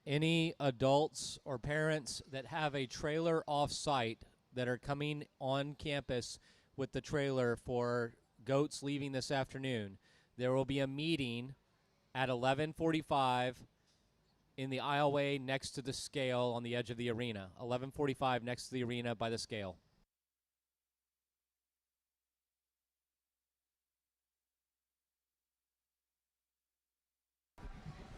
Any adults or parents that have a trailer off-site that are coming on campus with the trailer for goats leaving this afternoon, there will be a meeting at 11:45 in the aisleway next to the scale on the edge of the arena. 11:45 next to the arena by the scale.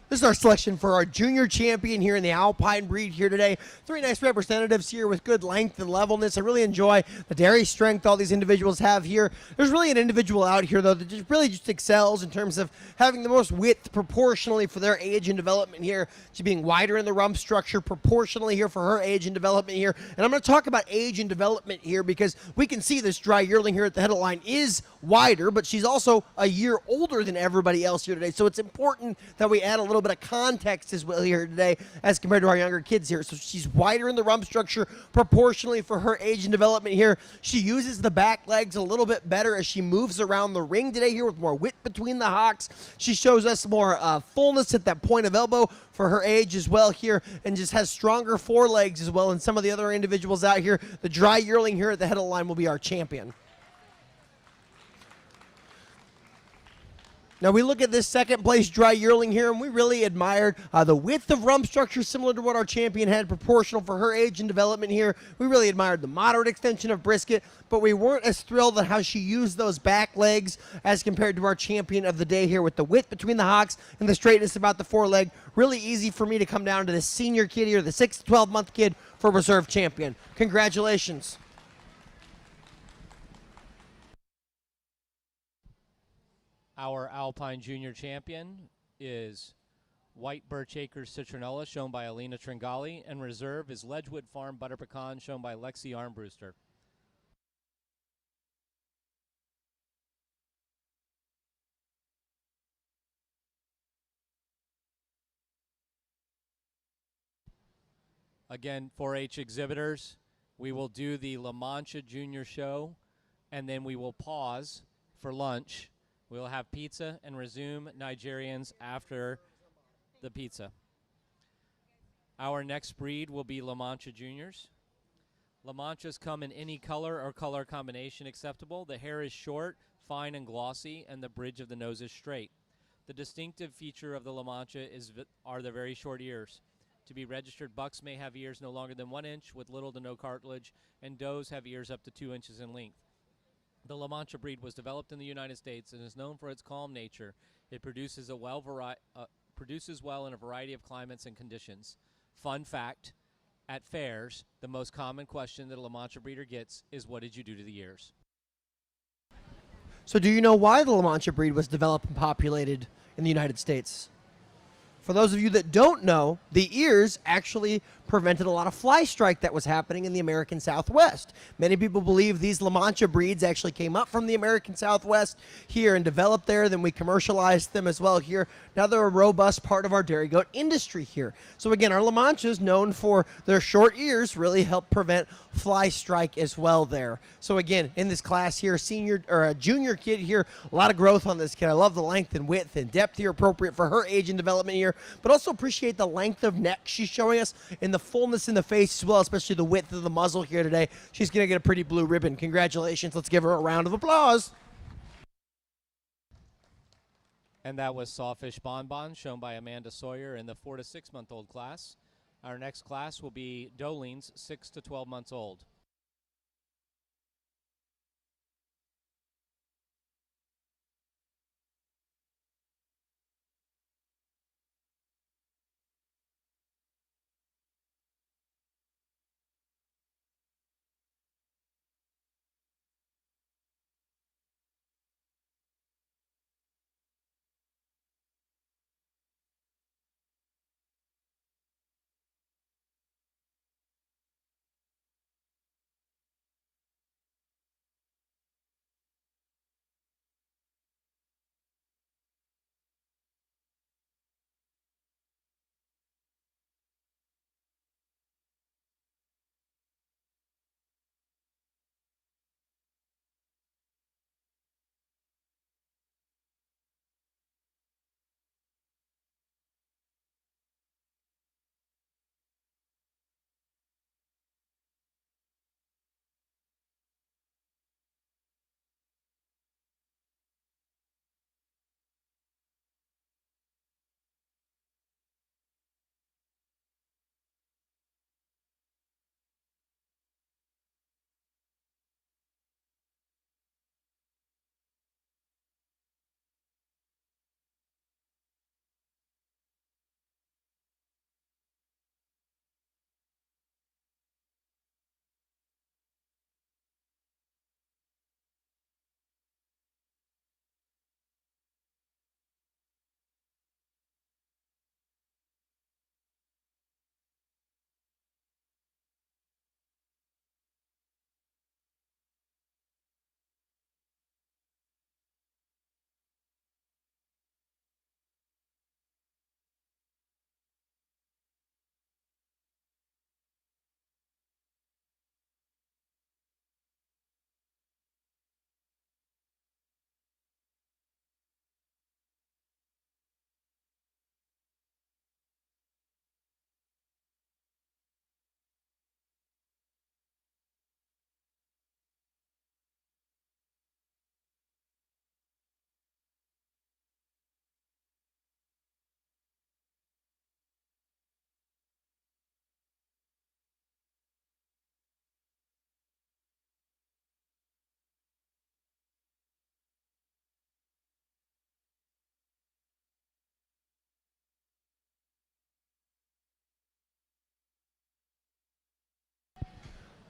This is our selection for our junior champion here in the Alpine breed here today. 3 nice representatives here with good length and levelness. I really enjoy the dairy strength all these individuals have here. There's really an individual out here, though, that just excels in terms of having the most width proportionally for their age and development here. She's being wider in the rump structure proportionally here for her age and development here. And I'm going to talk about age and development here because we can see this dry yearling here at the head of the line is wider, but she's also a year older than everybody else here today. So it's important that we add a little bit of context as well here today as compared to our younger kids here. So she's wider in the rump structure proportionally for her age and development here. She uses the back legs a little bit better as she moves around the ring today here with more width between the hocks. She shows us more fullness at that point of elbow for her age as well here, and just has stronger forelegs as well. And some of the other individuals out here, the dry yearling here at the head of the line will be our champion. Now we look at this 2nd place dry yearling here, and we really admired the width of rump structure similar to what our champion had, proportional for her age and development here. We really admired the moderate extension of brisket, but we weren't as thrilled at how she used those back legs as compared to our champion of the day here with the width between the hocks and the straightness about the foreleg. Really easy for me to come down to the senior kid here, the 6 to 12 month kid for reserve champion. Congratulations. Our Alpine Junior champion is White Birch Acres Citronella, shown by Alina Tringali, and reserve is Ledgewood Farm Butter Pecan, shown by Lexi Armbruster. Again, 4-H exhibitors, we will do the La Mancha Junior Show, and then we will pause for lunch. We'll have pizza and resume Nigerians after the pizza. Our next breed will be La Mancha Juniors. La Manchas come in any color or color combination acceptable. The hair is short, fine, and glossy, and the bridge of the nose is straight. The distinctive feature of the La Mancha are the very short ears. To be registered, bucks may have ears no longer than 1 inch with little to no cartilage, and does have ears up to 2 inches in length. The La Mancha breed was developed in the United States and is known for its calm nature. It produces well in a variety of climates and conditions. Fun fact, at fairs, the most common question that a La Mancha breeder gets is, what did you do to the ears? So do you know why the La Mancha breed was developed and populated in the United States? For those of you that don't know, the ears actually prevented a lot of fly strike that was happening in the American Southwest. Many people believe these La Mancha breeds actually came up from the American Southwest here and developed there. Then we commercialized them as well here. Now they're a robust part of our dairy goat industry here. So again, our La Manchas, known for their short ears, really help prevent fly strike as well there. So again, in this class here, senior or a junior kid here, a lot of growth on this kid. I love the length and width and depth here appropriate for her age and development here, but also appreciate the length of neck she's showing us in the fullness in the face as well, especially the width of the muzzle here today. She's going to get a pretty blue ribbon. Congratulations. Let's give her a round of applause. And that was Sawfish Bonbon, shown by Amanda Sawyer in the 4 to 6 month old class. Our next class will be Dolines, 6 to 12 months old.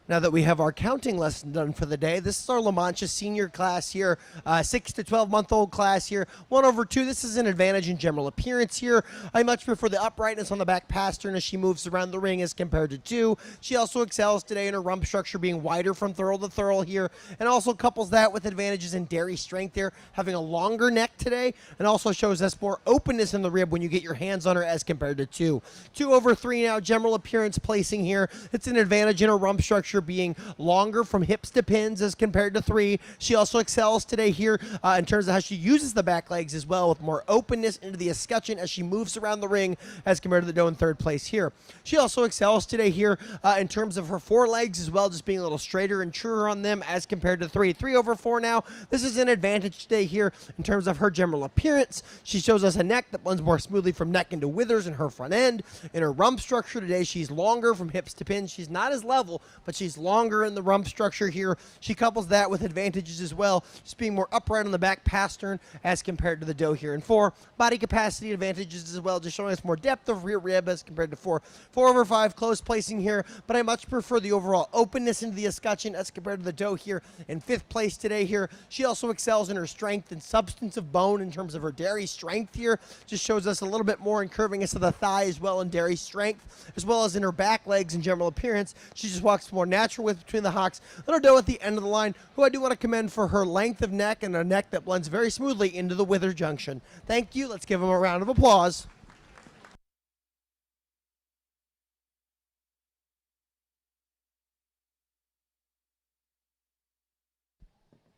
Now that we have our counting lesson done for the day, this is our La Mancha senior class here, 6 to 12 month old class here. 1/2. This is an advantage in general appearance here. I much prefer the uprightness on the back pastern as she moves around the ring as compared to 2. She also excels today in her rump structure being wider from thurl to thurl here, and also couples that with advantages in dairy strength here, having a longer neck today, and also shows us more openness in the rib when you get your hands on her as compared to 2. 2/3 now, general appearance placing here. It's an advantage in her rump structure structure being longer from hips to pins as compared to 3. She also excels today here in terms of how she uses the back legs as well, with more openness into the escutcheon as she moves around the ring as compared to the doe in 3rd place here. She also excels today here in terms of her forelegs as well, just being a little straighter and truer on them as compared to 3. 3 over 4 now. This is an advantage today here in terms of her general appearance. She shows us a neck that blends more smoothly from neck into withers in her front end. In her rump structure today, she's longer from hips to pins. She's not as level, but she's longer in the rump structure here. She couples that with advantages as well, just being more upright on the back pastern as compared to the doe here in 4. Body capacity advantages as well, just showing us more depth of rear rib as compared to 4. 4 over 5, close placing here, but I much prefer the overall openness into the escutcheon as compared to the doe here in 5th place today here. She also excels in her strength and substance of bone in terms of her dairy strength here. Just shows us a little bit more in curving us to the thigh as well in dairy strength, as well as in her back legs and general appearance. She just walks more natural with between the hocks. Little doe at the end of the line, who I do want to commend for her length of neck and a neck that blends very smoothly into the wither junction. Thank you. Let's give him a round of applause.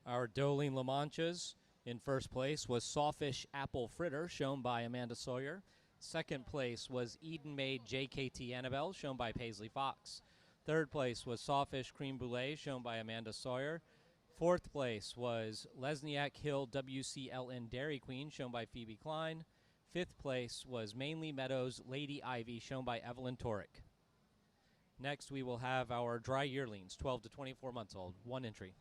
Our Doeling La Manchas in 1st place was Sawfish Apple Fritter, shown by Amanda Sawyer. 2nd place was Eden Maid JKT Annabelle, shown by Paisley Fox. 3rd place was Sawfish Cream Brulee, shown by Amanda Sawyer. 4th place was Lesniak Hill WCLN Dairy Queen, shown by Phoebe Klein. 5th place was Mainly Meadows Lady Ivy, shown by Evelyn Torek. Next, we will have our dry yearlings, 12 to 24 months old, 1 entry.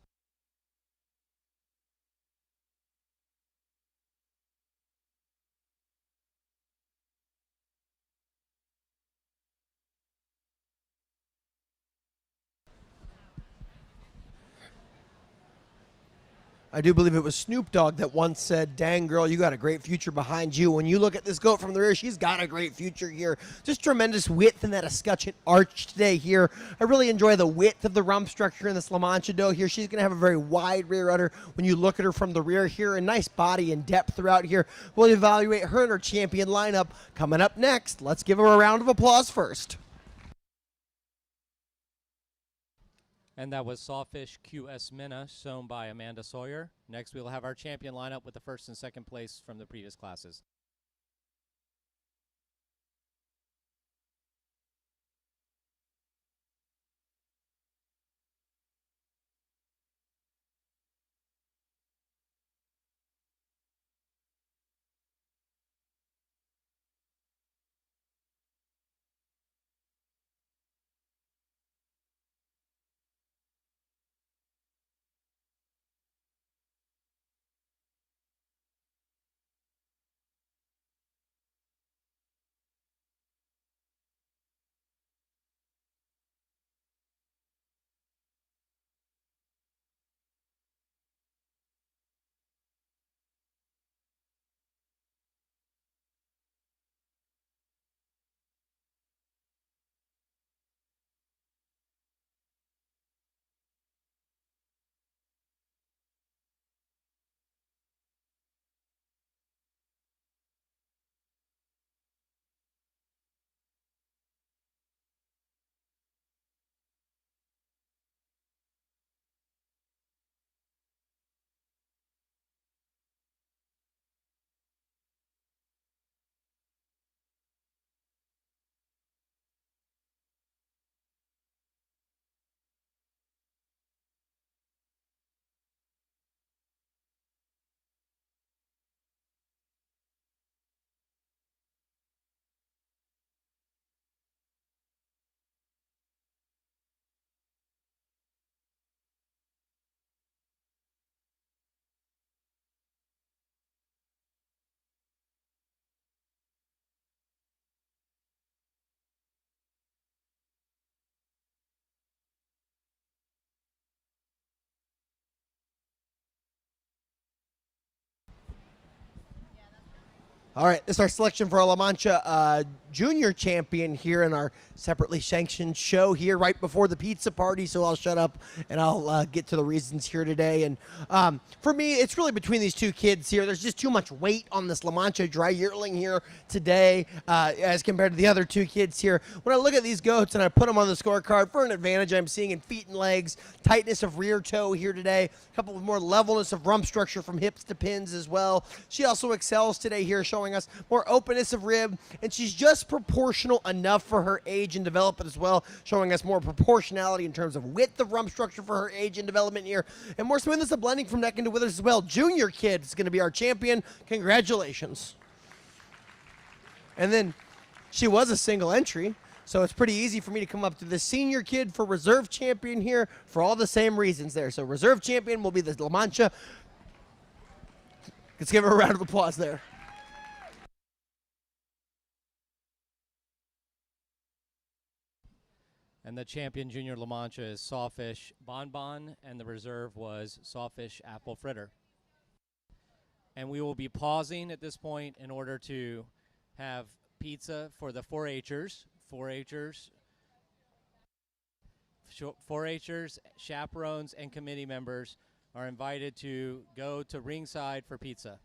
I do believe it was Snoop Dogg that once said, "Dang, girl, you got a great future behind you." When you look at this goat from the rear, she's got a great future here. Just tremendous width in that escutcheon arch today here. I really enjoy the width of the rump structure in this La Mancha doe here. She's going to have a very wide rear udder when you look at her from the rear here. A nice body and depth throughout here. We'll evaluate her and her champion lineup coming up next. Let's give her a round of applause first. And that was Sawfish QS Minna, shown by Amanda Sawyer. Next, we will have our champion lineup with the 1st and 2nd place from the previous classes. All right, this is our selection for a La Mancha Junior champion here in our separately sanctioned show here right before the pizza party. So I'll shut up and I'll get to the reasons here today. And for me, it's really between these two kids here. There's just too much weight on this La Mancha dry yearling here today as compared to the other two kids here. When I look at these goats and I put them on the scorecard for an advantage I'm seeing in feet and legs, tightness of rear toe here today, a couple of more levelness of rump structure from hips to pins as well. She also excels today here, showing us more openness of rib, and she's just proportional enough for her age and development as well, showing us more proportionality in terms of width of rump structure for her age and development here, and more smoothness of blending from neck into withers as well. Junior kid is going to be our champion. Congratulations. And then she was a single entry, so it's pretty easy for me to come up to the senior kid for reserve champion here for all the same reasons there. So reserve champion will be the La Mancha. Let's give her a round of applause there. And the champion junior La Mancha is Sawfish Bonbon, and the reserve was Sawfish Apple Fritter. And we will be pausing at this point in order to have pizza for the 4-Hers. 4-Hers, chaperones, and committee members are invited to go to ringside for pizza.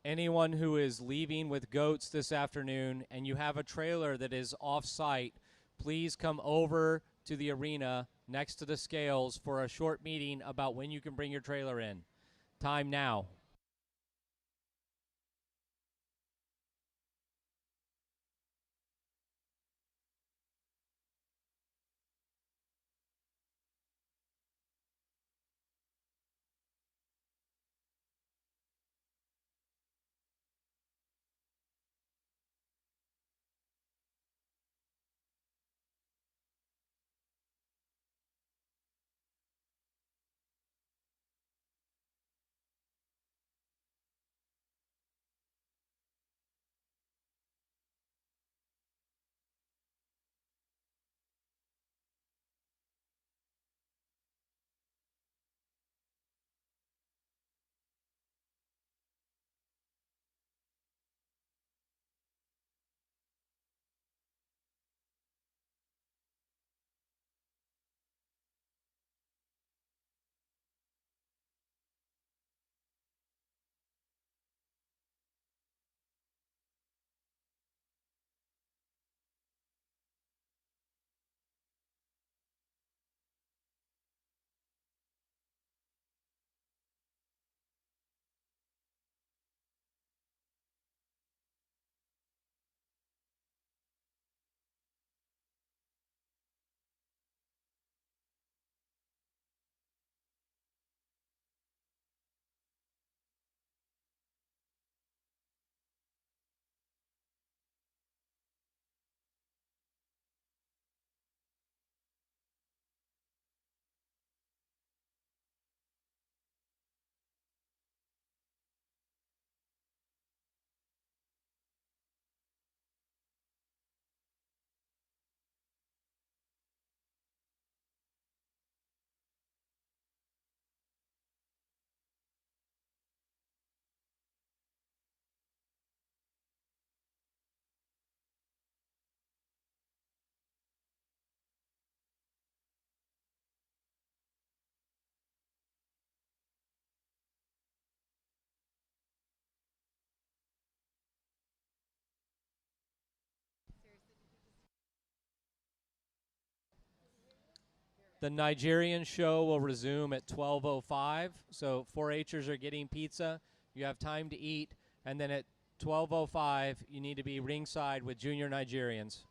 anyone who is leaving with goats this afternoon and you have a trailer that is off site, please come over to the arena next to the scales for a short meeting about when you can bring your trailer in. Time now. The Nigerian show will resume at 12:05. So 4-Hers are getting pizza. You have time to eat, and then at 12:05 you need to be ringside with junior Nigerians.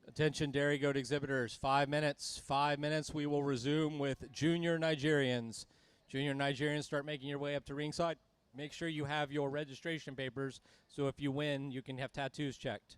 Attention dairy goat exhibitors, 5 minutes. 5 minutes, we will resume with junior Nigerians. Junior Nigerians, start making your way up to ringside. Make sure you have your registration papers, so if you win, you can have tattoos checked.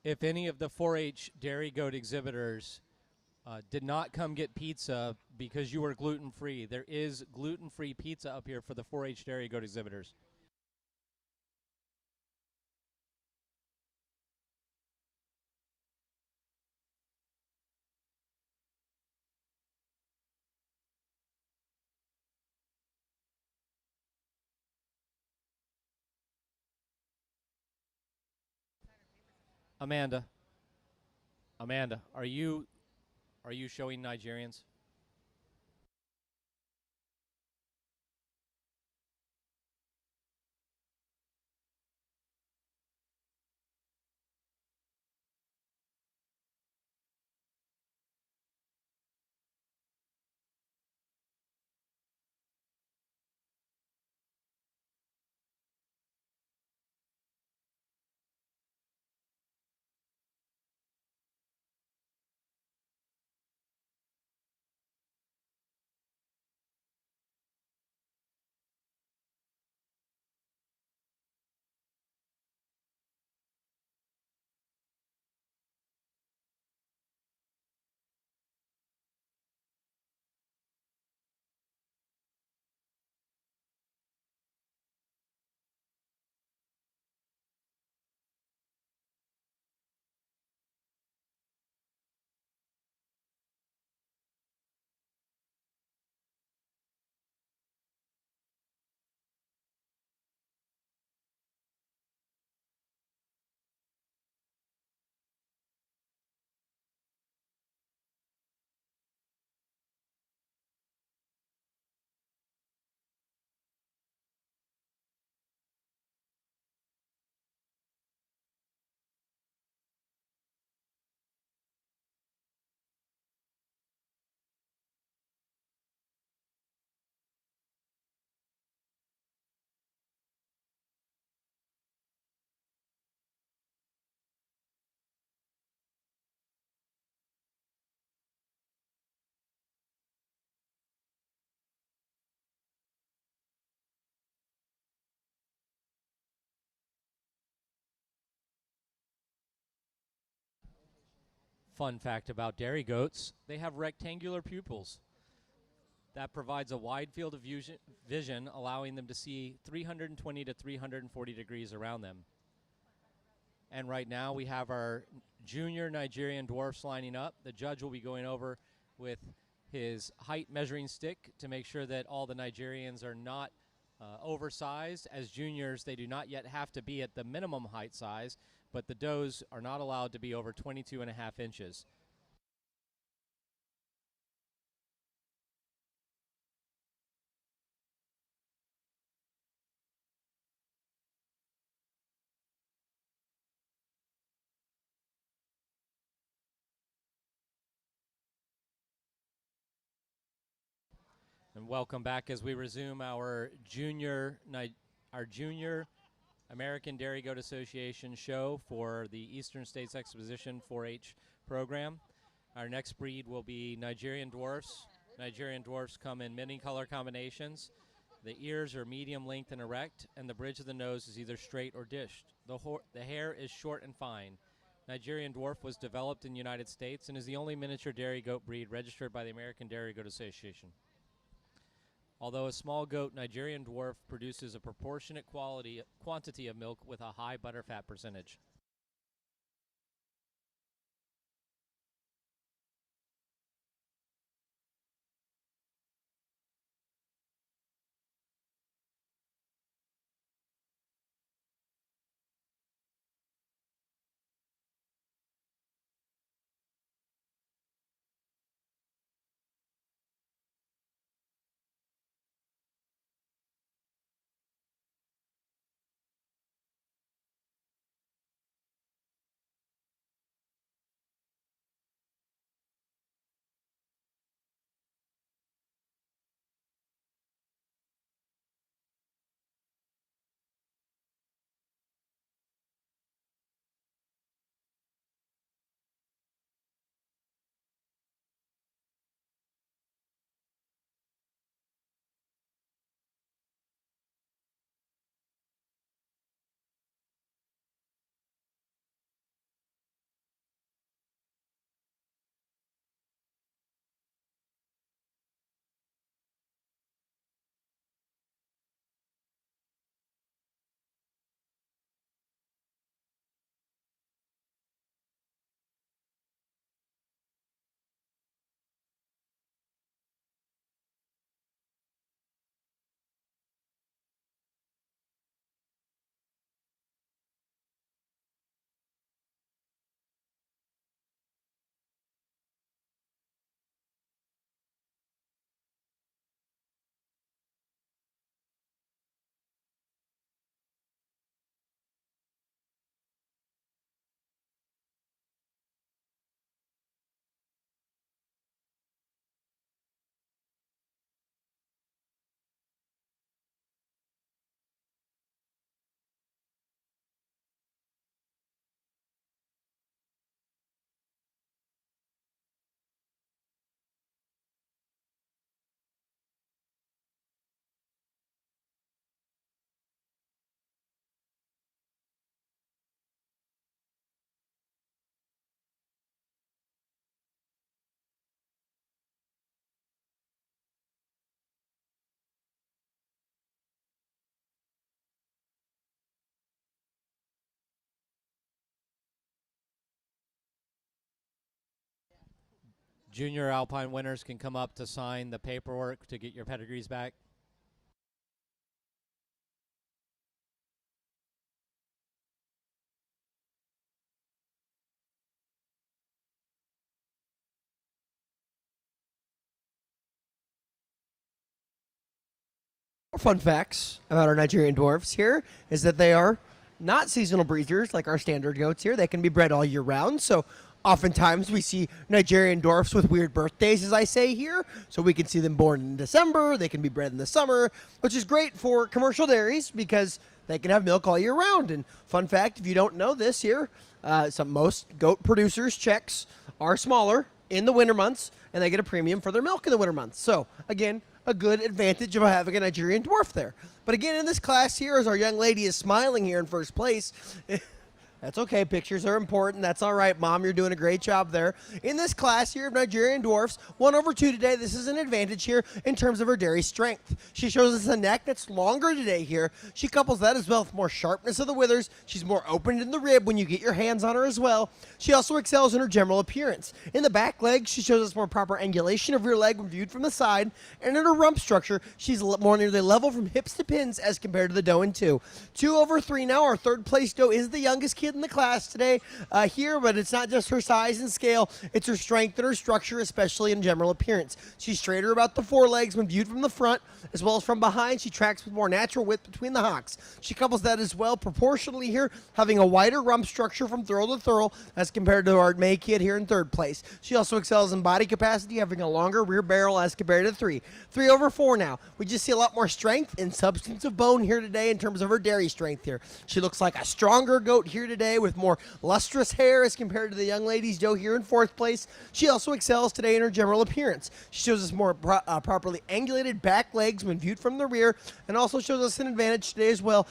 If any of the 4-H dairy goat exhibitors did not come get pizza because you were gluten-free, there is gluten-free pizza up here for the 4-H dairy goat exhibitors. Amanda, are you showing Nigerians? Fun fact about dairy goats, they have rectangular pupils. That provides a wide field of vision, allowing them to see 320 to 340 degrees around them. And right now we have our junior Nigerian dwarfs lining up. The judge will be going over with his height measuring stick to make sure that all the Nigerians are not oversized. As juniors, they do not yet have to be at the minimum height size, but the does are not allowed to be over 22.5 inches. And welcome back as we resume our junior American Dairy Goat Association show for the Eastern States Exposition 4-H program. Our next breed will be Nigerian dwarfs. Nigerian dwarfs come in many color combinations. The ears are medium length and erect, and the bridge of the nose is either straight or dished. The hair is short and fine. Nigerian dwarf was developed in the United States and is the only miniature dairy goat breed registered by the American Dairy Goat Association. Although a small goat, Nigerian Dwarf produces a proportionate quantity of milk with a high butterfat percentage. Junior Alpine winners can come up to sign the paperwork to get your pedigrees back. Fun facts about our Nigerian dwarfs here is that they are not seasonal breeders like our standard goats here. They can be bred all year round. So oftentimes we see Nigerian dwarfs with weird birthdays, as I say here. So we can see them born in December. They can be bred in the summer, which is great for commercial dairies because they can have milk all year round. And fun fact, if you don't know this here, most goat producers' checks are smaller in the winter months, and they get a premium for their milk in the winter months. So again, a good advantage of having a Nigerian dwarf there. But again, in this class here, as our young lady is smiling here in first place, that's okay. Pictures are important. That's all right, Mom. You're doing a great job there. In this class here of Nigerian dwarfs, 1/2 today, this is an advantage here in terms of her dairy strength. She shows us a neck that's longer today here. She couples that as well with more sharpness of the withers. She's more open in the rib when you get your hands on her as well. She also excels in her general appearance. In the back leg, she shows us more proper angulation of rear leg when viewed from the side. And in her rump structure, she's more nearly level from hips to pins as compared to the doe in 2. 2/3 now. Our third place doe is the youngest kid in the class today here, but it's not just her size and scale, it's her strength and her structure, especially in general appearance. She's straighter about the forelegs when viewed from the front, as well as from behind. She tracks with more natural width between the hocks. She couples that as well proportionally here, having a wider rump structure from thurl to thurl as compared to our May kid here in third place. She also excels in body capacity, having a longer rear barrel as compared to 3. 3/4 now. We just see a lot more strength and substance of bone here today in terms of her dairy strength here. She looks like a stronger goat here today today with more lustrous hair as compared to the young lady's doe here in 4th place. She also excels today in her general appearance. She shows us more properly angulated back legs when viewed from the rear, and also shows us an advantage today as well,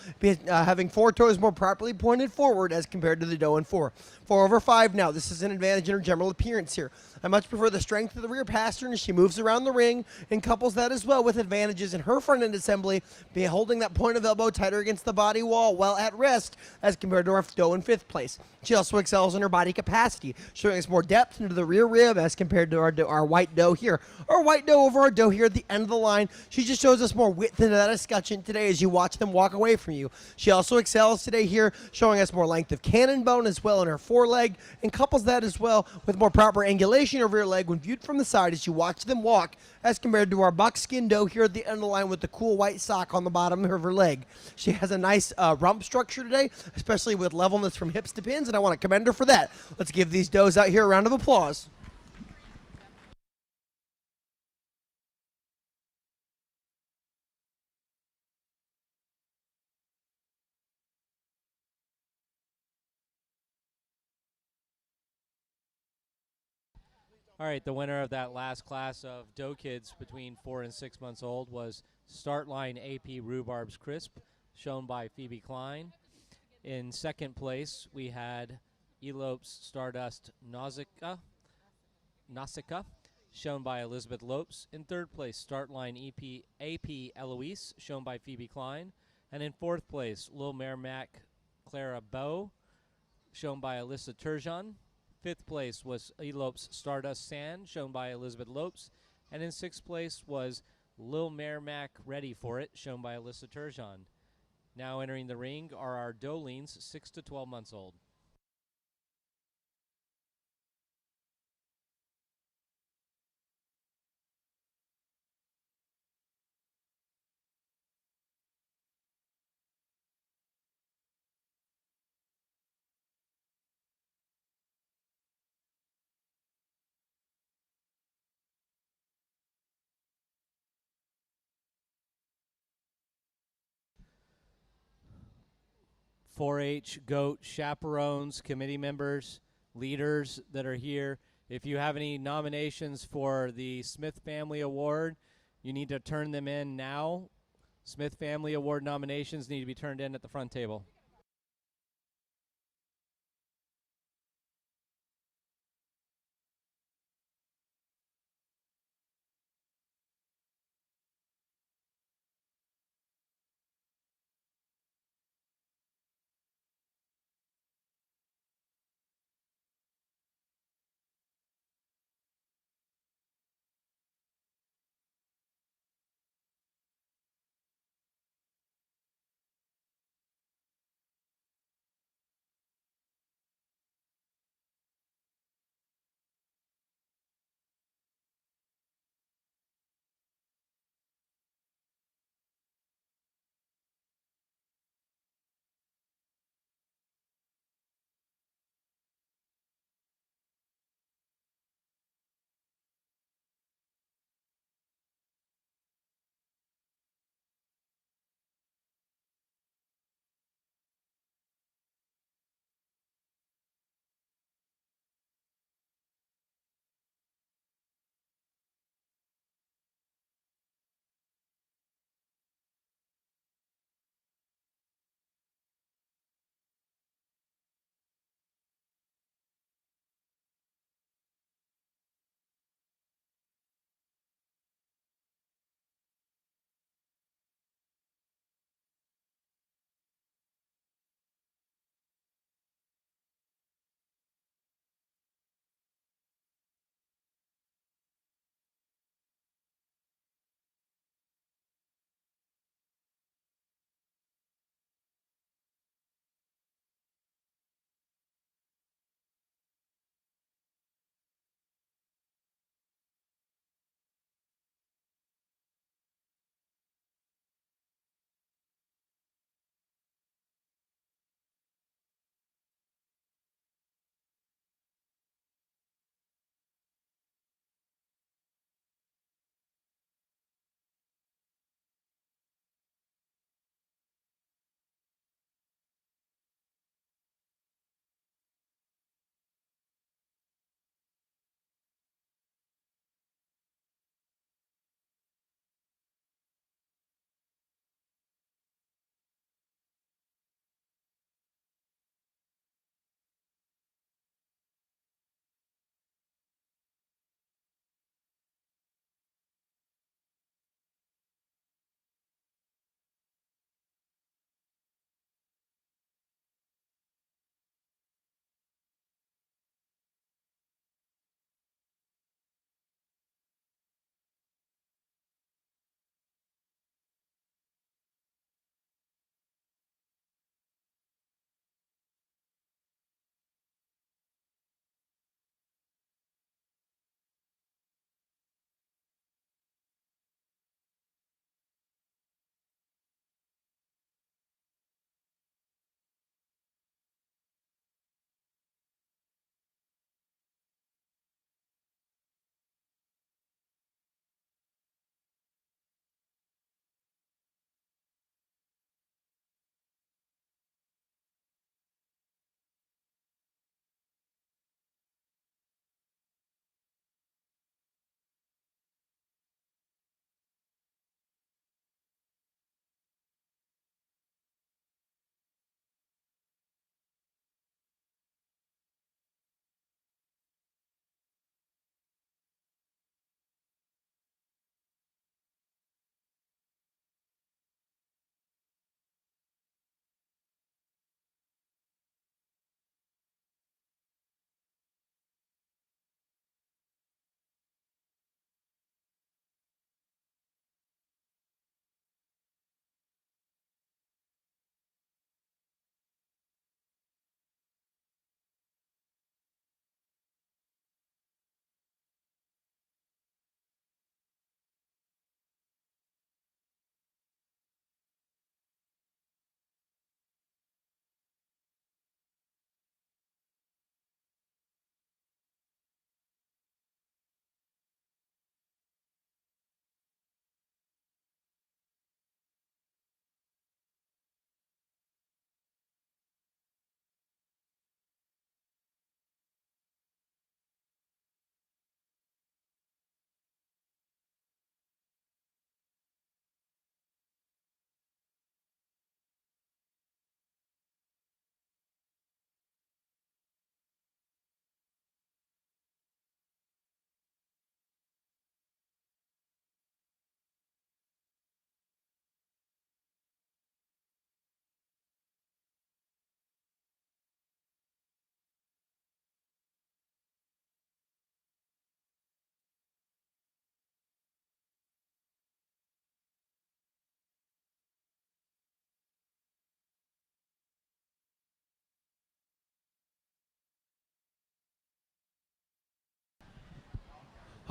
having 4 toes more properly pointed forward as compared to the doe in 4. 4/5 now. This is an advantage in her general appearance here. I much prefer the strength of the rear pastern as she moves around the ring and couples that as well with advantages in her front end assembly, be holding that point of elbow tighter against the body wall while at rest as compared to our doe in 5th place. She also excels in her body capacity, showing us more depth into the rear rib as compared to our white doe here. Our white doe over our doe here at the end of the line, she just shows us more width into that escutcheon today as you watch them walk away from you. She also excels today here, showing us more length of cannon bone as well in her foreleg, and couples that as well with more proper angulation of rear leg when viewed from the side as you watch them walk as compared to our buckskin doe here at the end of the line with the cool white sock on the bottom of her leg. She has a nice rump structure today, especially with levelness from hips to pins, and I want to commend her for that. Let's give these does out here a round of applause. All right, the winner of that last class of doe kids between 4 and 6 months old was Startline AP Rhubarb's Crisp, shown by Phoebe Klein. In second place, we had Elopes Stardust Nausicaa, shown by Elizabeth Lopes. In third place, Startline AP Eloise, shown by Phoebe Klein. And in fourth place, Lil Merrimack Clara Bow, shown by Alyssa Turgeon. Fifth place was Elopes Stardust Sand, shown by Elizabeth Lopes. And in sixth place was Lil Merrimack Ready For It, shown by Alyssa Turgeon. Now entering the ring are our Dolines, 6 to 12 months old. .4-H goat chaperones, committee members, leaders that are here. If you have any nominations for the Smith Family Award, you need to turn them in now. Smith Family Award nominations need to be turned in at the front table.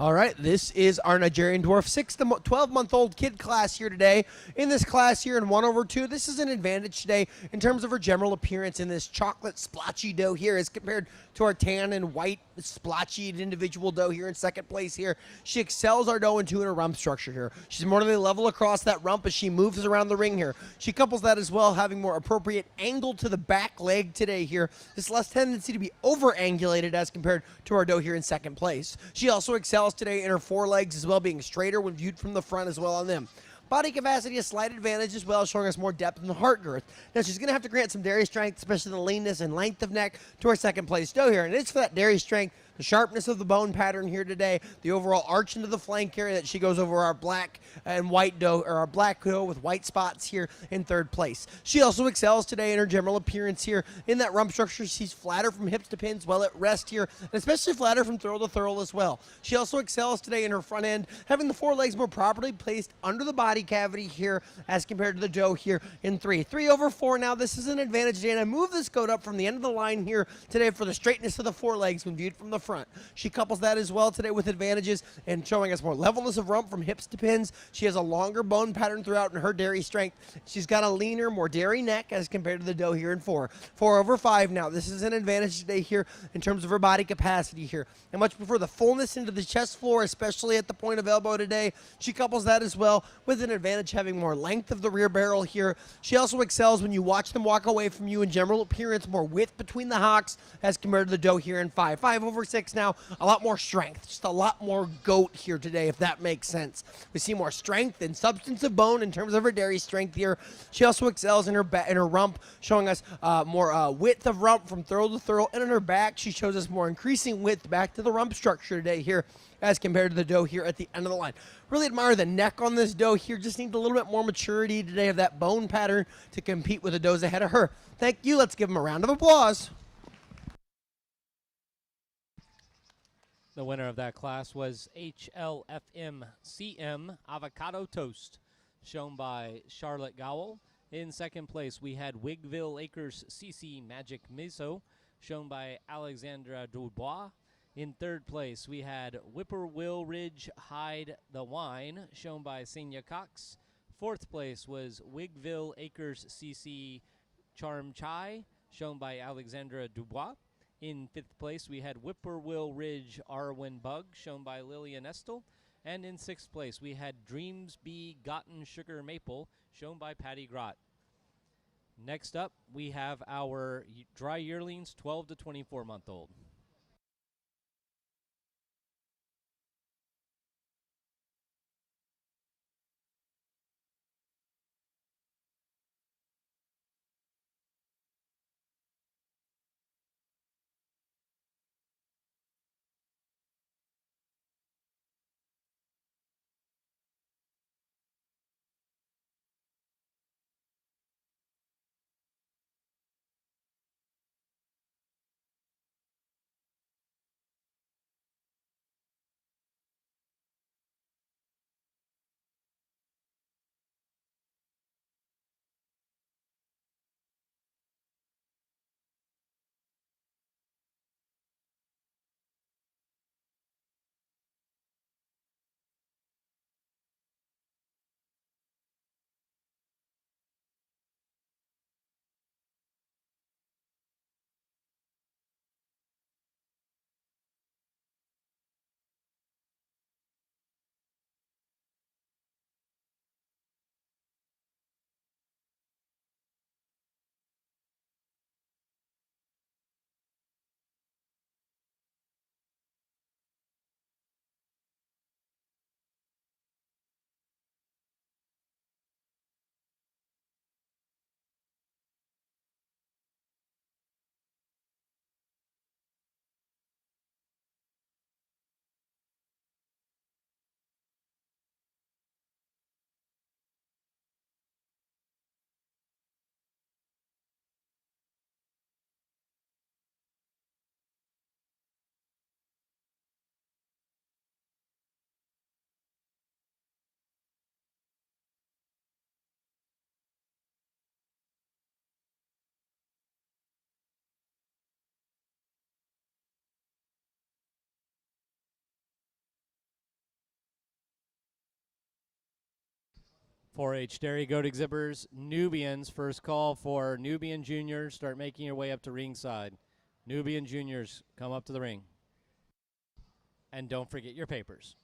All right, this is our Nigerian Dwarf 6 to 12-month-old kid class here today. In this class here in 1/2, this is an advantage today in terms of her general appearance in this chocolate splotchy doe here as compared to our tan and white splotchy individual doe here in second place here. She excels our doe in her rump structure here. She's more than level across that rump as she moves around the ring here. She couples that as well, having more appropriate angle to the back leg today here. This less tendency to be over-angulated as compared to our doe here in second place. She also excels today in her forelegs as well, being straighter when viewed from the front as well on them. Body capacity, a slight advantage as well, showing us more depth in the heart girth. Now, she's going to have to grant some dairy strength, especially the leanness and length of neck, to our second place doe here. And it's for that dairy strength, the sharpness of the bone pattern here today, the overall arch into the flank area that she goes over our black and white doe, or our black doe with white spots here in third place. She also excels today in her general appearance here. In that rump structure, she's flatter from hips to pins, well at rest here, and especially flatter from throw to thurl as well. She also excels today in her front end, having the forelegs more properly placed under the body cavity here as compared to the doe here in 3. 3/4 now. This is an advantage today, and I move this goat up from the end of the line here today for the straightness of the forelegs when viewed from the front. She couples that as well today with advantages and showing us more levelness of rump from hips to pins. She has a longer bone pattern throughout in her dairy strength. She's got a leaner, more dairy neck as compared to the doe here in 4. 4/5 now. This is an advantage today here in terms of her body capacity here. I much prefer the fullness into the chest floor, especially at the point of elbow today. She couples that as well with an advantage having more length of the rear barrel here. She also excels when you watch them walk away from you in general appearance, more width between the hocks as compared to the doe here in 5. 5/6 now. A lot more strength, just a lot more goat here today, if that makes sense. We see more strength and substance of bone in terms of her dairy strength here. She also excels in her rump, showing us more width of rump from thurl to thurl, and in her back, she shows us more increasing width back to the rump structure today here as compared to the doe here at the end of the line. Really admire the neck on this doe here. Just need a little bit more maturity today of that bone pattern to compete with the does ahead of her. Thank you. Let's give them a round of applause. The winner of that class was HLFM-CM Avocado Toast, shown by Charlotte Gowell. In second place, we had Wigville Acres CC Magic Miso, shown by Alexandra Dubois. In third place, we had Whippoorwill Ridge Hide the Wine, shown by Senia Cox. Fourth place was Wigville Acres CC Charm Chai, shown by Alexandra Dubois. In fifth place, we had Whippoorwill Ridge Arwen Bug, shown by Lillian Estel. And in sixth place, we had Dreams Be Gotten Sugar Maple, shown by Patty Grott. Next up, we have our dry yearlings, 12 to 24-month-old. 4-H dairy goat exhibitors, Nubians. First call for Nubian juniors. Start making your way up to ringside. Nubian juniors, come up to the ring. And don't forget your papers.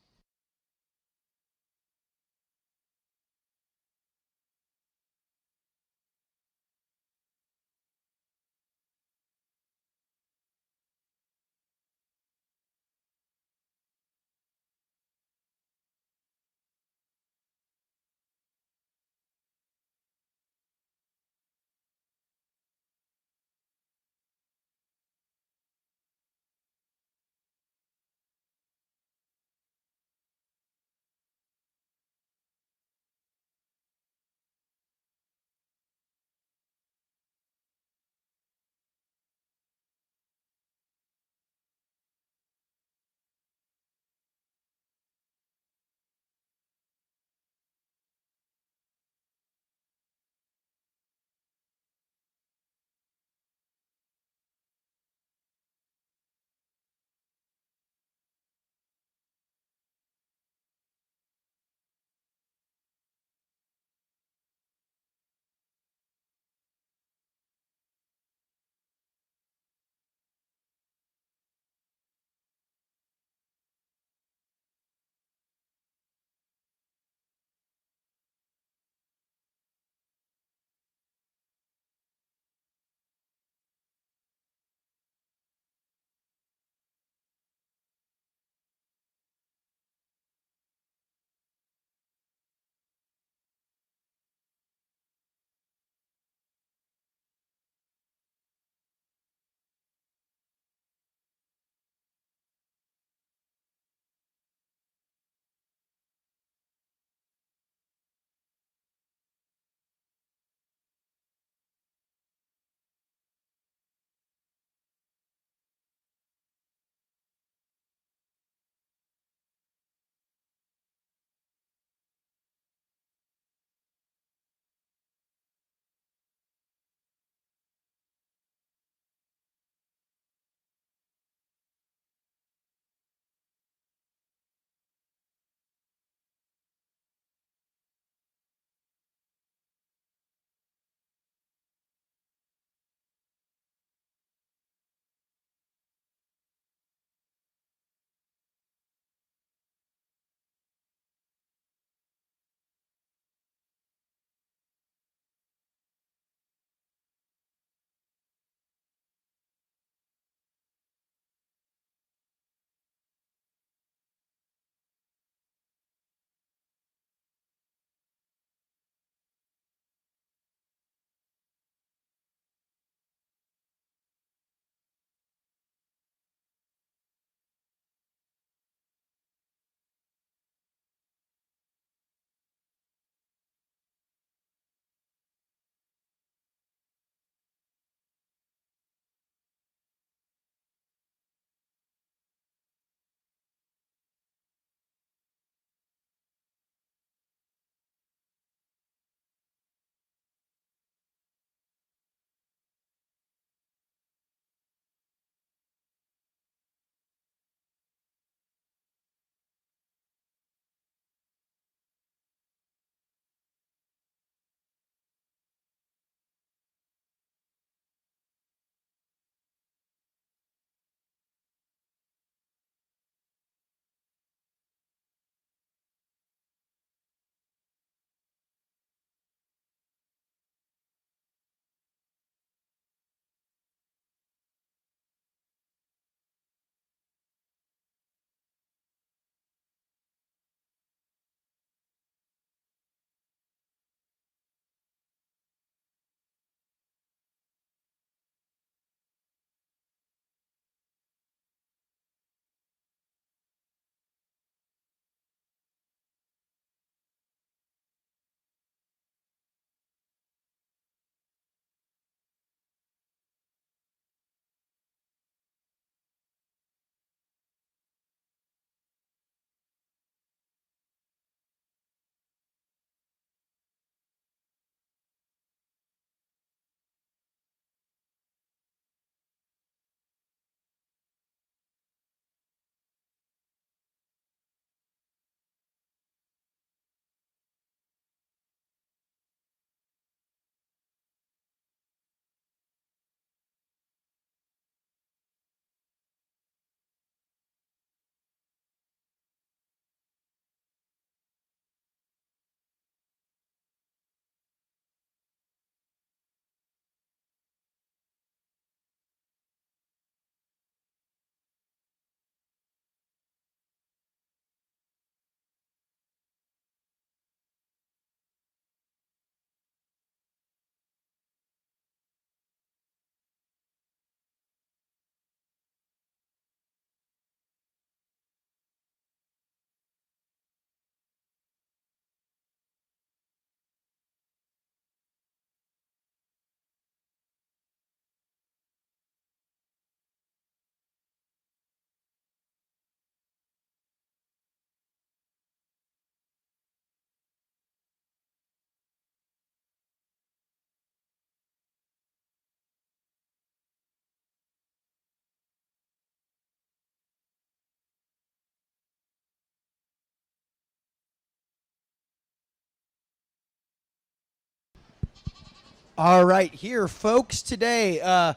All right, here, folks, today,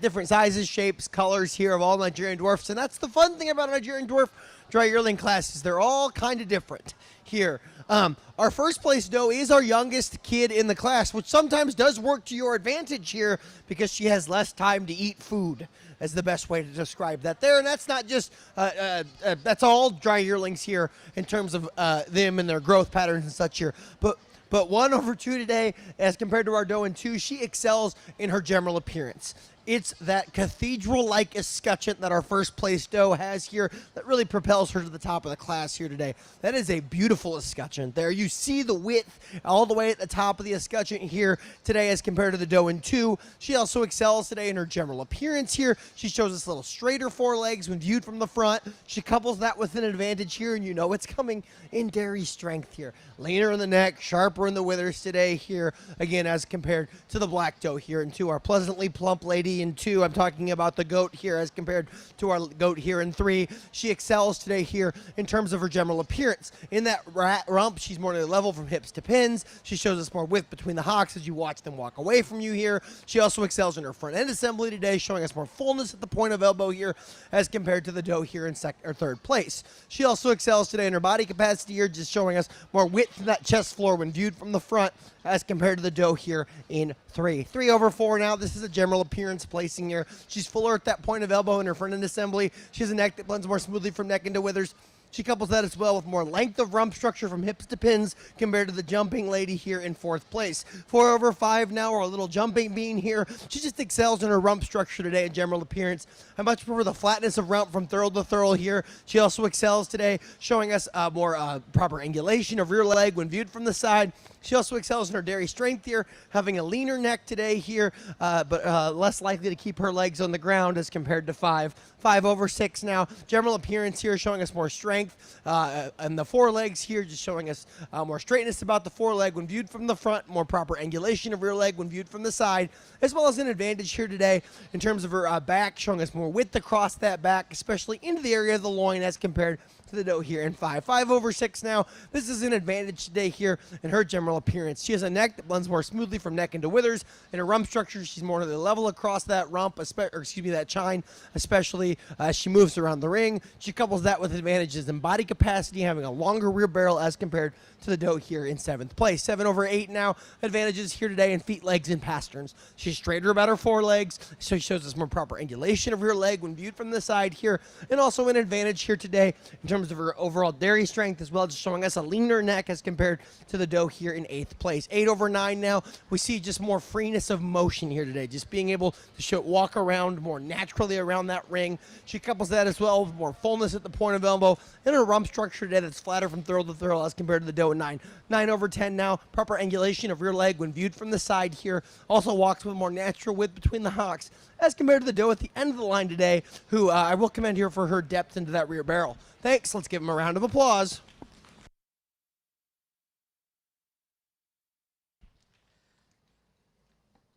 different sizes, shapes, colors here of all Nigerian dwarfs. And that's the fun thing about a Nigerian dwarf dry yearling classes. They're all kind of different here. Our first place doe is our youngest kid in the class, which sometimes does work to your advantage here because she has less time to eat food. Is the best way to describe that there. And that's not just, that's all dry yearlings here in terms of them and their growth patterns and such here. But 1/2 today, as compared to our doe in 2, she excels in her general appearance. It's that cathedral-like escutcheon that our first place doe has here that really propels her to the top of the class here today. That is a beautiful escutcheon there. You see the width all the way at the top of the escutcheon here today as compared to the doe in 2. She also excels today in her general appearance here. She shows us a little straighter forelegs when viewed from the front. She couples that with an advantage here, and you know it's coming in dairy strength here. Leaner in the neck, sharper in the withers today here, again, as compared to the black doe here in 2. Our pleasantly plump lady in 2, I'm talking about the goat here as compared to our goat here in 3. She excels today here in terms of her general appearance. In that rump, she's more level from hips to pins. She shows us more width between the hocks as you watch them walk away from you here. She also excels in her front end assembly today, showing us more fullness at the point of elbow here as compared to the doe here in second or third place. She also excels today in her body capacity here, just showing us more width in that chest floor when viewed from the front as compared to the doe here in 3. 3/4 now. This is a general appearance placing here. She's fuller at that point of elbow in her front end assembly. She has a neck that blends more smoothly from neck into withers. She couples that as well with more length of rump structure from hips to pins compared to the jumping lady here in 4th place. 4/5 now, or a little jumping bean here. She just excels in her rump structure today in general appearance. I much prefer the flatness of rump from thurl to thurl here. She also excels today, showing us more proper angulation of rear leg when viewed from the side. She also excels in her dairy strength here, having a leaner neck today here, but less likely to keep her legs on the ground as compared to 5. 5/6 now. General appearance here showing us more strength, and the forelegs here just showing us more straightness about the foreleg when viewed from the front, more proper angulation of rear leg when viewed from the side, as well as an advantage here today in terms of her back, showing us more width across that back, especially into the area of the loin as compared to the doe here in 5. 5/6 now. This is an advantage today here in her general appearance. She has a neck that blends more smoothly from neck into withers. In her rump structure, she's more level across that rump, that chine, especially as she moves around the ring. She couples that with advantages in body capacity, having a longer rear barrel as compared to the doe here in 7th place. 7/8 now. Advantages here today in feet, legs, and pasterns. She's straighter about her forelegs, so she shows us more proper angulation of rear leg when viewed from the side here, and also an advantage here today in terms of her overall dairy strength, as well as showing us a leaner neck as compared to the doe here in 8th place. 8/9 now. We see just more freeness of motion here today, just being able to walk around more naturally around that ring. She couples that as well with more fullness at the point of elbow and her rump structure today that's flatter from thurl to thurl as compared to the doe in 9. 9/10 now. Proper angulation of rear leg when viewed from the side here. Also walks with more natural width between the hocks as compared to the doe at the end of the line today, who I will commend here for her depth into that rear barrel. Thanks. Let's give him a round of applause.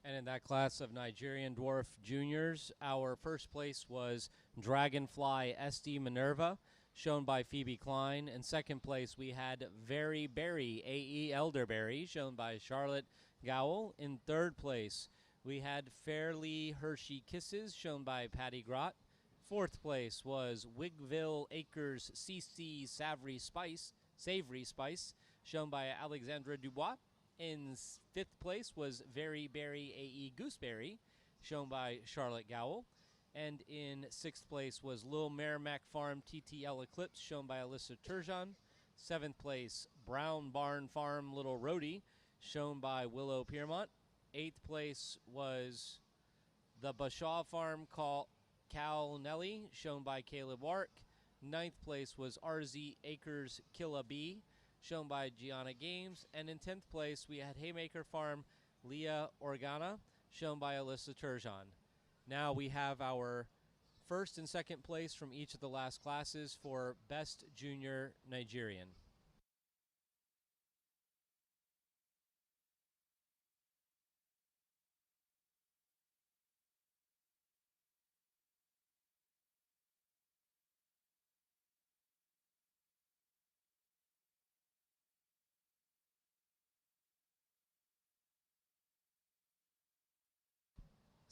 And in that class of Nigerian Dwarf Juniors, our first place was Dragonfly SD Minerva, shown by Phoebe Klein. In second place, we had Very Berry AE Elderberry, shown by Charlotte Gowell. In third place, we had Fairly Hershey Kisses, shown by Patty Grott. Fourth place was Wigville Acres CC Savory Spice, shown by Alexandra Dubois. In fifth place was Very Berry AE Gooseberry, shown by Charlotte Gowell. And in sixth place was Lil Merrimack Farm TTL Eclipse, shown by Alyssa Turgeon. Seventh place, Brown Barn Farm Little Rhodey, shown by Willow Piermont. Eighth place was the Bashaw Farm Cal Nelly, shown by Caleb Wark. Ninth place was RZ Acres Killa B, shown by Gianna Games. And in 10th place, we had Haymaker Farm Leah Organa, shown by Alyssa Turgeon. Now we have our first and second place from each of the last classes for Best Junior Nigerian.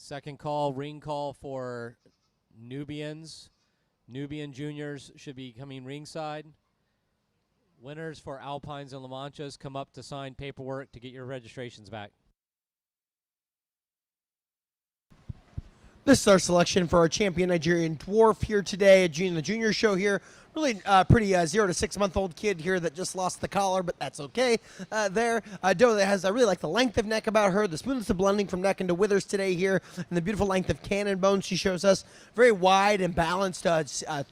Second call, ring call for Nubians. Nubian juniors should be coming ringside. Winners for Alpines and La Manchas, come up to sign paperwork to get your registrations back. This is our selection for our champion Nigerian dwarf here today at the junior show here. Really pretty 0 to 6 month old kid here that just lost the collar, but that's okay. There, doe that has, I really like the length of neck about her, the smoothness of blending from neck into withers today here, and the beautiful length of cannon bone she shows us. Very wide and balanced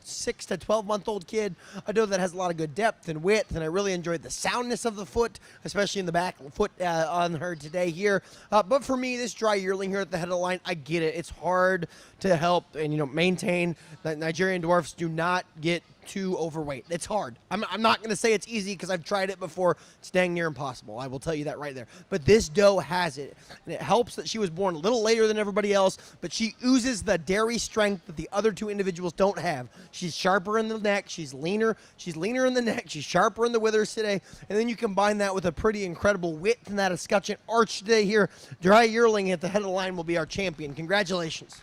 6 to 12 month old kid. A doe that has a lot of good depth and width, and I really enjoyed the soundness of the foot, especially in the back foot on her today here. But for me, this dry yearling here at the head of the line, I get it. It's hard to help and maintain that Nigerian dwarfs do not get too overweight. It's hard. I'm not going to say it's easy because I've tried it before. It's dang near impossible. I will tell you that right there. But this doe has it. And it helps that she was born a little later than everybody else, but she oozes the dairy strength that the other two individuals don't have. She's sharper in the neck. She's leaner. She's leaner in the neck. She's sharper in the withers today. And then you combine that with a pretty incredible width and that escutcheon arch today here. Dry yearling at the head of the line will be our champion. Congratulations.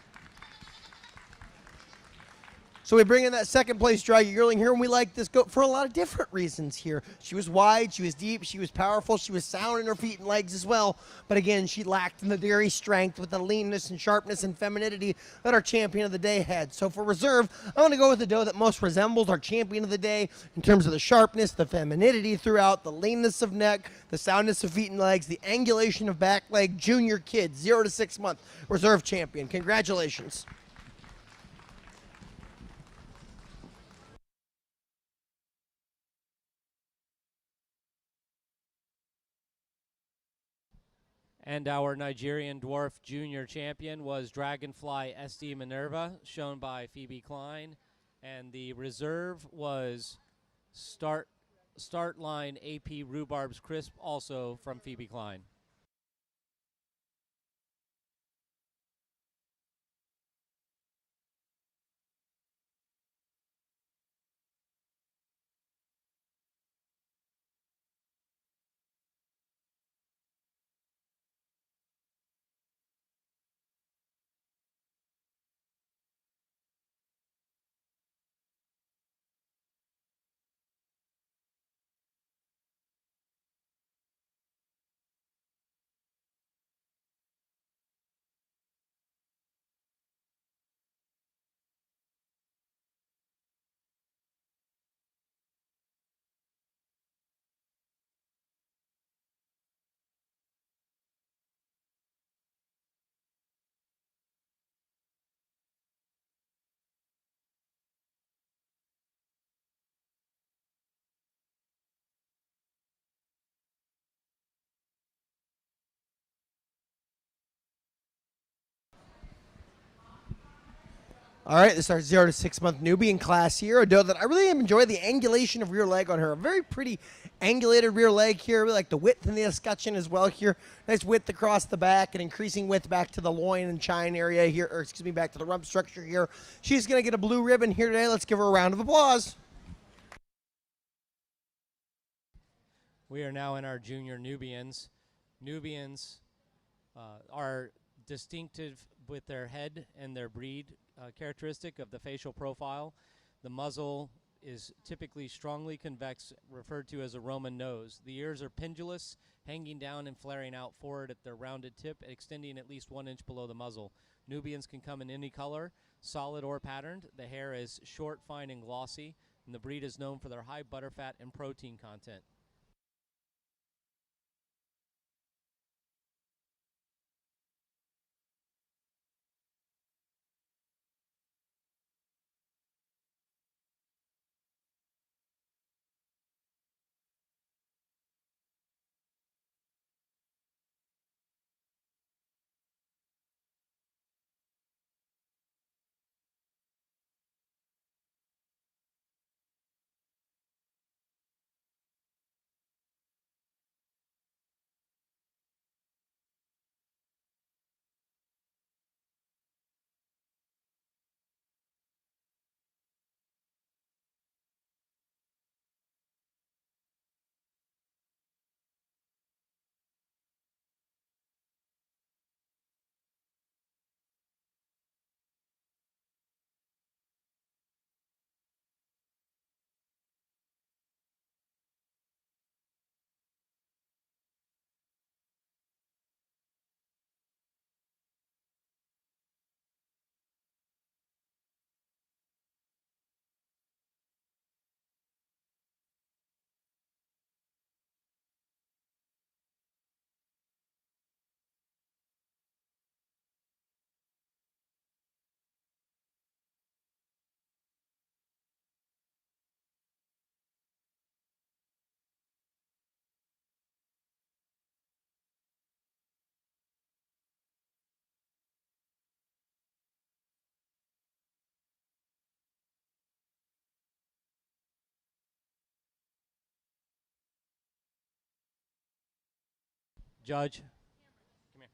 So we bring in that second place dry yearling here, and we like this goat for a lot of different reasons here. She was wide, she was deep, she was powerful, she was sound in her feet and legs as well. But again, she lacked in the dairy strength with the leanness and sharpness and femininity that our champion of the day had. So for reserve, I'm going to go with the doe that most resembles our champion of the day in terms of the sharpness, the femininity throughout, the leanness of neck, the soundness of feet and legs, the angulation of back leg, junior kid, 0 to 6 month, reserve champion. Congratulations. And our Nigerian dwarf junior champion was Dragonfly SD Minerva, shown by Phoebe Klein. And the reserve was Start Line AP Rhubarb's Crisp, also from Phoebe Klein. All right, this is our 0 to 6 month Nubian class here. A doe that I really enjoy the angulation of rear leg on her. A very pretty angulated rear leg here. I really like the width and the escutcheon as well here. Nice width across the back and increasing width back to the loin and chine area here, or excuse me, back to the rump structure here. She's going to get a blue ribbon here today. Let's give her a round of applause. We are now in our junior Nubians. Nubians are distinctive with their head and their breed characteristic of the facial profile. The muzzle is typically strongly convex, referred to as a Roman nose. The ears are pendulous, hanging down and flaring out forward at their rounded tip, extending at least 1 inch below the muzzle. Nubians can come in any color, solid or patterned. The hair is short, fine, and glossy, and the breed is known for their high butterfat and protein content. Judge. Come here.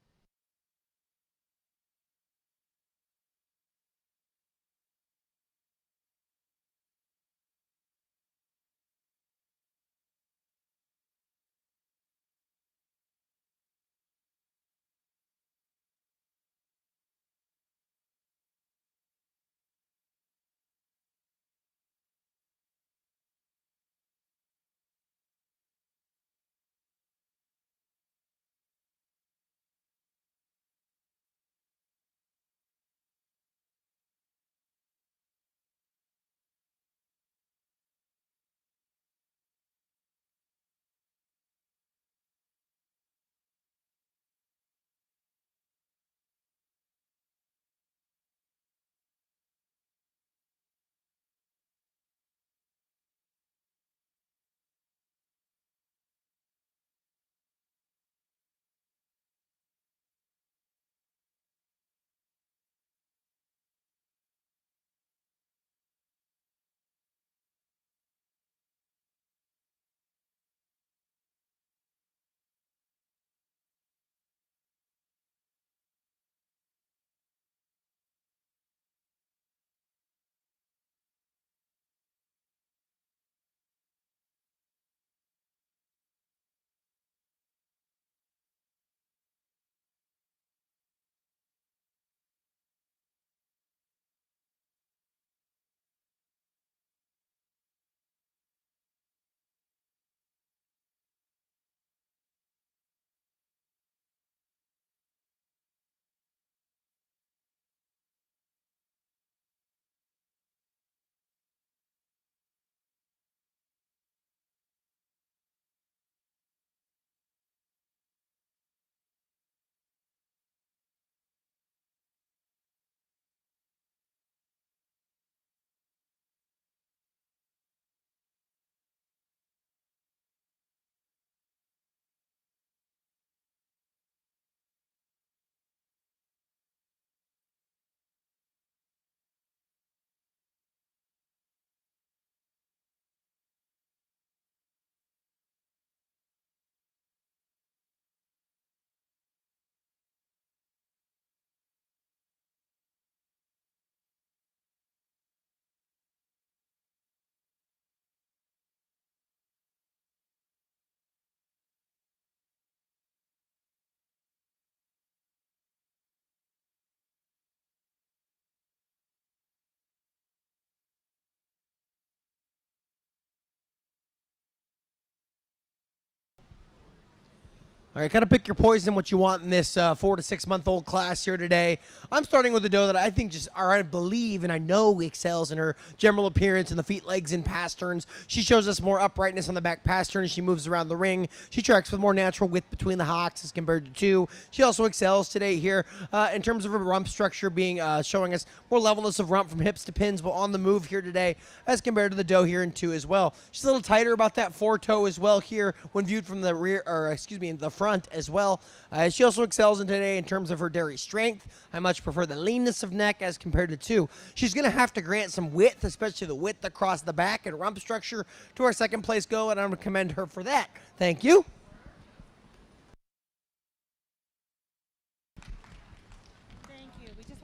All right, kind of pick your poison, what you want in this 4 to 6 month old class here today. I'm starting with a doe that I think or I believe and I know excels in her general appearance in the feet, legs, and pasterns. She shows us more uprightness on the back pastern as she moves around the ring. She tracks with more natural width between the hocks as compared to two. She also excels today here in terms of her rump structure being showing us more levelness of rump from hips to pins, but on the move here today as compared to the doe here in two as well. She's a little tighter about that four-toe as well here when viewed from the rear, or excuse me, in the front as well. She also excels in today in terms of her dairy strength. I much prefer the leanness of neck as compared to two. She's going to have to grant some width, especially the width across the back and rump structure to our second place go, and I'm going to commend her for that. Thank you.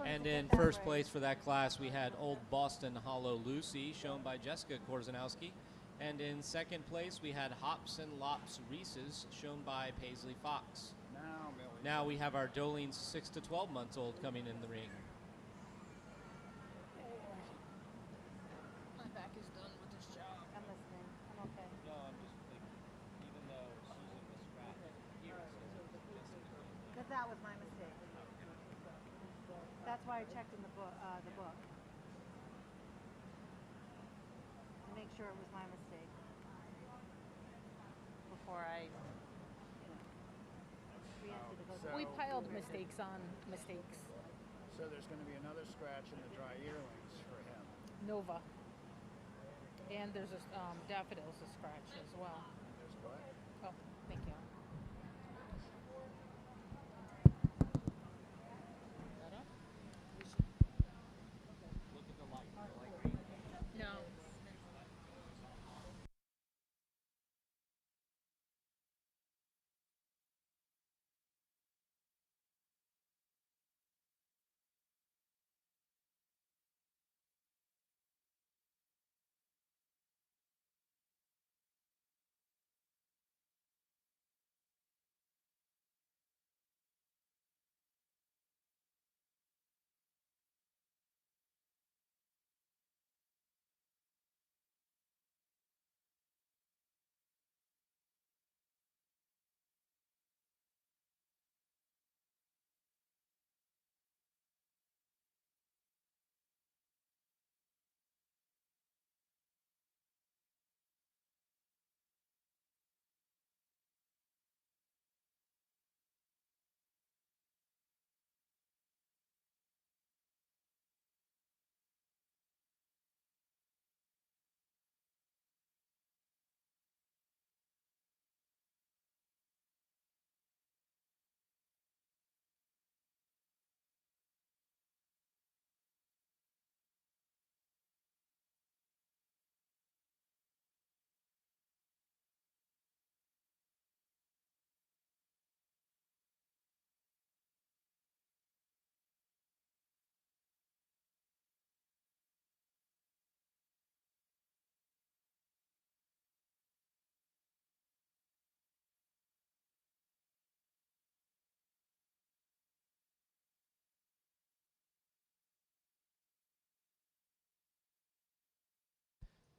And in first place for that class, we had Old Boston Hollow Lucy, shown by Jessica Korzanowski. And in second place, we had Hops and Lops Reese's, shown by Paisley Fox. Now we have our Dolene's 6 to 12 months old coming in the ring. My back is done with this job. I'm listening. I'm okay. No, I'm just like, even though she's in the scratch here, it says Jessica. Because that was my mistake. That's why I checked in the book. To make sure it was my mistake. Before I, We piled mistakes on mistakes. So there's going to be another scratch in the dry yearlings for him. Nova. And there's a daffodils a scratch as well. There's what? Oh, thank you. Look at the light. No.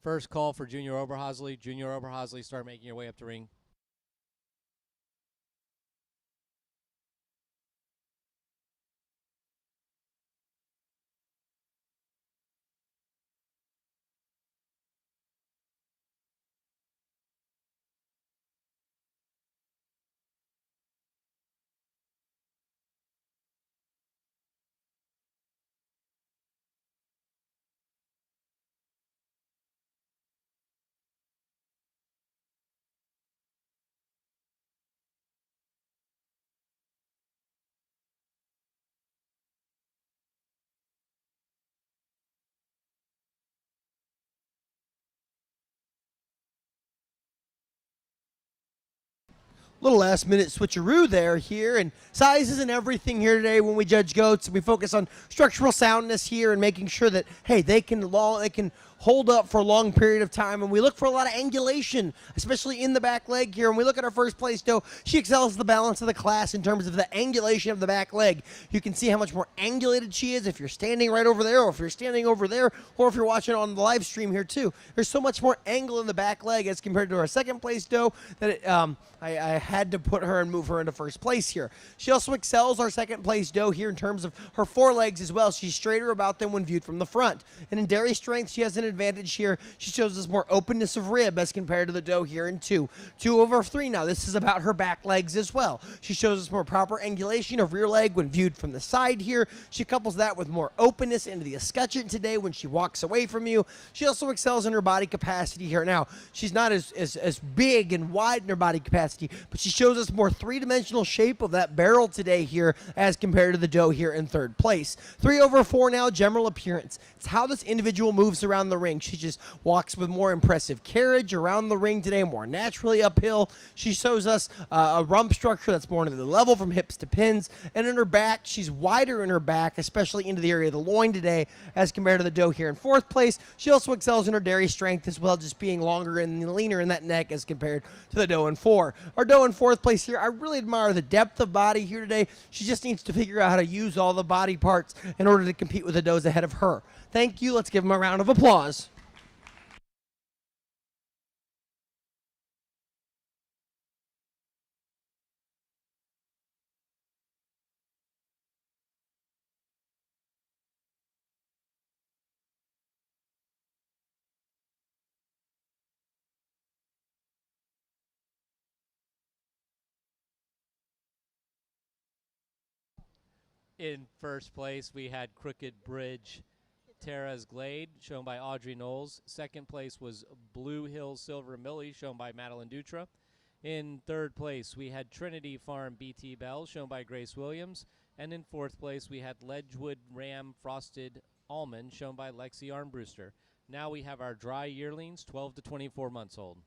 First call for Junior Oberhausley. Junior Oberhausley, start making your way up to ring. Little last minute switcheroo there here, and size isn't everything here today when we judge goats. We focus on structural soundness here and making sure that, hey, they can hold up for a long period of time, and we look for a lot of angulation, especially in the back leg here. And we look at our first place doe. She excels the balance of the class in terms of the angulation of the back leg. You can see how much more angulated she is if you're standing right over there, or if you're standing over there, or if you're watching on the live stream here too. There's so much more angle in the back leg as compared to our second place doe that I had to put her and move her into first place here. She also excels our second place doe here in terms of her forelegs as well. She's straighter about them when viewed from the front. And in dairy strength, she has an advantage here. She shows us more openness of rib as compared to the doe here in 2 over 3. Now this is about her back legs as well. She shows us more proper angulation of rear leg when viewed from the side here. She couples that with more openness into the escutcheon today when she walks away from you. She also excels in her body capacity here. Now she's not as big and wide in her body capacity, but she shows us more three-dimensional shape of that barrel today here as compared to the doe here in third place. 3 over 4 now, general appearance. It's how this individual moves around the ring. She just walks with more impressive carriage around the ring today, more naturally uphill. She shows us a rump structure that's more into the level from hips to pins. And in her back, she's wider in her back, especially into the area of the loin today as compared to the doe here in fourth place. She also excels in her dairy strength as well, just being longer and leaner in that neck as compared to the doe in 4. Our doe in fourth place here, I really admire the depth of body here today. She just needs to figure out how to use all the body parts in order to compete with the does ahead of her. Thank you. Let's give them a round of applause. In first place, we had Crooked Bridge Terra's Glade, shown by Audrey Knowles. Second place was Blue Hill Silver Millie, shown by Madeline Dutra. In third place, we had Trinity Farm BT Bell, shown by Grace Williams. And in fourth place, we had Ledgewood Ram Frosted Almond, shown by Lexi Armbruster. Now we have our dry yearlings, 12 to 24 months old.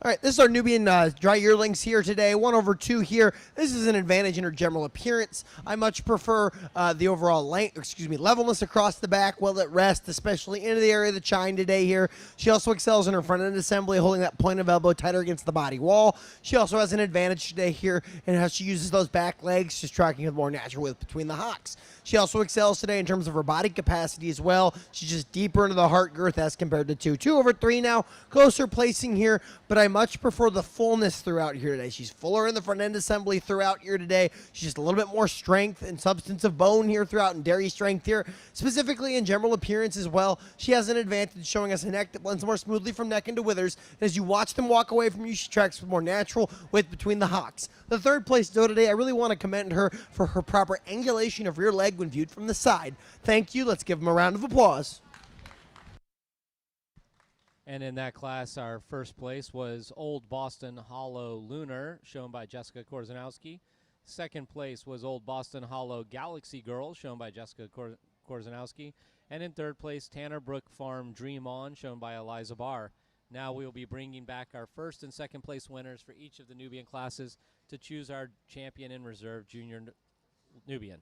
All right, this is our Nubian dry yearlings here today. 1/2 here. This is an advantage in her general appearance. I much prefer the overall levelness across the back, well at rest, especially into the area of the chine today here. She also excels in her front end assembly, holding that point of elbow tighter against the body wall. She also has an advantage today here in how she uses those back legs, just tracking with more natural width between the hocks. She also excels today in terms of her body capacity as well. She's just deeper into the heart girth as compared to 2. 2/3 now, closer placing here, but I much prefer the fullness throughout here today. She's fuller in the front end assembly throughout here today. She's just a little bit more strength and substance of bone here throughout, and dairy strength here, specifically in general appearance as well. She has an advantage showing us a neck that blends more smoothly from neck into withers. And as you watch them walk away from you, she tracks with more natural width between the hocks. The third place doe today, I really want to commend her for her proper angulation of rear leg when viewed from the side. Thank you. Let's give them a round of applause. And in that class, our first place was Old Boston Hollow Lunar, shown by Jessica Korzanowski. Second place was Old Boston Hollow Galaxy Girl, shown by Jessica Korzanowski. And in third place, Tanner Brook Farm Dream On, shown by Eliza Barr. Now we will be bringing back our first and second place winners for each of the Nubian classes to choose our champion in reserve junior Nubian.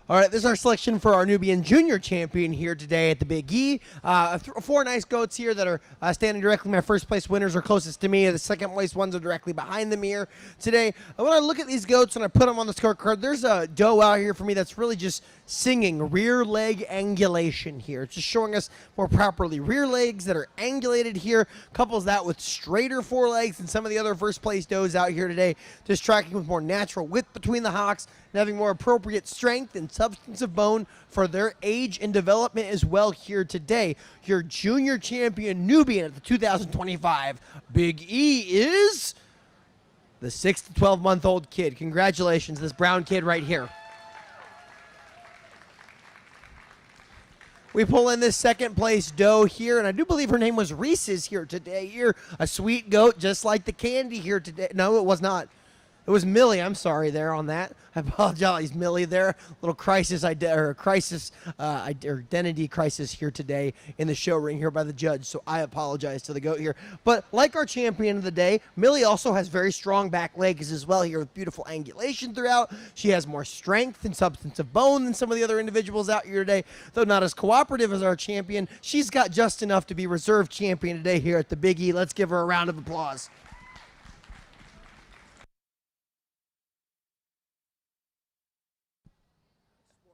All right, this is our selection for our Nubian Junior Champion here today at the Big E. 4 nice goats here that are standing directly. My first place winners are closest to me. The second place ones are directly behind them here today. When I look at these goats and I put them on the scorecard, there's a doe out here for me that's really just singing rear leg angulation here. It's just showing us more properly rear legs that are angulated here. Couples that with straighter forelegs than some of the other first place does out here today. Just tracking with more natural width between the hocks and having more appropriate strength and substance of bone for their age and development as well here today. Your junior champion Nubian at the 2025 Big E is the 6 to 12-month-old kid. Congratulations, this brown kid right here. We pull in this second place doe here, and I do believe her name was Reese's here today. Here, a sweet goat just like the candy here today. No, it was not. It was Millie. I'm sorry there on that. I apologize, Millie. There, little identity crisis here today in the show ring here by the judge. So I apologize to the goat here. But like our champion of the day, Millie also has very strong back legs as well here with beautiful angulation throughout. She has more strength and substance of bone than some of the other individuals out here today. Though not as cooperative as our champion, she's got just enough to be reserve champion today here at the Big E. Let's give her a round of applause.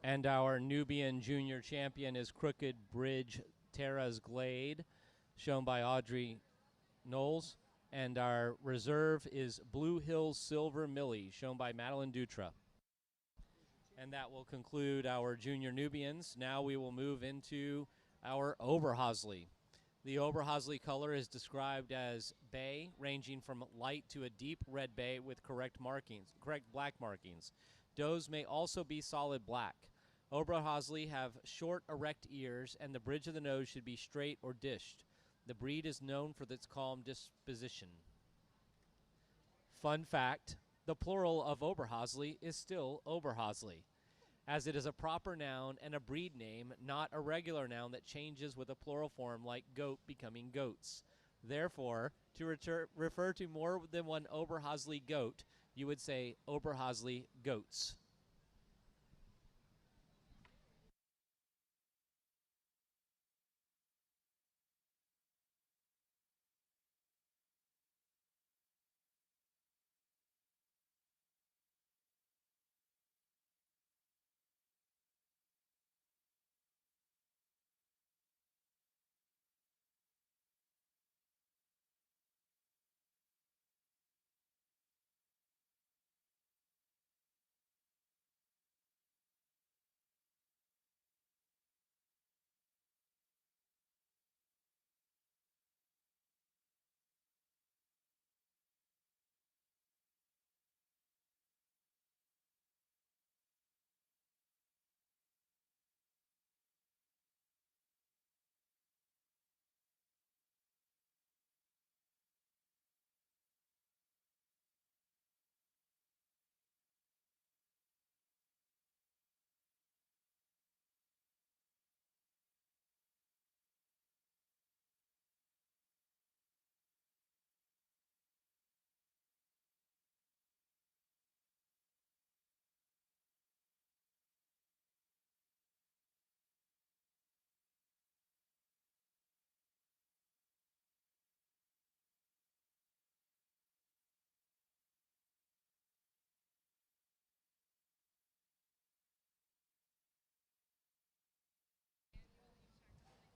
And our Nubian junior champion is Crooked Bridge Terra's Glade, shown by Audrey Knowles. And our reserve is Blue Hills Silver Millie, shown by Madeline Dutra. And that will conclude our junior Nubians. Now we will move into our Oberhausley. The Oberhausley color is described as bay, ranging from light to a deep red bay with correct black markings. Does may also be solid black. Oberhausley have short, erect ears, and the bridge of the nose should be straight or dished. The breed is known for its calm disposition. Fun fact, the plural of Oberhausley is still Oberhausley, as it is a proper noun and a breed name, not a regular noun that changes with a plural form like goat becoming goats. Therefore, to refer to more than one Oberhausley goat, you would say Oberhausley goats.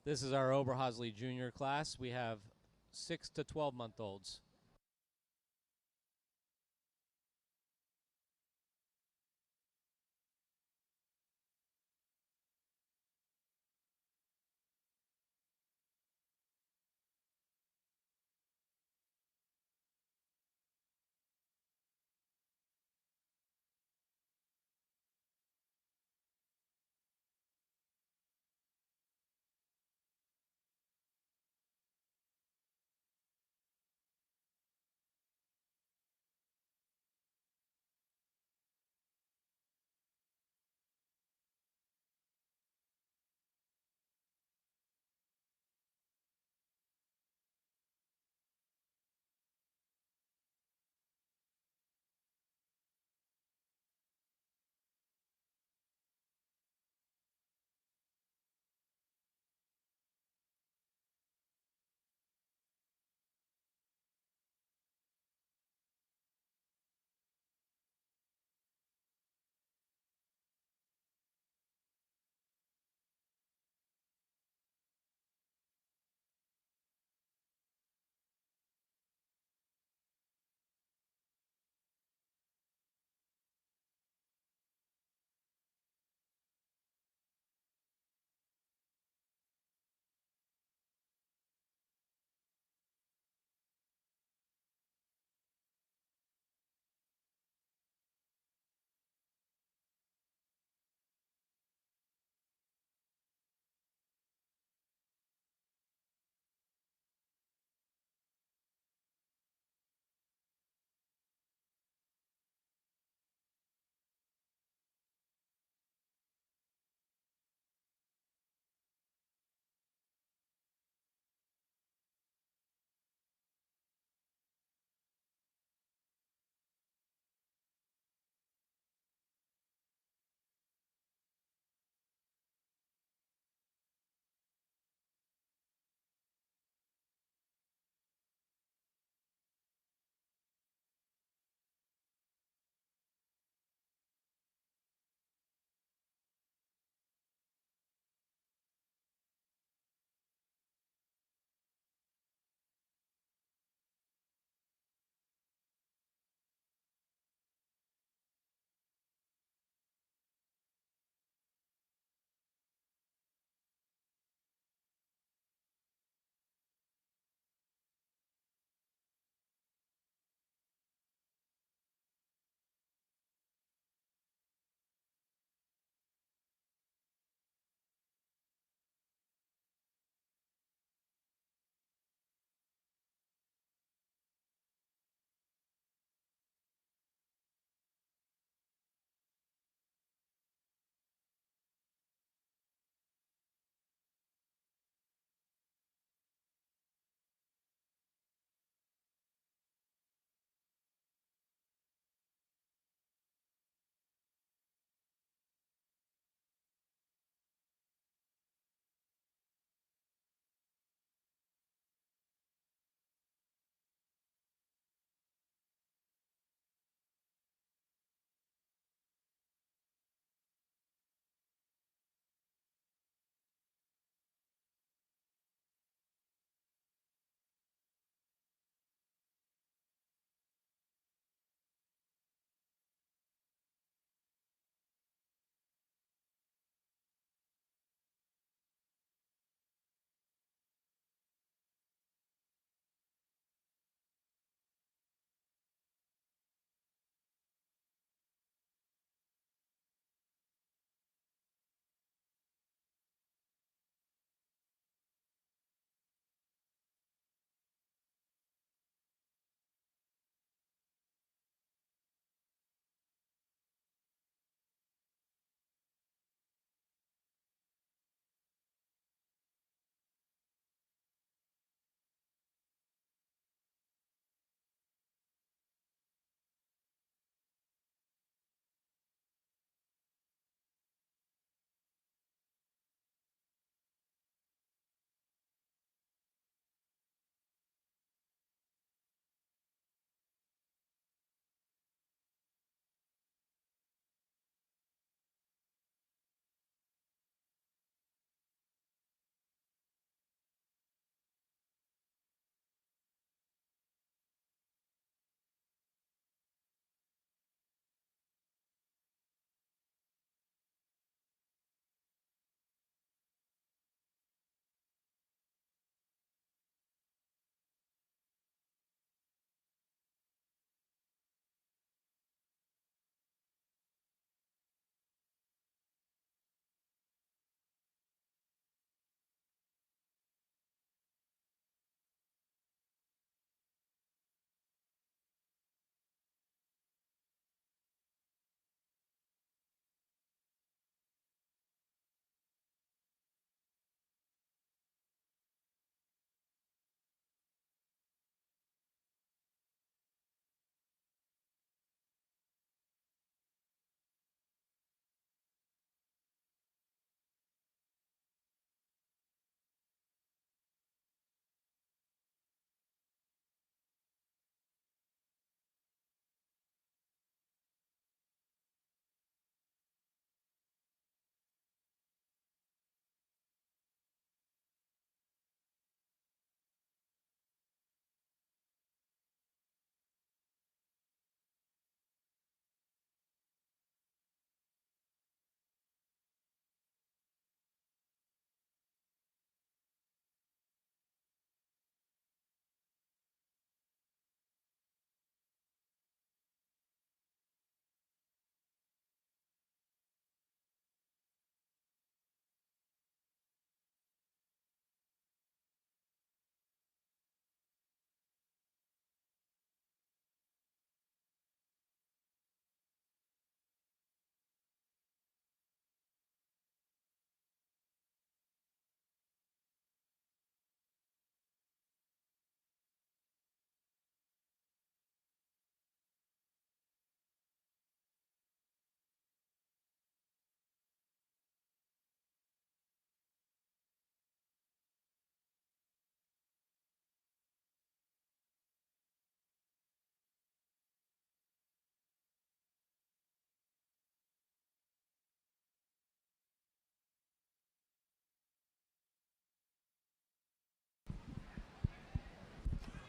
This is our Oberhausley Junior class. We have 6 to 12-month-olds.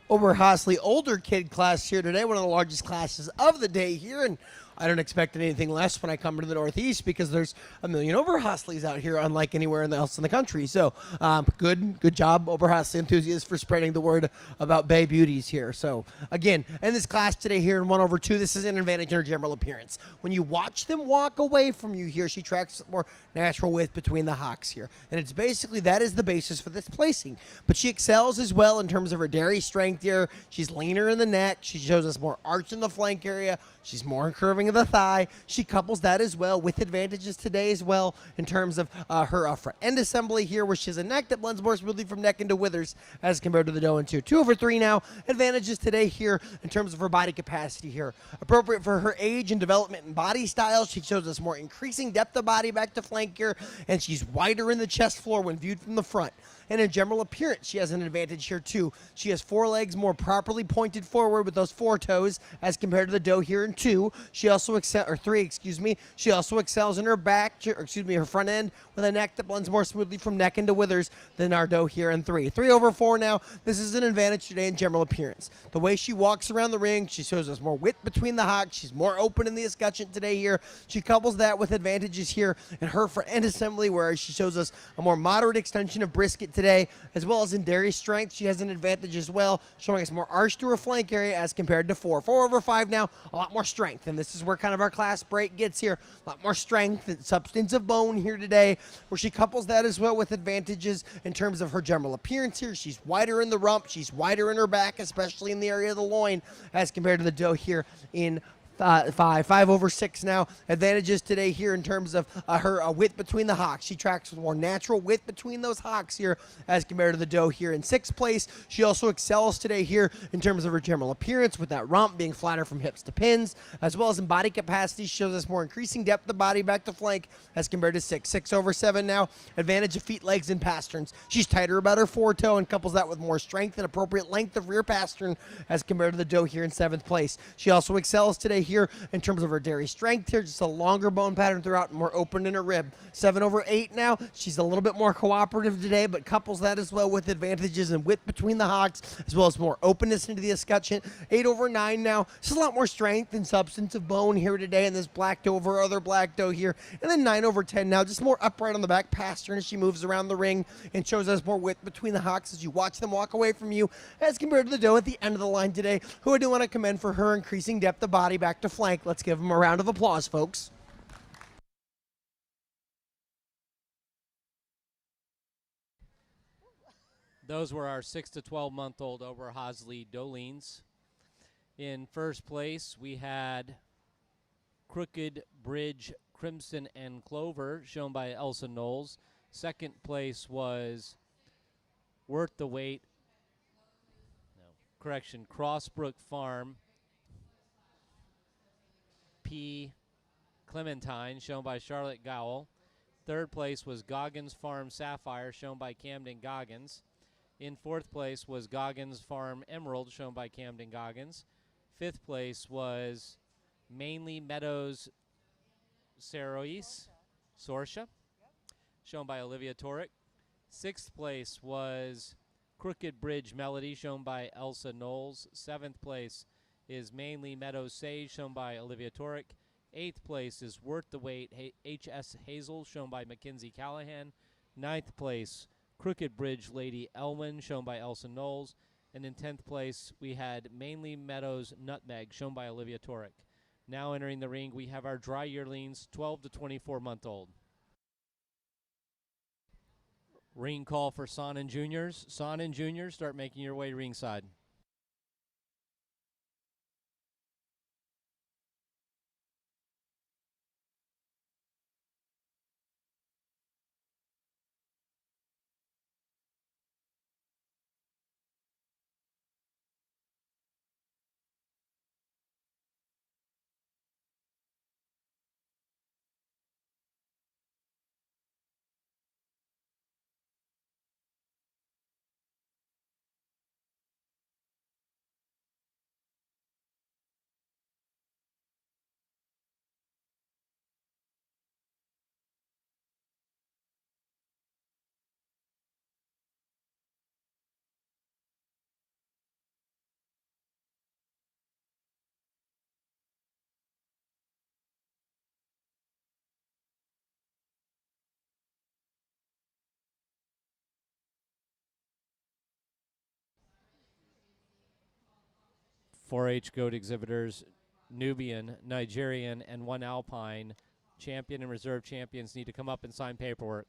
Oberhasli older kid class here today, one of the largest classes of the day here, and I don't expect anything less when I come to the Northeast because there's a million Oberhaslis out here, unlike anywhere else in the country. So, good job, Oberhasli enthusiasts, for spreading the word about Bay Beauties here. So, again, in this class today here in 1/2, this is an advantage in her general appearance. When you watch them walk away from you here, she tracks more natural width between the hocks here, and it's basically that is the basis for this placing. But she excels as well in terms of her dairy strength here. She's leaner in the neck. She shows us more arch in the flank area. She's more curving of the thigh. She couples that as well with advantages today as well in terms of her front end assembly here, where she has a neck that blends more smoothly from neck into withers as compared to the doe and 2. 2/3 now. Advantages today here in terms of her body capacity here. Appropriate for her age and development and body style. She shows us more increasing depth of body back to flank here, and she's wider in the chest floor when viewed from the front. And in general appearance, she has an advantage here too. She has 4 legs more properly pointed forward with those 4 toes as compared to the doe here in 2. She also 3, excuse me. She also excels in her her front end with a neck that blends more smoothly from neck into withers than our doe here in 3. 3/4 now. This is an advantage today in general appearance. The way she walks around the ring, she shows us more width between the hocks. She's more open in the escutcheon today here. She couples that with advantages here in her front end assembly, where she shows us a more moderate extension of brisket today, as well as in dairy strength. She has an advantage as well, showing us more arch to her flank area as compared to 4. 4/5 now, a lot more strength, and this is where kind of our class break gets here. A lot more strength and substance of bone here today, where she couples that as well with advantages in terms of her general appearance here. She's wider in the rump, she's wider in her back, especially in the area of the loin, as compared to the doe here in 5/6 now. Advantages today here in terms of her width between the hocks. She tracks with more natural width between those hocks here as compared to the doe here in 6th place. She also excels today here in terms of her general appearance, with that rump being flatter from hips to pins, as well as in body capacity. She shows us more increasing depth of body back to flank as compared to 6. 6/7 now. Advantage of feet, legs, and pasterns. She's tighter about her foretoe and couples that with more strength and appropriate length of rear pastern as compared to the doe here in 7th place. She also excels today here in terms of her dairy strength here, just a longer bone pattern throughout and more open in her rib. 7/8 now. She's a little bit more cooperative today, but couples that as well with advantages in width between the hocks, as well as more openness into the escutcheon. 8/9 now. Just a lot more strength and substance of bone here today in this black doe over other black doe here. And then 9/10 now, just more upright on the back pastern as she moves around the ring and shows us more width between the hocks as you watch them walk away from you, as compared to the doe at the end of the line today, who I do want to commend for her increasing depth of body back to flank. Let's give them a round of applause, folks. Those were our 6 to 12-month-old Oberhasli Dolines. In first place, we had Crooked Bridge Crimson and Clover, shown by Elsa Knowles. Second place was Worth the Wait. Crossbrook Farm P. Clementine, shown by Charlotte Gowell. Third place was Goggins Farm Sapphire, shown by Camden Goggins. In fourth place was Goggins Farm Emerald, shown by Camden Goggins. Fifth place was Mainly Meadows Sorsha, shown by Olivia Torek. Sixth place was Crooked Bridge Melody, shown by Elsa Knowles. Seventh place is Mainly Meadows Sage, shown by Olivia Torek. Eighth place is Worth the Wait H.S. Hazel, shown by Mackenzie Callahan. Ninth place, Crooked Bridge Lady Elwyn, shown by Elsa Knowles. And in 10th place, we had Mainly Meadows Nutmeg, shown by Olivia Torek. Now entering the ring, we have our dry yearlings, 12 to 24-month-old. Ring call for Son and Juniors. Son and Juniors, start making your way ringside. 4-H goat exhibitors, Nubian, Nigerian, and 1 Alpine. Champion and reserve champions need to come up and sign paperwork.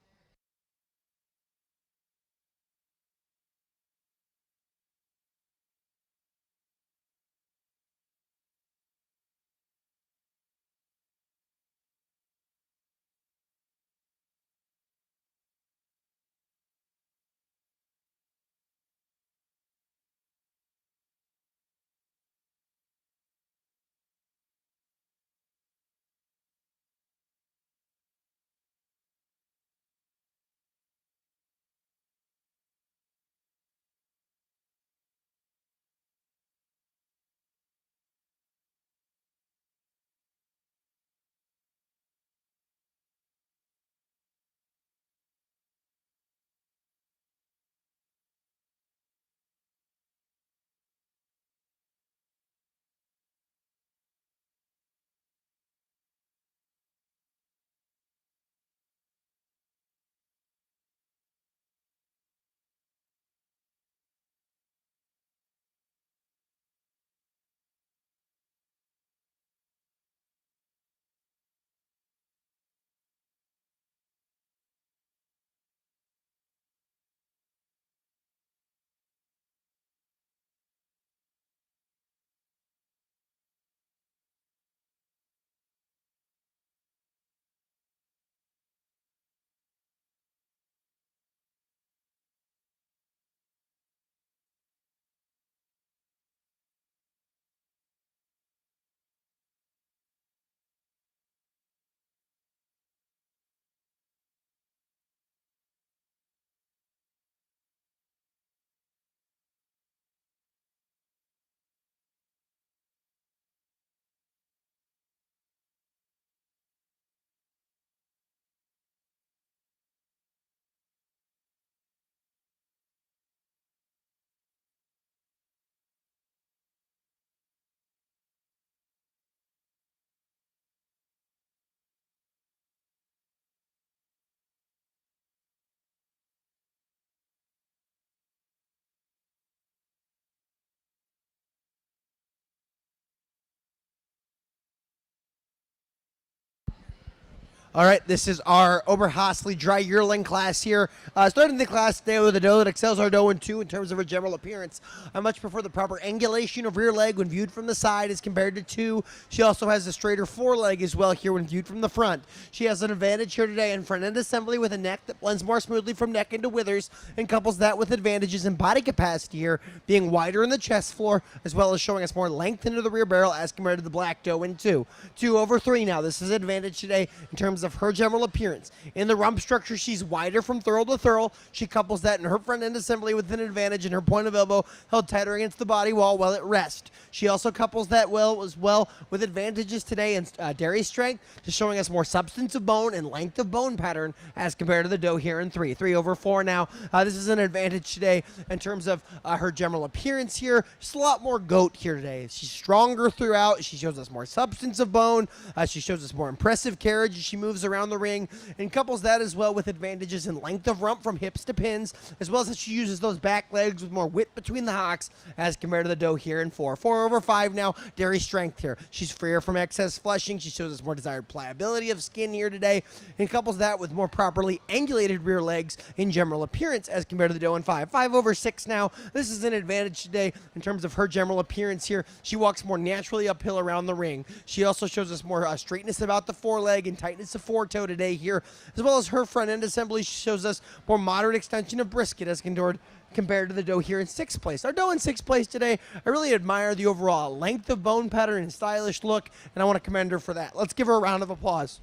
All right, this is our Oberhasli dry yearling class here. Starting the class today with a doe that excels our doe in 2 in terms of her general appearance. I much prefer the proper angulation of rear leg when viewed from the side as compared to 2. She also has a straighter foreleg as well here when viewed from the front. She has an advantage here today in front end assembly with a neck that blends more smoothly from neck into withers and couples that with advantages in body capacity here, being wider in the chest floor as well as showing us more length into the rear barrel as compared to the black doe in 2. 2 over 3 now. This is an advantage today in terms of her general appearance. In the rump structure, she's wider from thurl to thurl. She couples that in her front end assembly with an advantage in her point of elbow held tighter against the body wall while at rest. She also couples that well as well with advantages today in dairy strength, just showing us more substance of bone and length of bone pattern as compared to the doe here in 3. 3 over 4 now. This is an advantage today in terms of her general appearance here. Just a lot more goat here today. She's stronger throughout. She shows us more substance of bone. She shows us more impressive carriage as she moves around the ring and couples that as well with advantages in length of rump from hips to pins, as well as she uses those back legs with more width between the hocks as compared to the doe here in 4. 4 over 5 now, dairy strength here. She's freer from excess flushing. She shows us more desired pliability of skin here today and couples that with more properly angulated rear legs in general appearance as compared to the doe in 5. 5 over 6 now. This is an advantage today in terms of her general appearance here. She walks more naturally uphill around the ring. She also shows us more straightness about the foreleg and tightness of foretoe today here, as well as her front end assembly shows us more moderate extension of brisket as compared to the doe here in 6th place. Our doe in 6th place today, I really admire the overall length of bone pattern and stylish look, and I want to commend her for that. Let's give her a round of applause.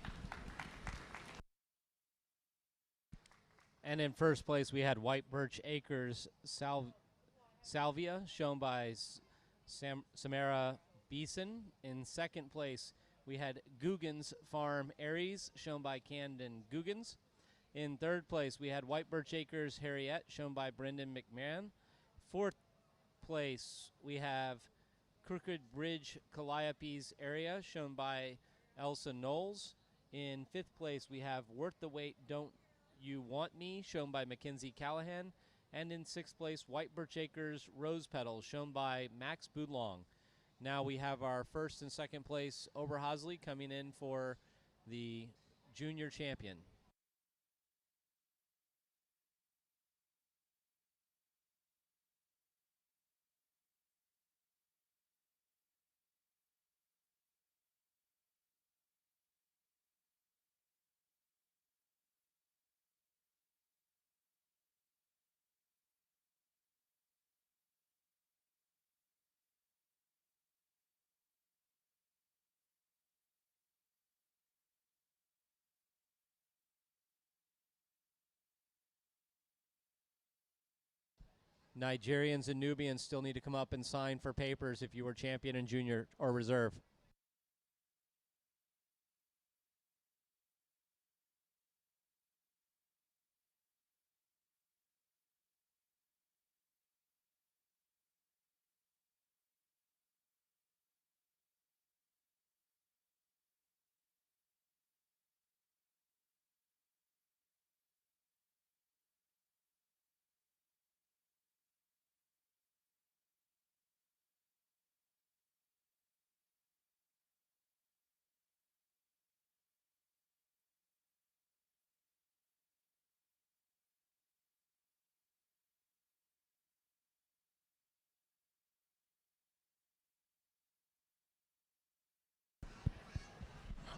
And in 1st place, we had White Birch Acres Salvia, shown by Samara Beeson. In 2nd place, we had Guggens Farm Aries, shown by Camden Guggens. In 3rd place, we had White Birch Acres Harriet, shown by Brendan McMahon. 4th place, we have Crooked Bridge Calliope's Area, shown by Elsa Knowles. In 5th place, we have Worth the Wait, Don't You Want Me, shown by Mackenzie Callahan. And in 6th place, White Birch Acres Rose Petals, shown by Max Boudlong. Now we have our first and second place Oberhausley coming in for the junior champion. Nigerians and Nubians still need to come up and sign for papers if you were champion in junior or reserve.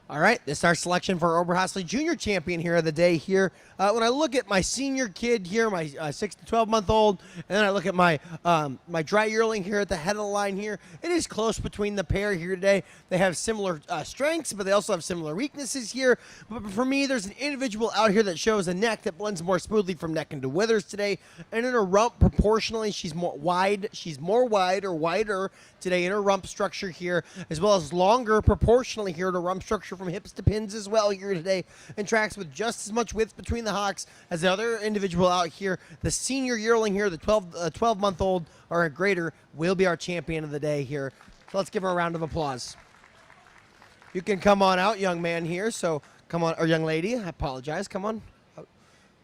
All right, this is our selection for Oberhausley Junior Champion here of the day here. When I look at my senior kid here, my 6 to 12-month-old, and then I look at my my dry yearling here at the head of the line here, it is close between the pair here today. They have similar strengths, but they also have similar weaknesses here. But for me, there's an individual out here that shows a neck that blends more smoothly from neck into withers today, and in her rump, proportionally, she's more wide. She's more wide or wider today in her rump structure here, as well as longer proportionally here in her rump structure from hips to pins as well here today, and tracks with just as much width between the hocks as the other individual out here. The senior yearling here, the 12-month-old or greater, will be our champion of the day here. So let's give her a round of applause. You can come on out, young man here. So come on, or young lady. I apologize. Come on.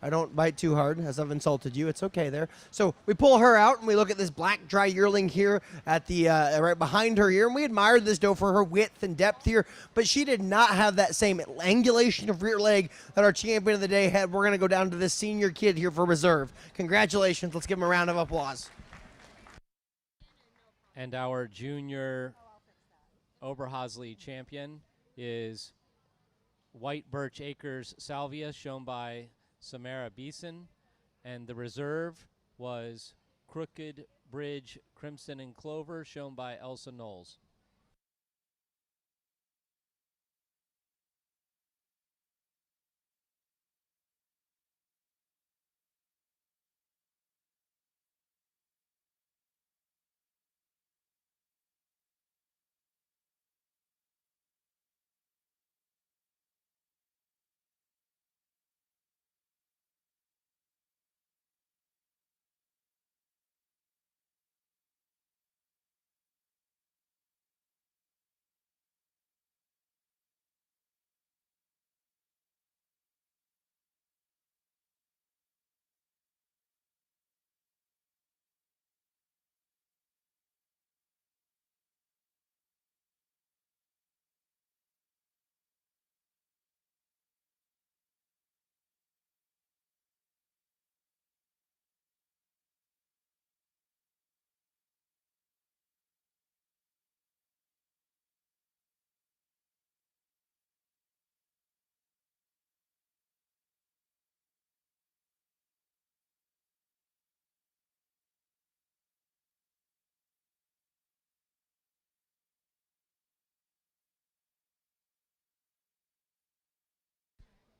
I don't bite too hard as I've insulted you. It's okay there. So we pull her out and we look at this black dry yearling here at the right behind her here, and we admired this doe for her width and depth here, but she did not have that same angulation of rear leg that our champion of the day had. We're going to go down to this senior kid here for reserve. Congratulations. Let's give him a round of applause. And our junior Oberhausley champion is White Birch Acres Salvia, shown by Samara Beeson, and the reserve was Crooked Bridge Crimson and Clover, shown by Elsa Knowles.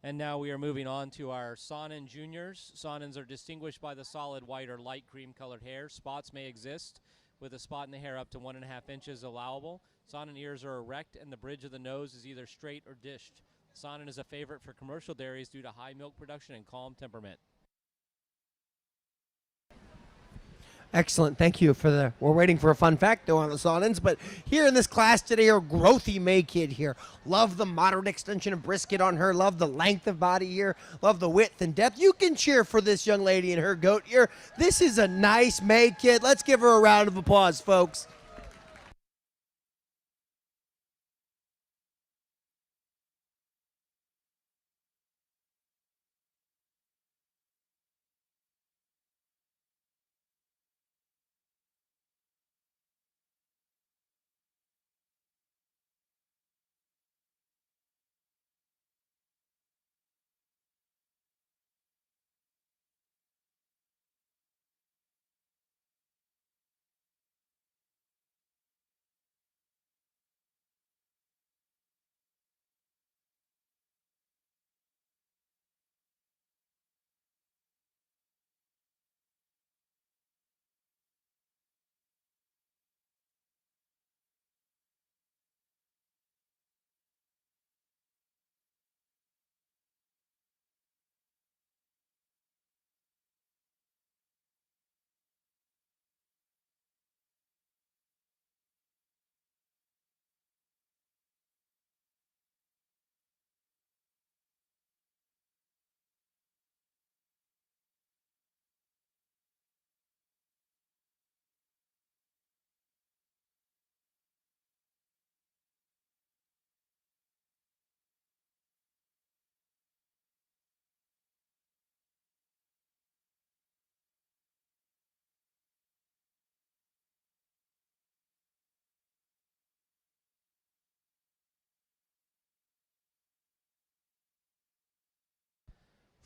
And now we are moving on to our Saanen juniors. Saanens are distinguished by the solid white or light cream colored hair. Spots may exist, with a spot in the hair up to 1.5 inches allowable. Saanen ears are erect and the bridge of the nose is either straight or dished. Saanen is a favorite for commercial dairies due to high milk production and calm temperament. Excellent. Thank you for the. We're waiting for a fun fact though on the Saanens, but here in this class today, our growthy May kid here. Love the moderate extension of brisket on her. Love the length of body here. Love the width and depth. You can cheer for this young lady and her goat here. This is a nice May kid. Let's give her a round of applause, folks.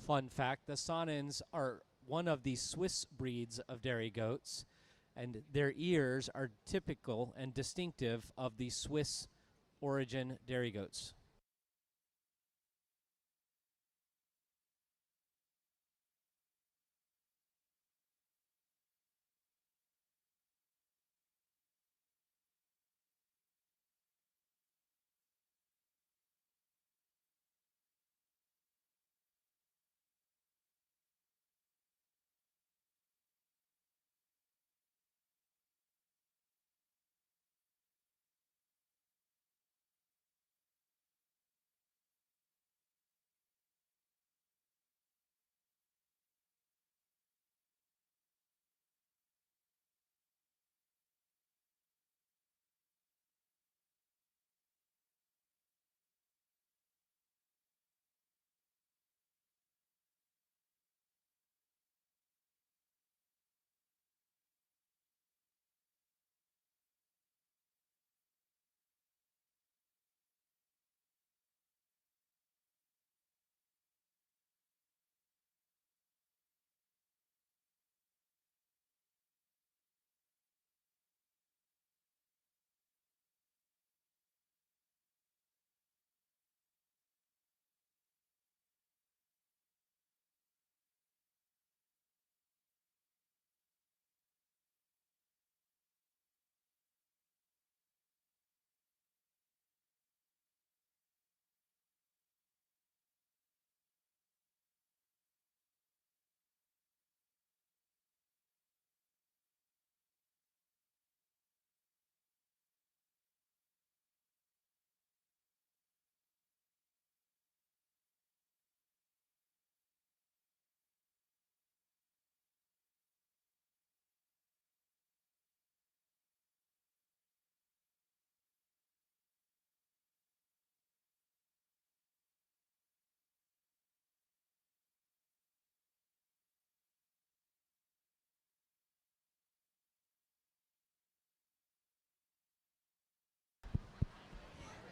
Fun fact, the Saanens are one of the Swiss breeds of dairy goats, and their ears are typical and distinctive of the Swiss origin dairy goats.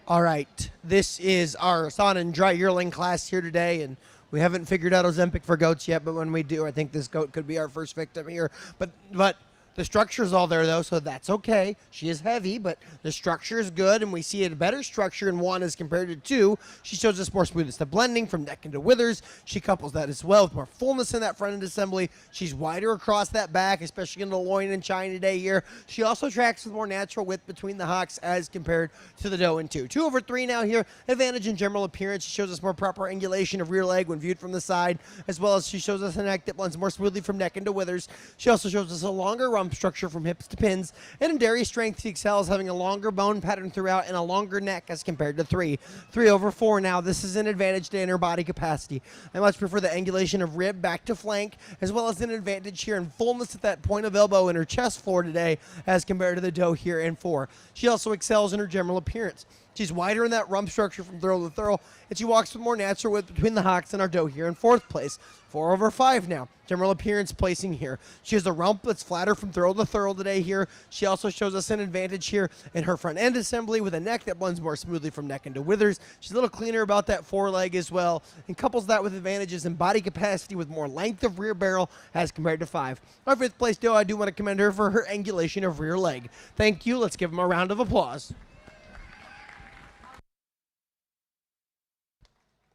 All right, this is our Saanen dry yearling class here today, and we haven't figured out Ozempic for goats yet. But when we do, I think this goat could be our first victim here. But the structure's all there though, so that's okay. She is heavy, but the structure is good, and we see a better structure in one as compared to two. She shows us more smoothness to blending from neck into withers. She couples that as well with more fullness in that front end assembly. She's wider across that back, especially in the loin and chine today here. She also tracks with more natural width between the hocks as compared to the doe in two. 2/3 now here. Advantage in general appearance. She shows us more proper angulation of rear leg when viewed from the side, as well as she shows us a neck that blends more smoothly from neck into withers. She also shows us a longer rump structure from hips to pins, and in dairy strength she excels, having a longer bone pattern throughout and a longer neck as compared to 3/4 now. This is an advantage to inner body capacity. I much prefer the angulation of rib back to flank, as well as an advantage here in fullness at that point of elbow in her chest floor today as compared to the doe here in 4. She also excels in her general appearance. She's wider in that rump structure from thurl to thurl, and she walks with more natural width between the hocks and our doe here in 4th place. 4/5 now. General appearance placing here. She has a rump that's flatter from thurl to thurl today here. She also shows us an advantage here in her front end assembly with a neck that blends more smoothly from neck into withers. She's a little cleaner about that foreleg as well, and couples that with advantages in body capacity with more length of rear barrel as compared to 5. Our 5th place doe, I do want to commend her for her angulation of rear leg. Thank you. Let's give them a round of applause.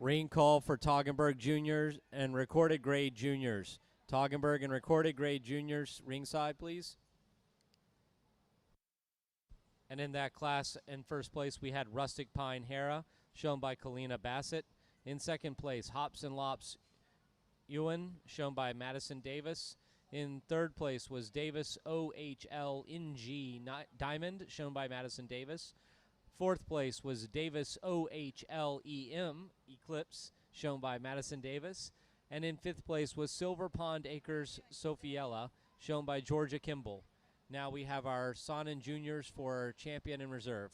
Ring call for Toggenburg Juniors and Recorded Grade Juniors. Toggenburg and Recorded Grade Juniors, ringside, please. And in that class, in first place, we had Rustic Pine Hera, shown by Kalina Bassett. In second place, Hops and Lops Ewan, shown by Madison Davis. In third place was Davis OHL NG Diamond, shown by Madison Davis. Fourth place was Davis OHLEM Eclipse, shown by Madison Davis. And in fifth place was Silver Pond Acres Sophiella, shown by Georgia Kimball. Now we have our Saanen Juniors for champion and reserve.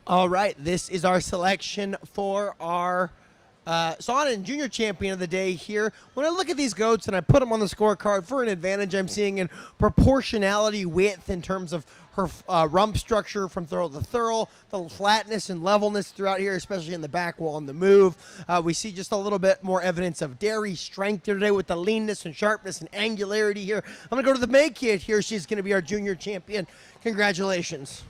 All right, this is our selection for our Sonnen Junior Champion of the Day here. When I look at these goats and I put them on the scorecard for an advantage, I'm seeing in proportionality, width in terms of her rump structure from thurl to thurl, the flatness and levelness throughout here, especially in the back wall and the move. We see just a little bit more evidence of dairy strength here today with the leanness and sharpness and angularity here. I'm going to go to the May kid here. She's going to be our Junior Champion. Congratulations.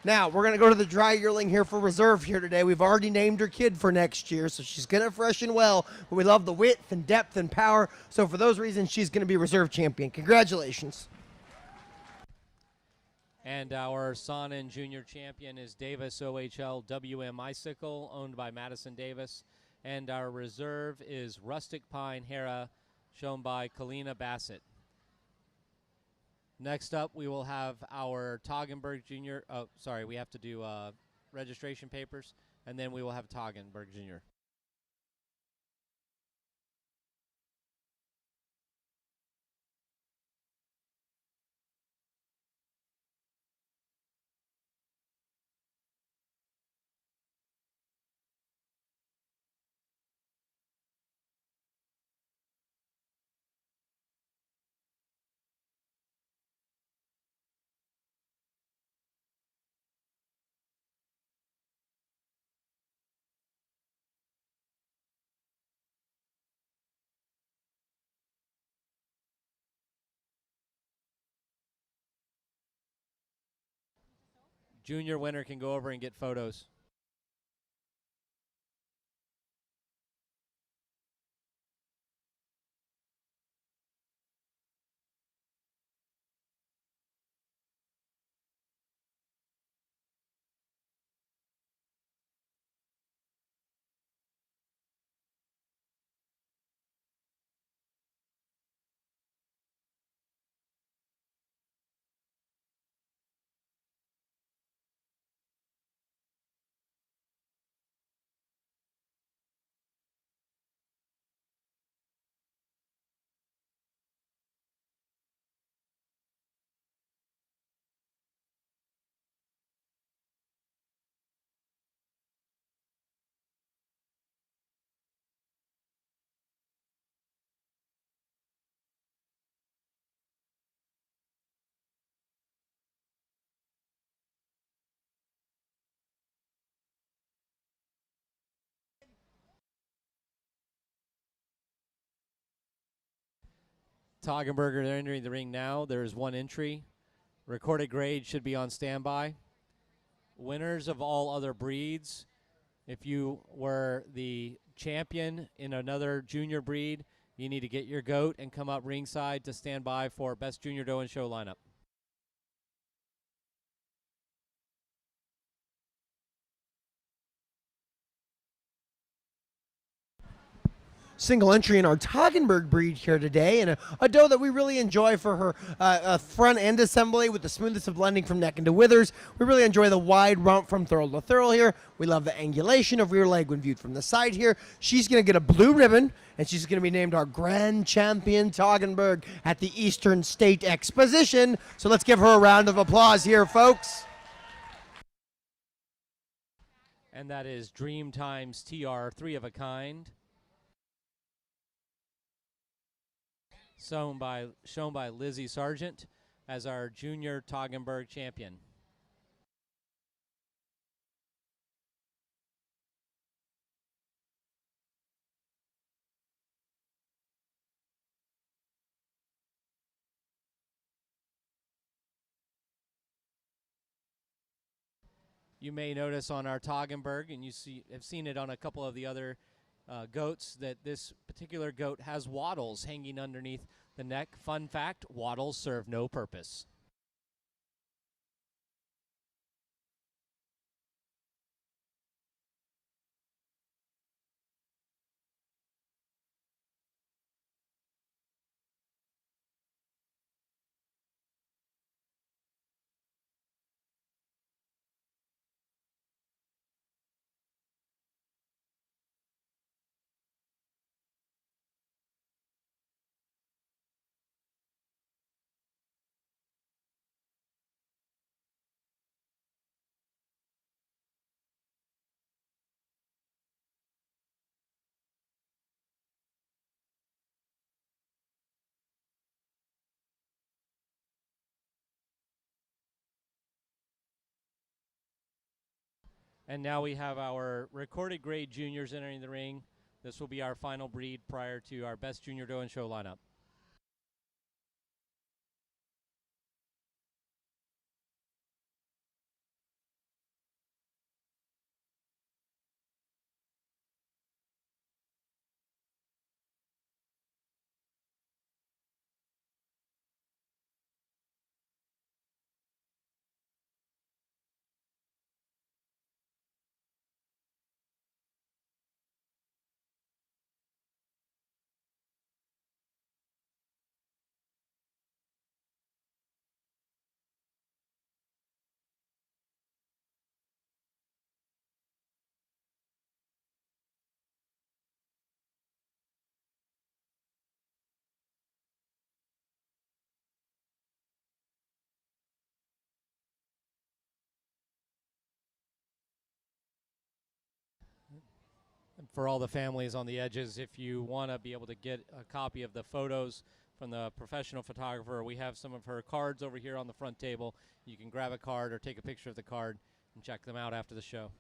Now, we're going to go to the dry yearling here for reserve here today. We've already named her kid for next year, so she's going to freshen well. But we love the width and depth and power. So for those reasons, she's going to be reserve champion. Congratulations. And our Sonnen Junior Champion is Davis OHL WM Icicle, owned by Madison Davis. And our reserve is Rustic Pine Hera, shown by Kalina Bassett. Next up, we will have our Toggenburg Junior. Oh, sorry, we have to do registration papers, and then we will have Toggenburg Junior. Junior winner can go over and get photos. Toggenburger, they're entering the ring now. There's one entry. Recorded grade should be on standby. Winners of all other breeds. If you were the champion in another junior breed, you need to get your goat and come up ringside to stand by for best junior doe and show lineup. Single entry in our Toggenburg breed here today, and a doe that we really enjoy for her front end assembly with the smoothness of blending from neck into withers. We really enjoy the wide rump from thurl to thurl here. We love the angulation of rear leg when viewed from the side here. She's going to get a blue ribbon, and she's going to be named our Grand Champion Toggenburg at the Eastern State Exposition. So let's give her a round of applause here, folks. And that is Dream Times TR, 3 of a kind. Shown by Lizzie Sargent as our junior Toggenburg champion. You may notice on our Toggenburg, and you have seen it on a couple of the other goats, that this particular goat has wattles hanging underneath the neck. Fun fact, wattles serve no purpose. And now we have our recorded grade juniors entering the ring. This will be our final breed prior to our best junior doe and show lineup. And for all the families on the edges, if you want to be able to get a copy of the photos from the professional photographer, we have some of her cards over here on the front table. You can grab a card or take a picture of the card and check them out after the show.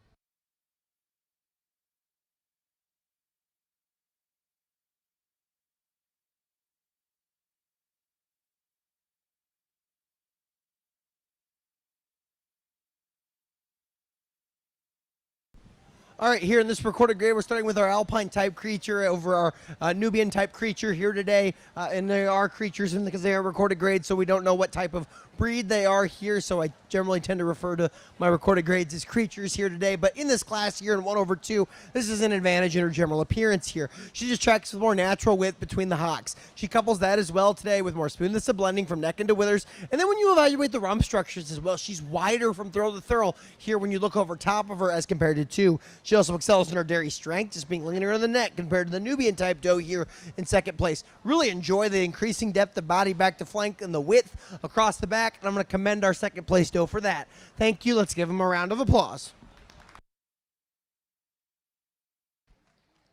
All right, here in this recorded grade, we're starting with our Alpine type creature over our Nubian type creature here today. And they are creatures because they are recorded grades, so we don't know what type of breed they are here. So I generally tend to refer to my recorded grades as creatures here today. But in this class here in 1/2, this is an advantage in her general appearance here. She just tracks with more natural width between the hocks. She couples that as well today with more smoothness of blending from neck into withers. And then when you evaluate the rump structures as well, she's wider from throw to thurl here when you look over top of her as compared to two. She also excels in her dairy strength, just being leaner in the neck compared to the Nubian type doe here in second place. Really enjoy the increasing depth of body back to flank and the width across the back, and I'm going to commend our second place doe for that. Thank you. Let's give him a round of applause.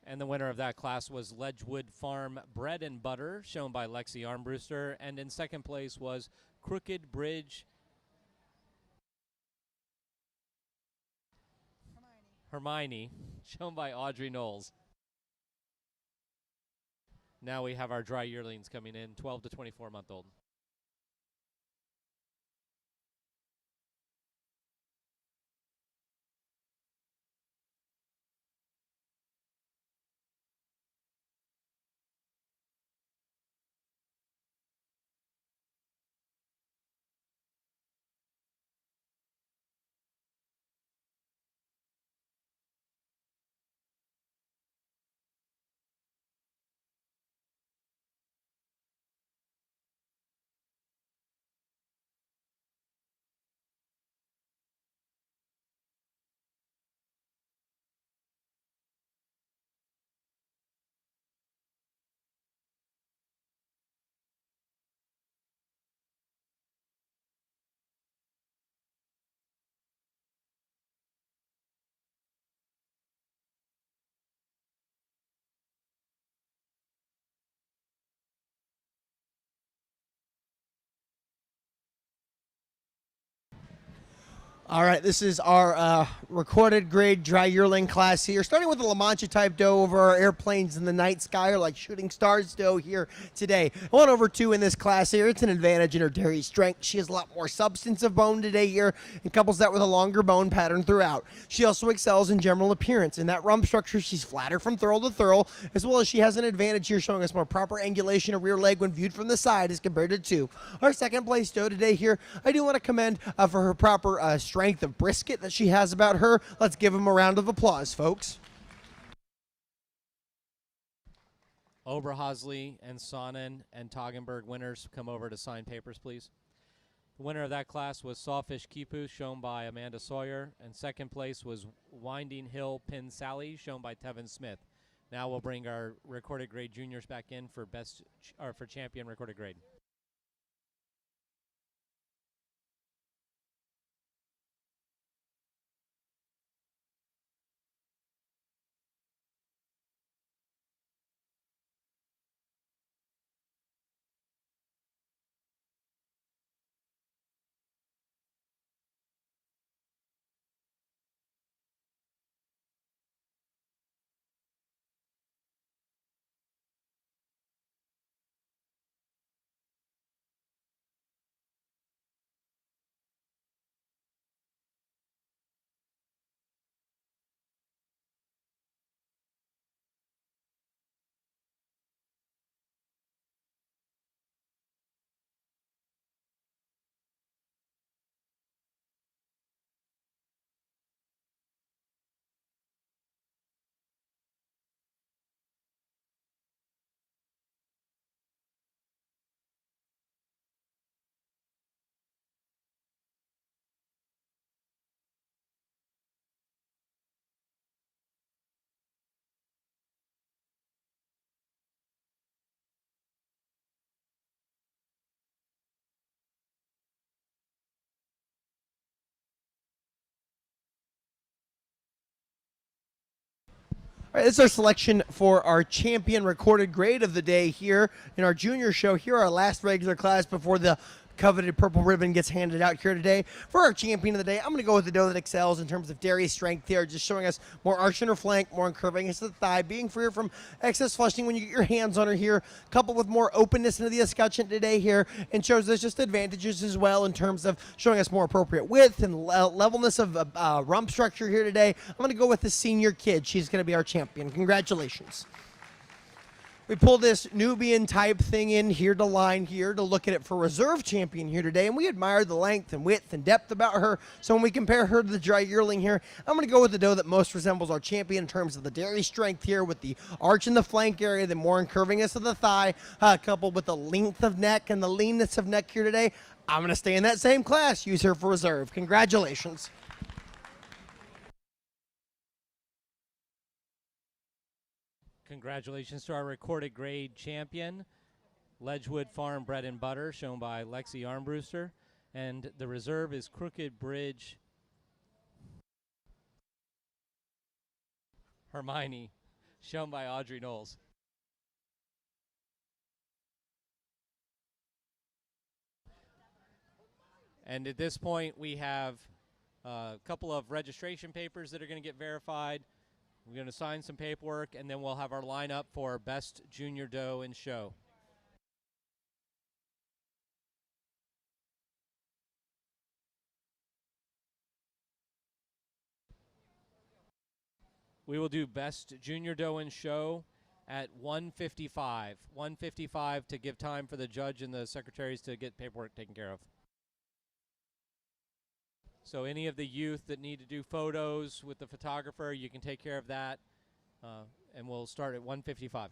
And the winner of that class was Ledgewood Farm Bread and Butter, shown by Lexi Armbruster. And in second place was Crooked Bridge Hermione, shown by Audrey Knowles. Now we have our dry yearlings coming in, 12 to 24-month-old. All right, this is our recorded grade dry yearling class here, starting with the La Mancha type doe over our airplanes in the night sky, or like shooting stars doe here today. 1/2 in this class here. It's an advantage in her dairy strength. She has a lot more substance of bone today here and couples that with a longer bone pattern throughout. She also excels in general appearance. In that rump structure, she's flatter from thurl to thurl, as well as she has an advantage here showing us more proper angulation of rear leg when viewed from the side as compared to two. Our second place doe today here, I do want to commend for her proper strength of brisket that she has about her. Let's give him a round of applause, folks. Oberhausley and Sonnen and Toggenburg winners, come over to sign papers, please. The winner of that class was Sawfish Kipu, shown by Amanda Sawyer, and second place was Winding Hill Pin Sally, shown by Tevin Smith. Now we'll bring our recorded grade juniors back in for for champion recorded grade. All right, this is our selection for our champion recorded grade of the day here in our junior show. Here, our last regular class before the coveted purple ribbon gets handed out here today. For our champion of the day, I'm going to go with the doe that excels in terms of dairy strength here, just showing us more arch in her flank, more curving into the thigh, being freer from excess flushing when you get your hands on her here, coupled with more openness into the escutcheon today here, and shows us just advantages as well in terms of showing us more appropriate width and levelness of rump structure here today. I'm going to go with the senior kid. She's going to be our champion. Congratulations. We pulled this Nubian type thing in here to line here to look at it for reserve champion here today, and we admire the length and width and depth about her. So when we compare her to the dry yearling here, I'm going to go with the doe that most resembles our champion in terms of the dairy strength here, with the arch in the flank area, the more curvingness of the thigh, coupled with the length of neck and the leanness of neck here today. I'm going to stay in that same class, use her for reserve. Congratulations. Congratulations to our recorded grade champion, Ledgewood Farm Bread and Butter, shown by Lexi Armbruster. And the reserve is Crooked Bridge Hermione, shown by Audrey Knowles. And at this point, we have a couple of registration papers that are going to get verified. We're going to sign some paperwork, and then we'll have our lineup for Best Junior Doe in Show. We will do Best Junior Doe in Show at 1:55. 1:55 to give time for the judge and the secretaries to get paperwork taken care of. So any of the youth that need to do photos with the photographer, you can take care of that. And we'll start at 1:55.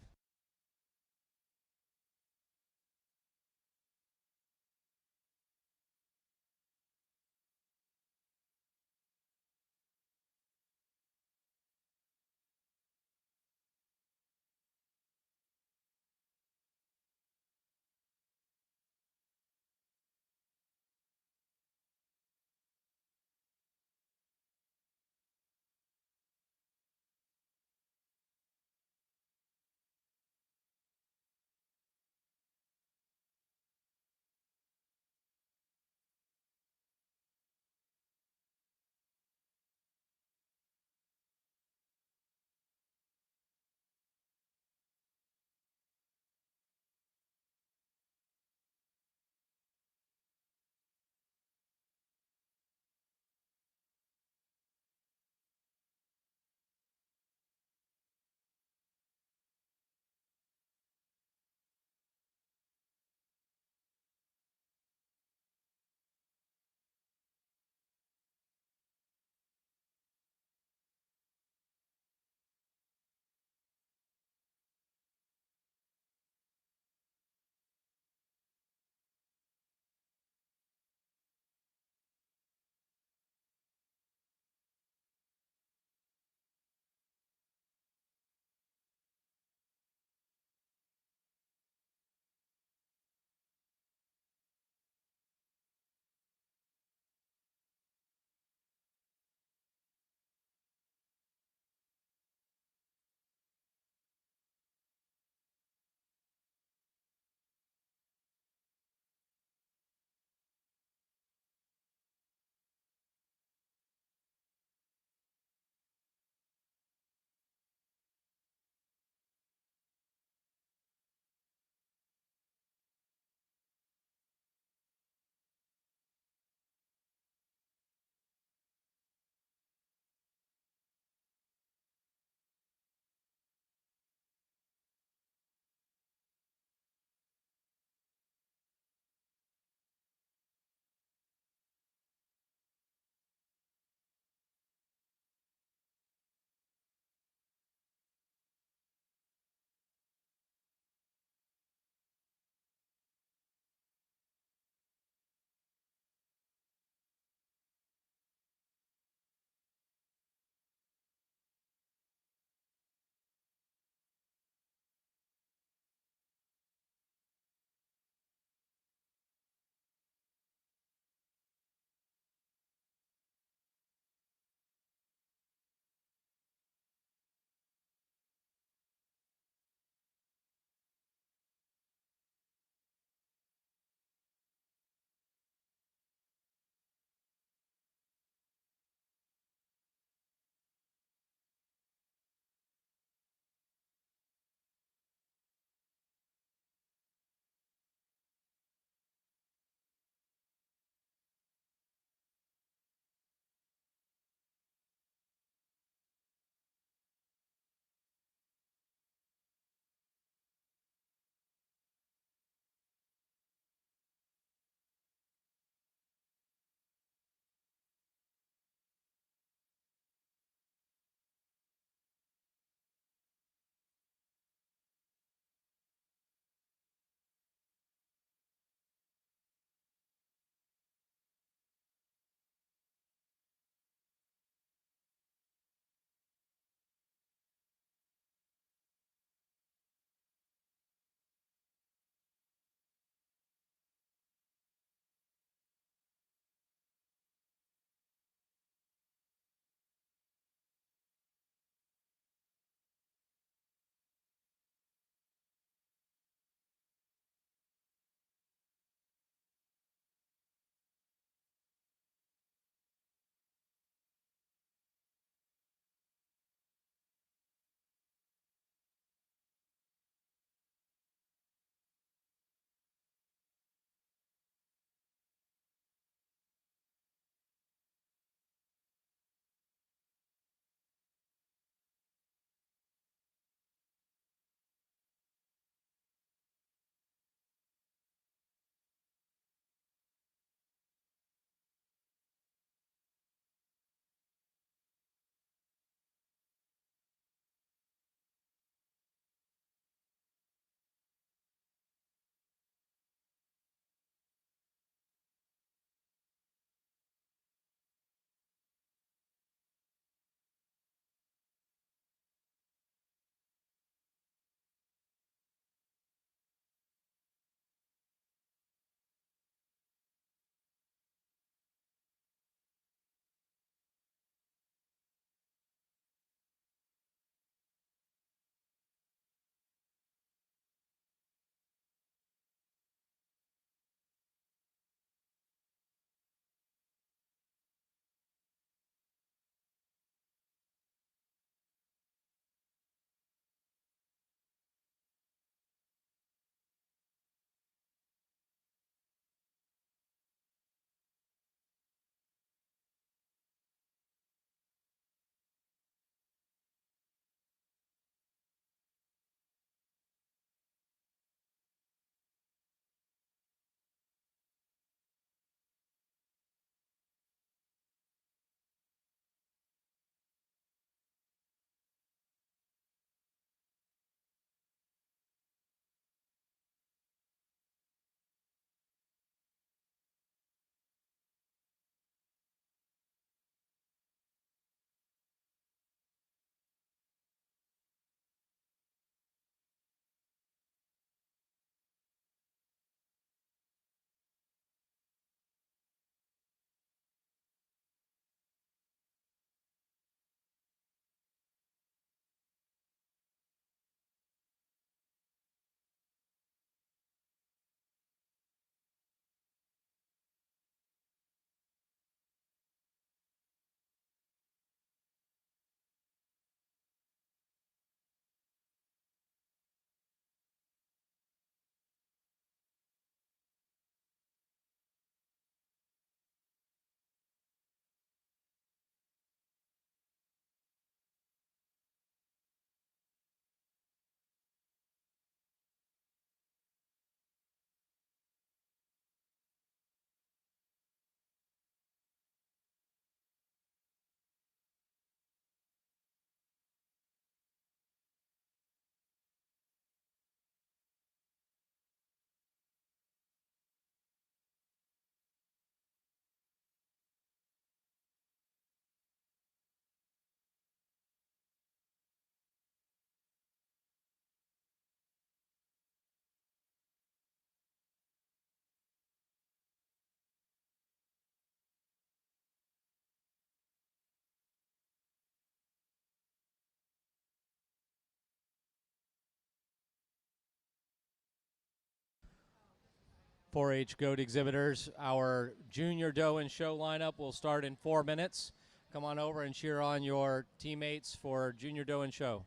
4-H goat exhibitors. Our junior doe and show lineup will start in 4 minutes. Come on over and cheer on your teammates for junior doe and show.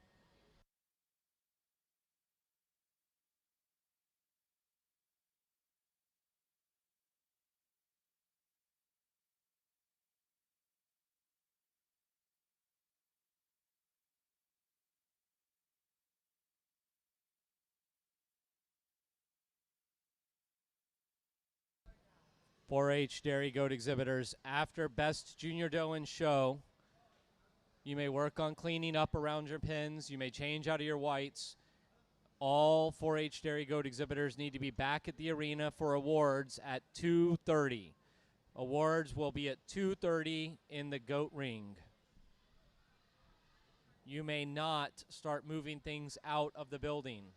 .4-H dairy goat exhibitors, after best junior doe and show, you may work on cleaning up around your pins. You may change out of your whites. All 4-H dairy goat exhibitors need to be back at the arena for awards at 2:30. Awards will be at 2:30 in the goat ring. You may not start moving things out of the building.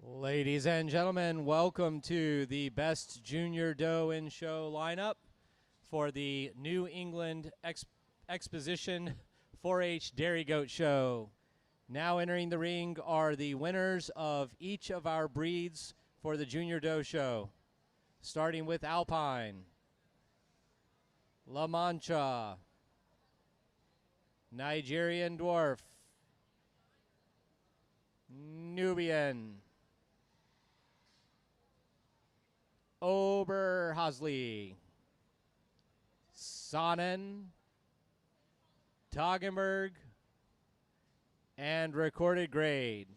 Ladies and gentlemen, welcome to the best junior doe and show lineup for the New England Exposition 4-H Dairy Goat Show. Now entering the ring are the winners of each of our breeds for the Junior Doe Show. Starting with Alpine, La Mancha, Nigerian Dwarf, Nubian, Oberhausley, Sonnen, Toggenburg, and recorded grade.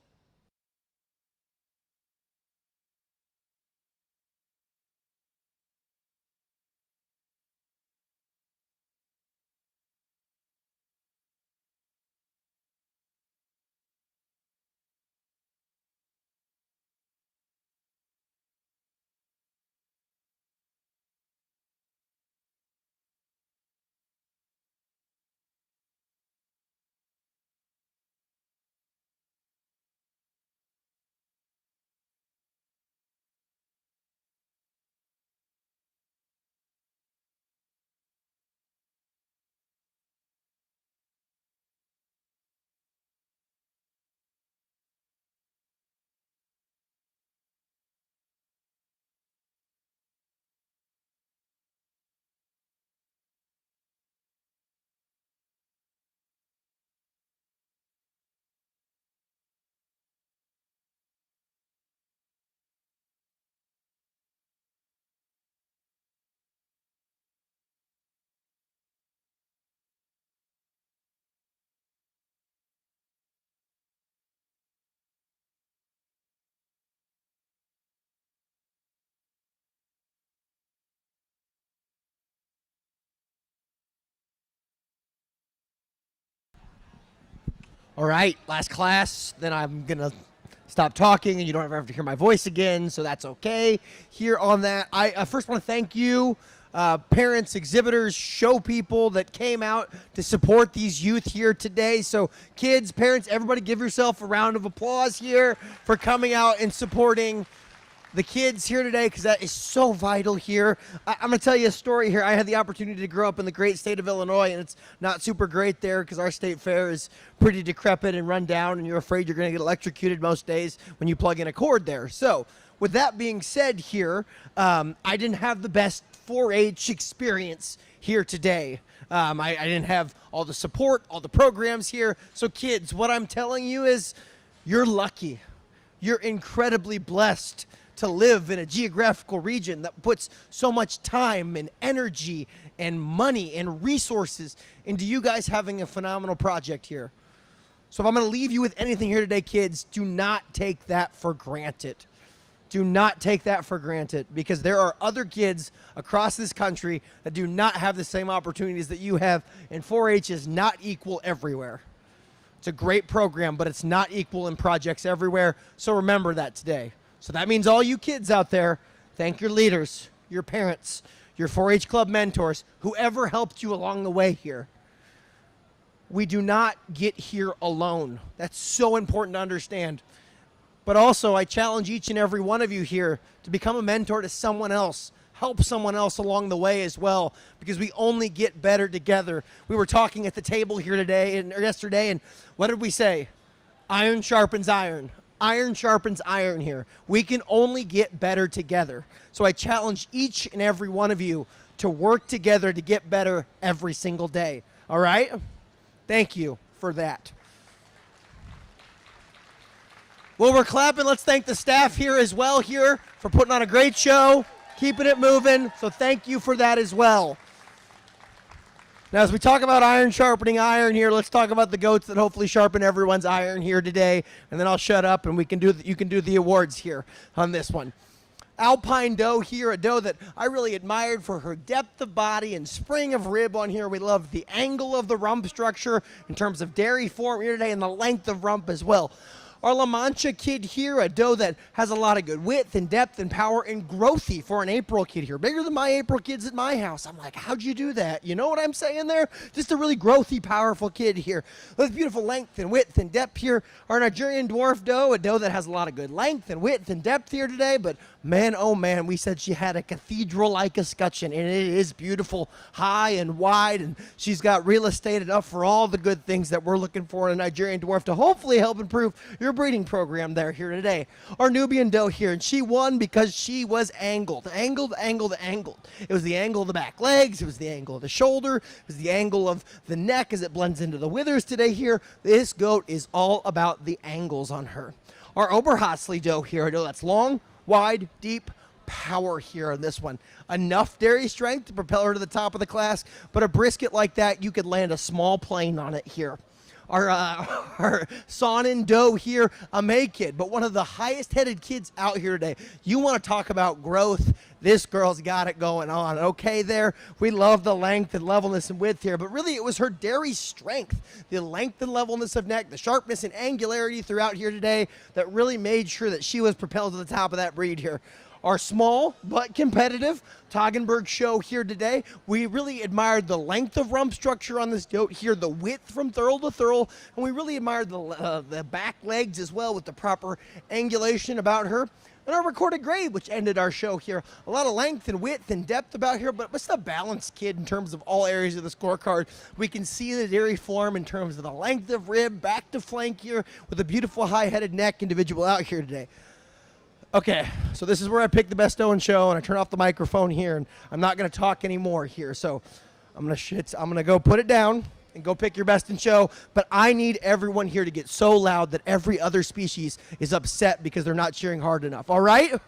All right, last class. Then I'm going to stop talking and you don't ever have to hear my voice again, so that's okay. Here on that, I first want to thank you, parents, exhibitors, show people that came out to support these youth here today. So kids, parents, everybody give yourself a round of applause here for coming out and supporting the kids here today, because that is so vital here. I'm going to tell you a story here. I had the opportunity to grow up in the great state of Illinois, and it's not super great there because our state fair is pretty decrepit and run down, and you're afraid you're going to get electrocuted most days when you plug in a cord there. So with that being said here, I didn't have the best 4-H experience here today. I didn't have all the support, all the programs here. So kids, what I'm telling you is you're lucky. You're incredibly blessed to live in a geographical region that puts so much time and energy and money and resources into you guys having a phenomenal project here. So if I'm going to leave you with anything here today, kids, do not take that for granted. Do not take that for granted, because there are other kids across this country that do not have the same opportunities that you have, and 4-H is not equal everywhere. It's a great program, but it's not equal in projects everywhere, so remember that today. So that means all you kids out there, thank your leaders, your parents, your 4-H club mentors, whoever helped you along the way here. We do not get here alone. That's so important to understand. But also, I challenge each and every one of you here to become a mentor to someone else. Help someone else along the way as well, because we only get better together. We were talking at the table here today or yesterday, and what did we say? Iron sharpens iron. Iron sharpens iron here. We can only get better together. So I challenge each and every one of you to work together to get better every single day. All right? Thank you for that. Well, we're clapping. Let's thank the staff here as well here for putting on a great show, keeping it moving. So thank you for that as well. Now, as we talk about iron sharpening iron here, let's talk about the goats that hopefully sharpen everyone's iron here today. And then I'll shut up and you can do the awards here on this one. Alpine doe here, a doe that I really admired for her depth of body and spring of rib on here. We love the angle of the rump structure in terms of dairy form here today and the length of rump as well. Our La Mancha kid here, a doe that has a lot of good width and depth and power and growthy for an April kid here. Bigger than my April kids at my house. I'm like, how'd you do that? You know what I'm saying there? Just a really growthy, powerful kid here. With beautiful length and width and depth here. Our Nigerian dwarf doe, a doe that has a lot of good length and width and depth here today. But man, oh man, we said she had a cathedral-like escutcheon, and it is beautiful, high and wide, and she's got real estate enough for all the good things that we're looking for in a Nigerian dwarf to hopefully help improve your breeding program there here today. Our Nubian doe here, and she won because she was angled. It was the angle of the back legs, it was the angle of the shoulder, it was the angle of the neck as it blends into the withers today here. This goat is all about the angles on her. Our Oberhasli doe here, a doe that's long, wide, deep, power here on this one. Enough dairy strength to propel her to the top of the class, but a brisket like that, you could land a small plane on it here. Our Sonnen doe here, a May kid, but one of the highest headed kids out here today. You want to talk about growth? This girl's got it going on. Okay, there. We love the length and levelness and width here, but really it was her dairy strength, the length and levelness of neck, the sharpness and angularity throughout here today that really made sure that she was propelled to the top of that breed here. Our small but competitive Toggenburg show here today. We really admired the length of rump structure on this goat here, the width from thurl to thurl, and we really admired the back legs as well with the proper angulation about her. And our recorded grade, which ended our show here. A lot of length and width and depth about here, but what's the balanced kid in terms of all areas of the scorecard? We can see the dairy form in terms of the length of rib, back to flank here, with a beautiful high-headed neck individual out here today. Okay, so this is where I pick the best Owen show, and I turn off the microphone here, and I'm not going to talk anymore here. So I'm gonna go put it down and go pick your best in show. But I need everyone here to get so loud that every other species is upset because they're not cheering hard enough. All right?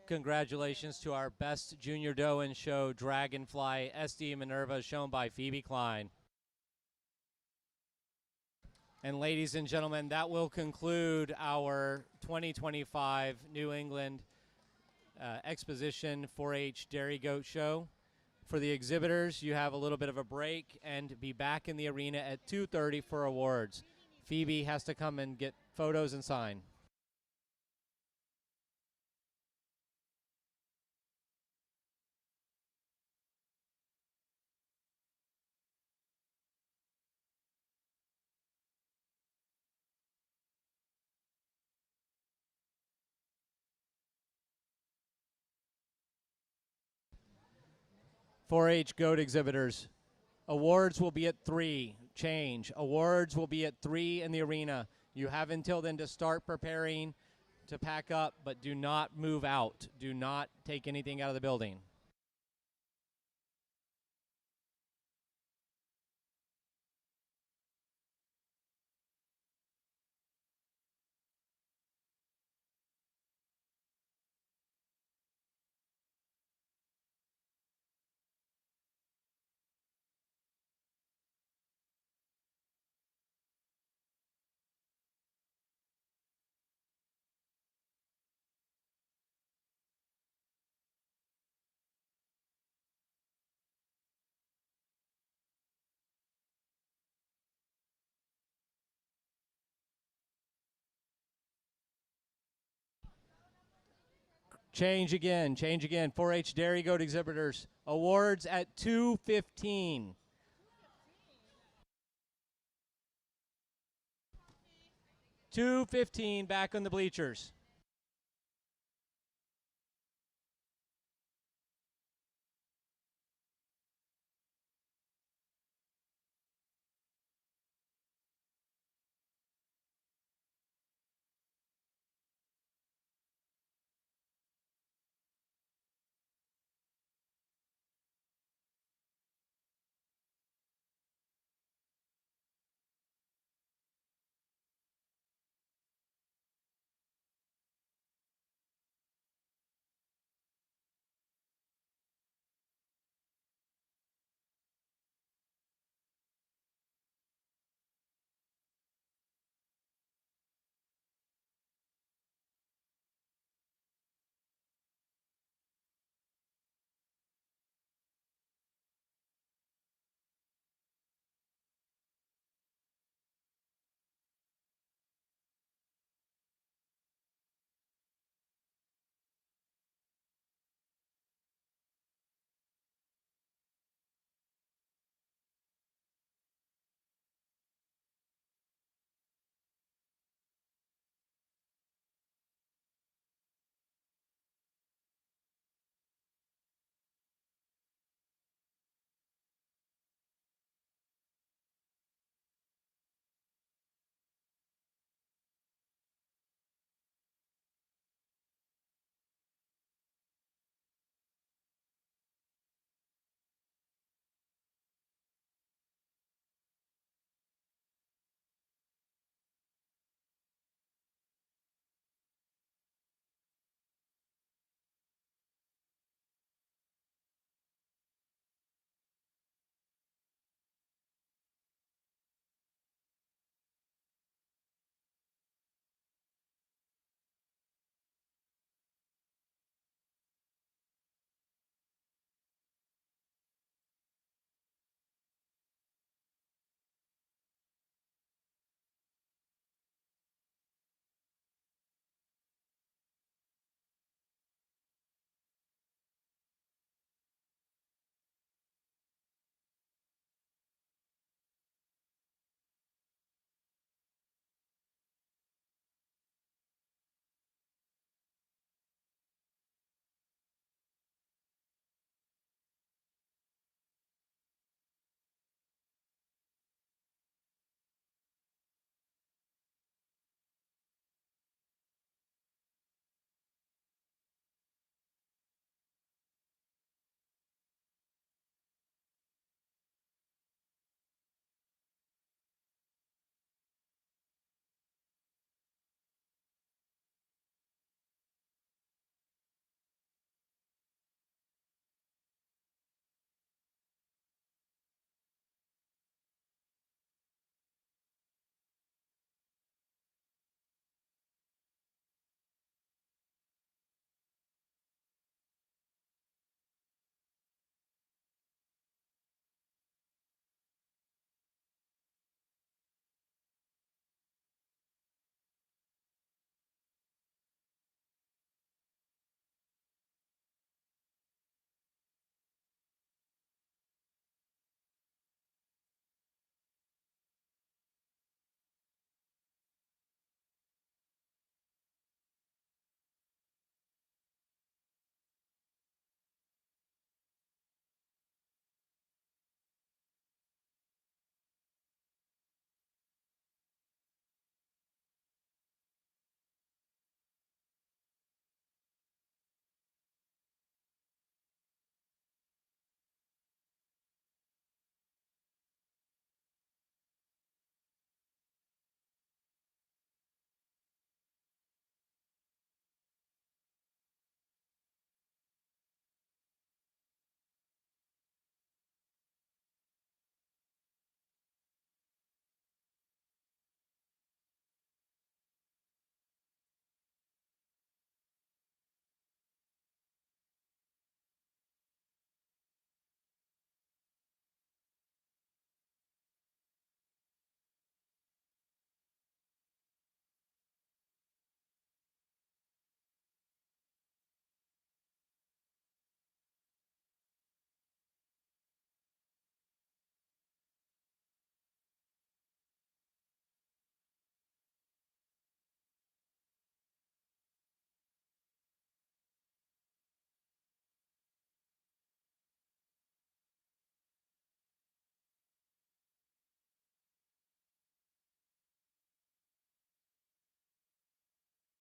Congratulations to our best junior doe in show, Dragonfly SD Minerva, shown by Phoebe Klein. And ladies and gentlemen, that will conclude our 2025 New England Exposition 4-H Dairy Goat Show. For the exhibitors, you have a little bit of a break and be back in the arena at 2:30 for awards. Phoebe has to come and get photos and sign. .4-H goat exhibitors. Awards will be at 3. Change. Awards will be at 3 in the arena. You have until then to start preparing to pack up, but do not move out. Do not take anything out of the building. Change again. 4-H Dairy Goat exhibitors. Awards at 2:15. 2:15 back on the bleachers.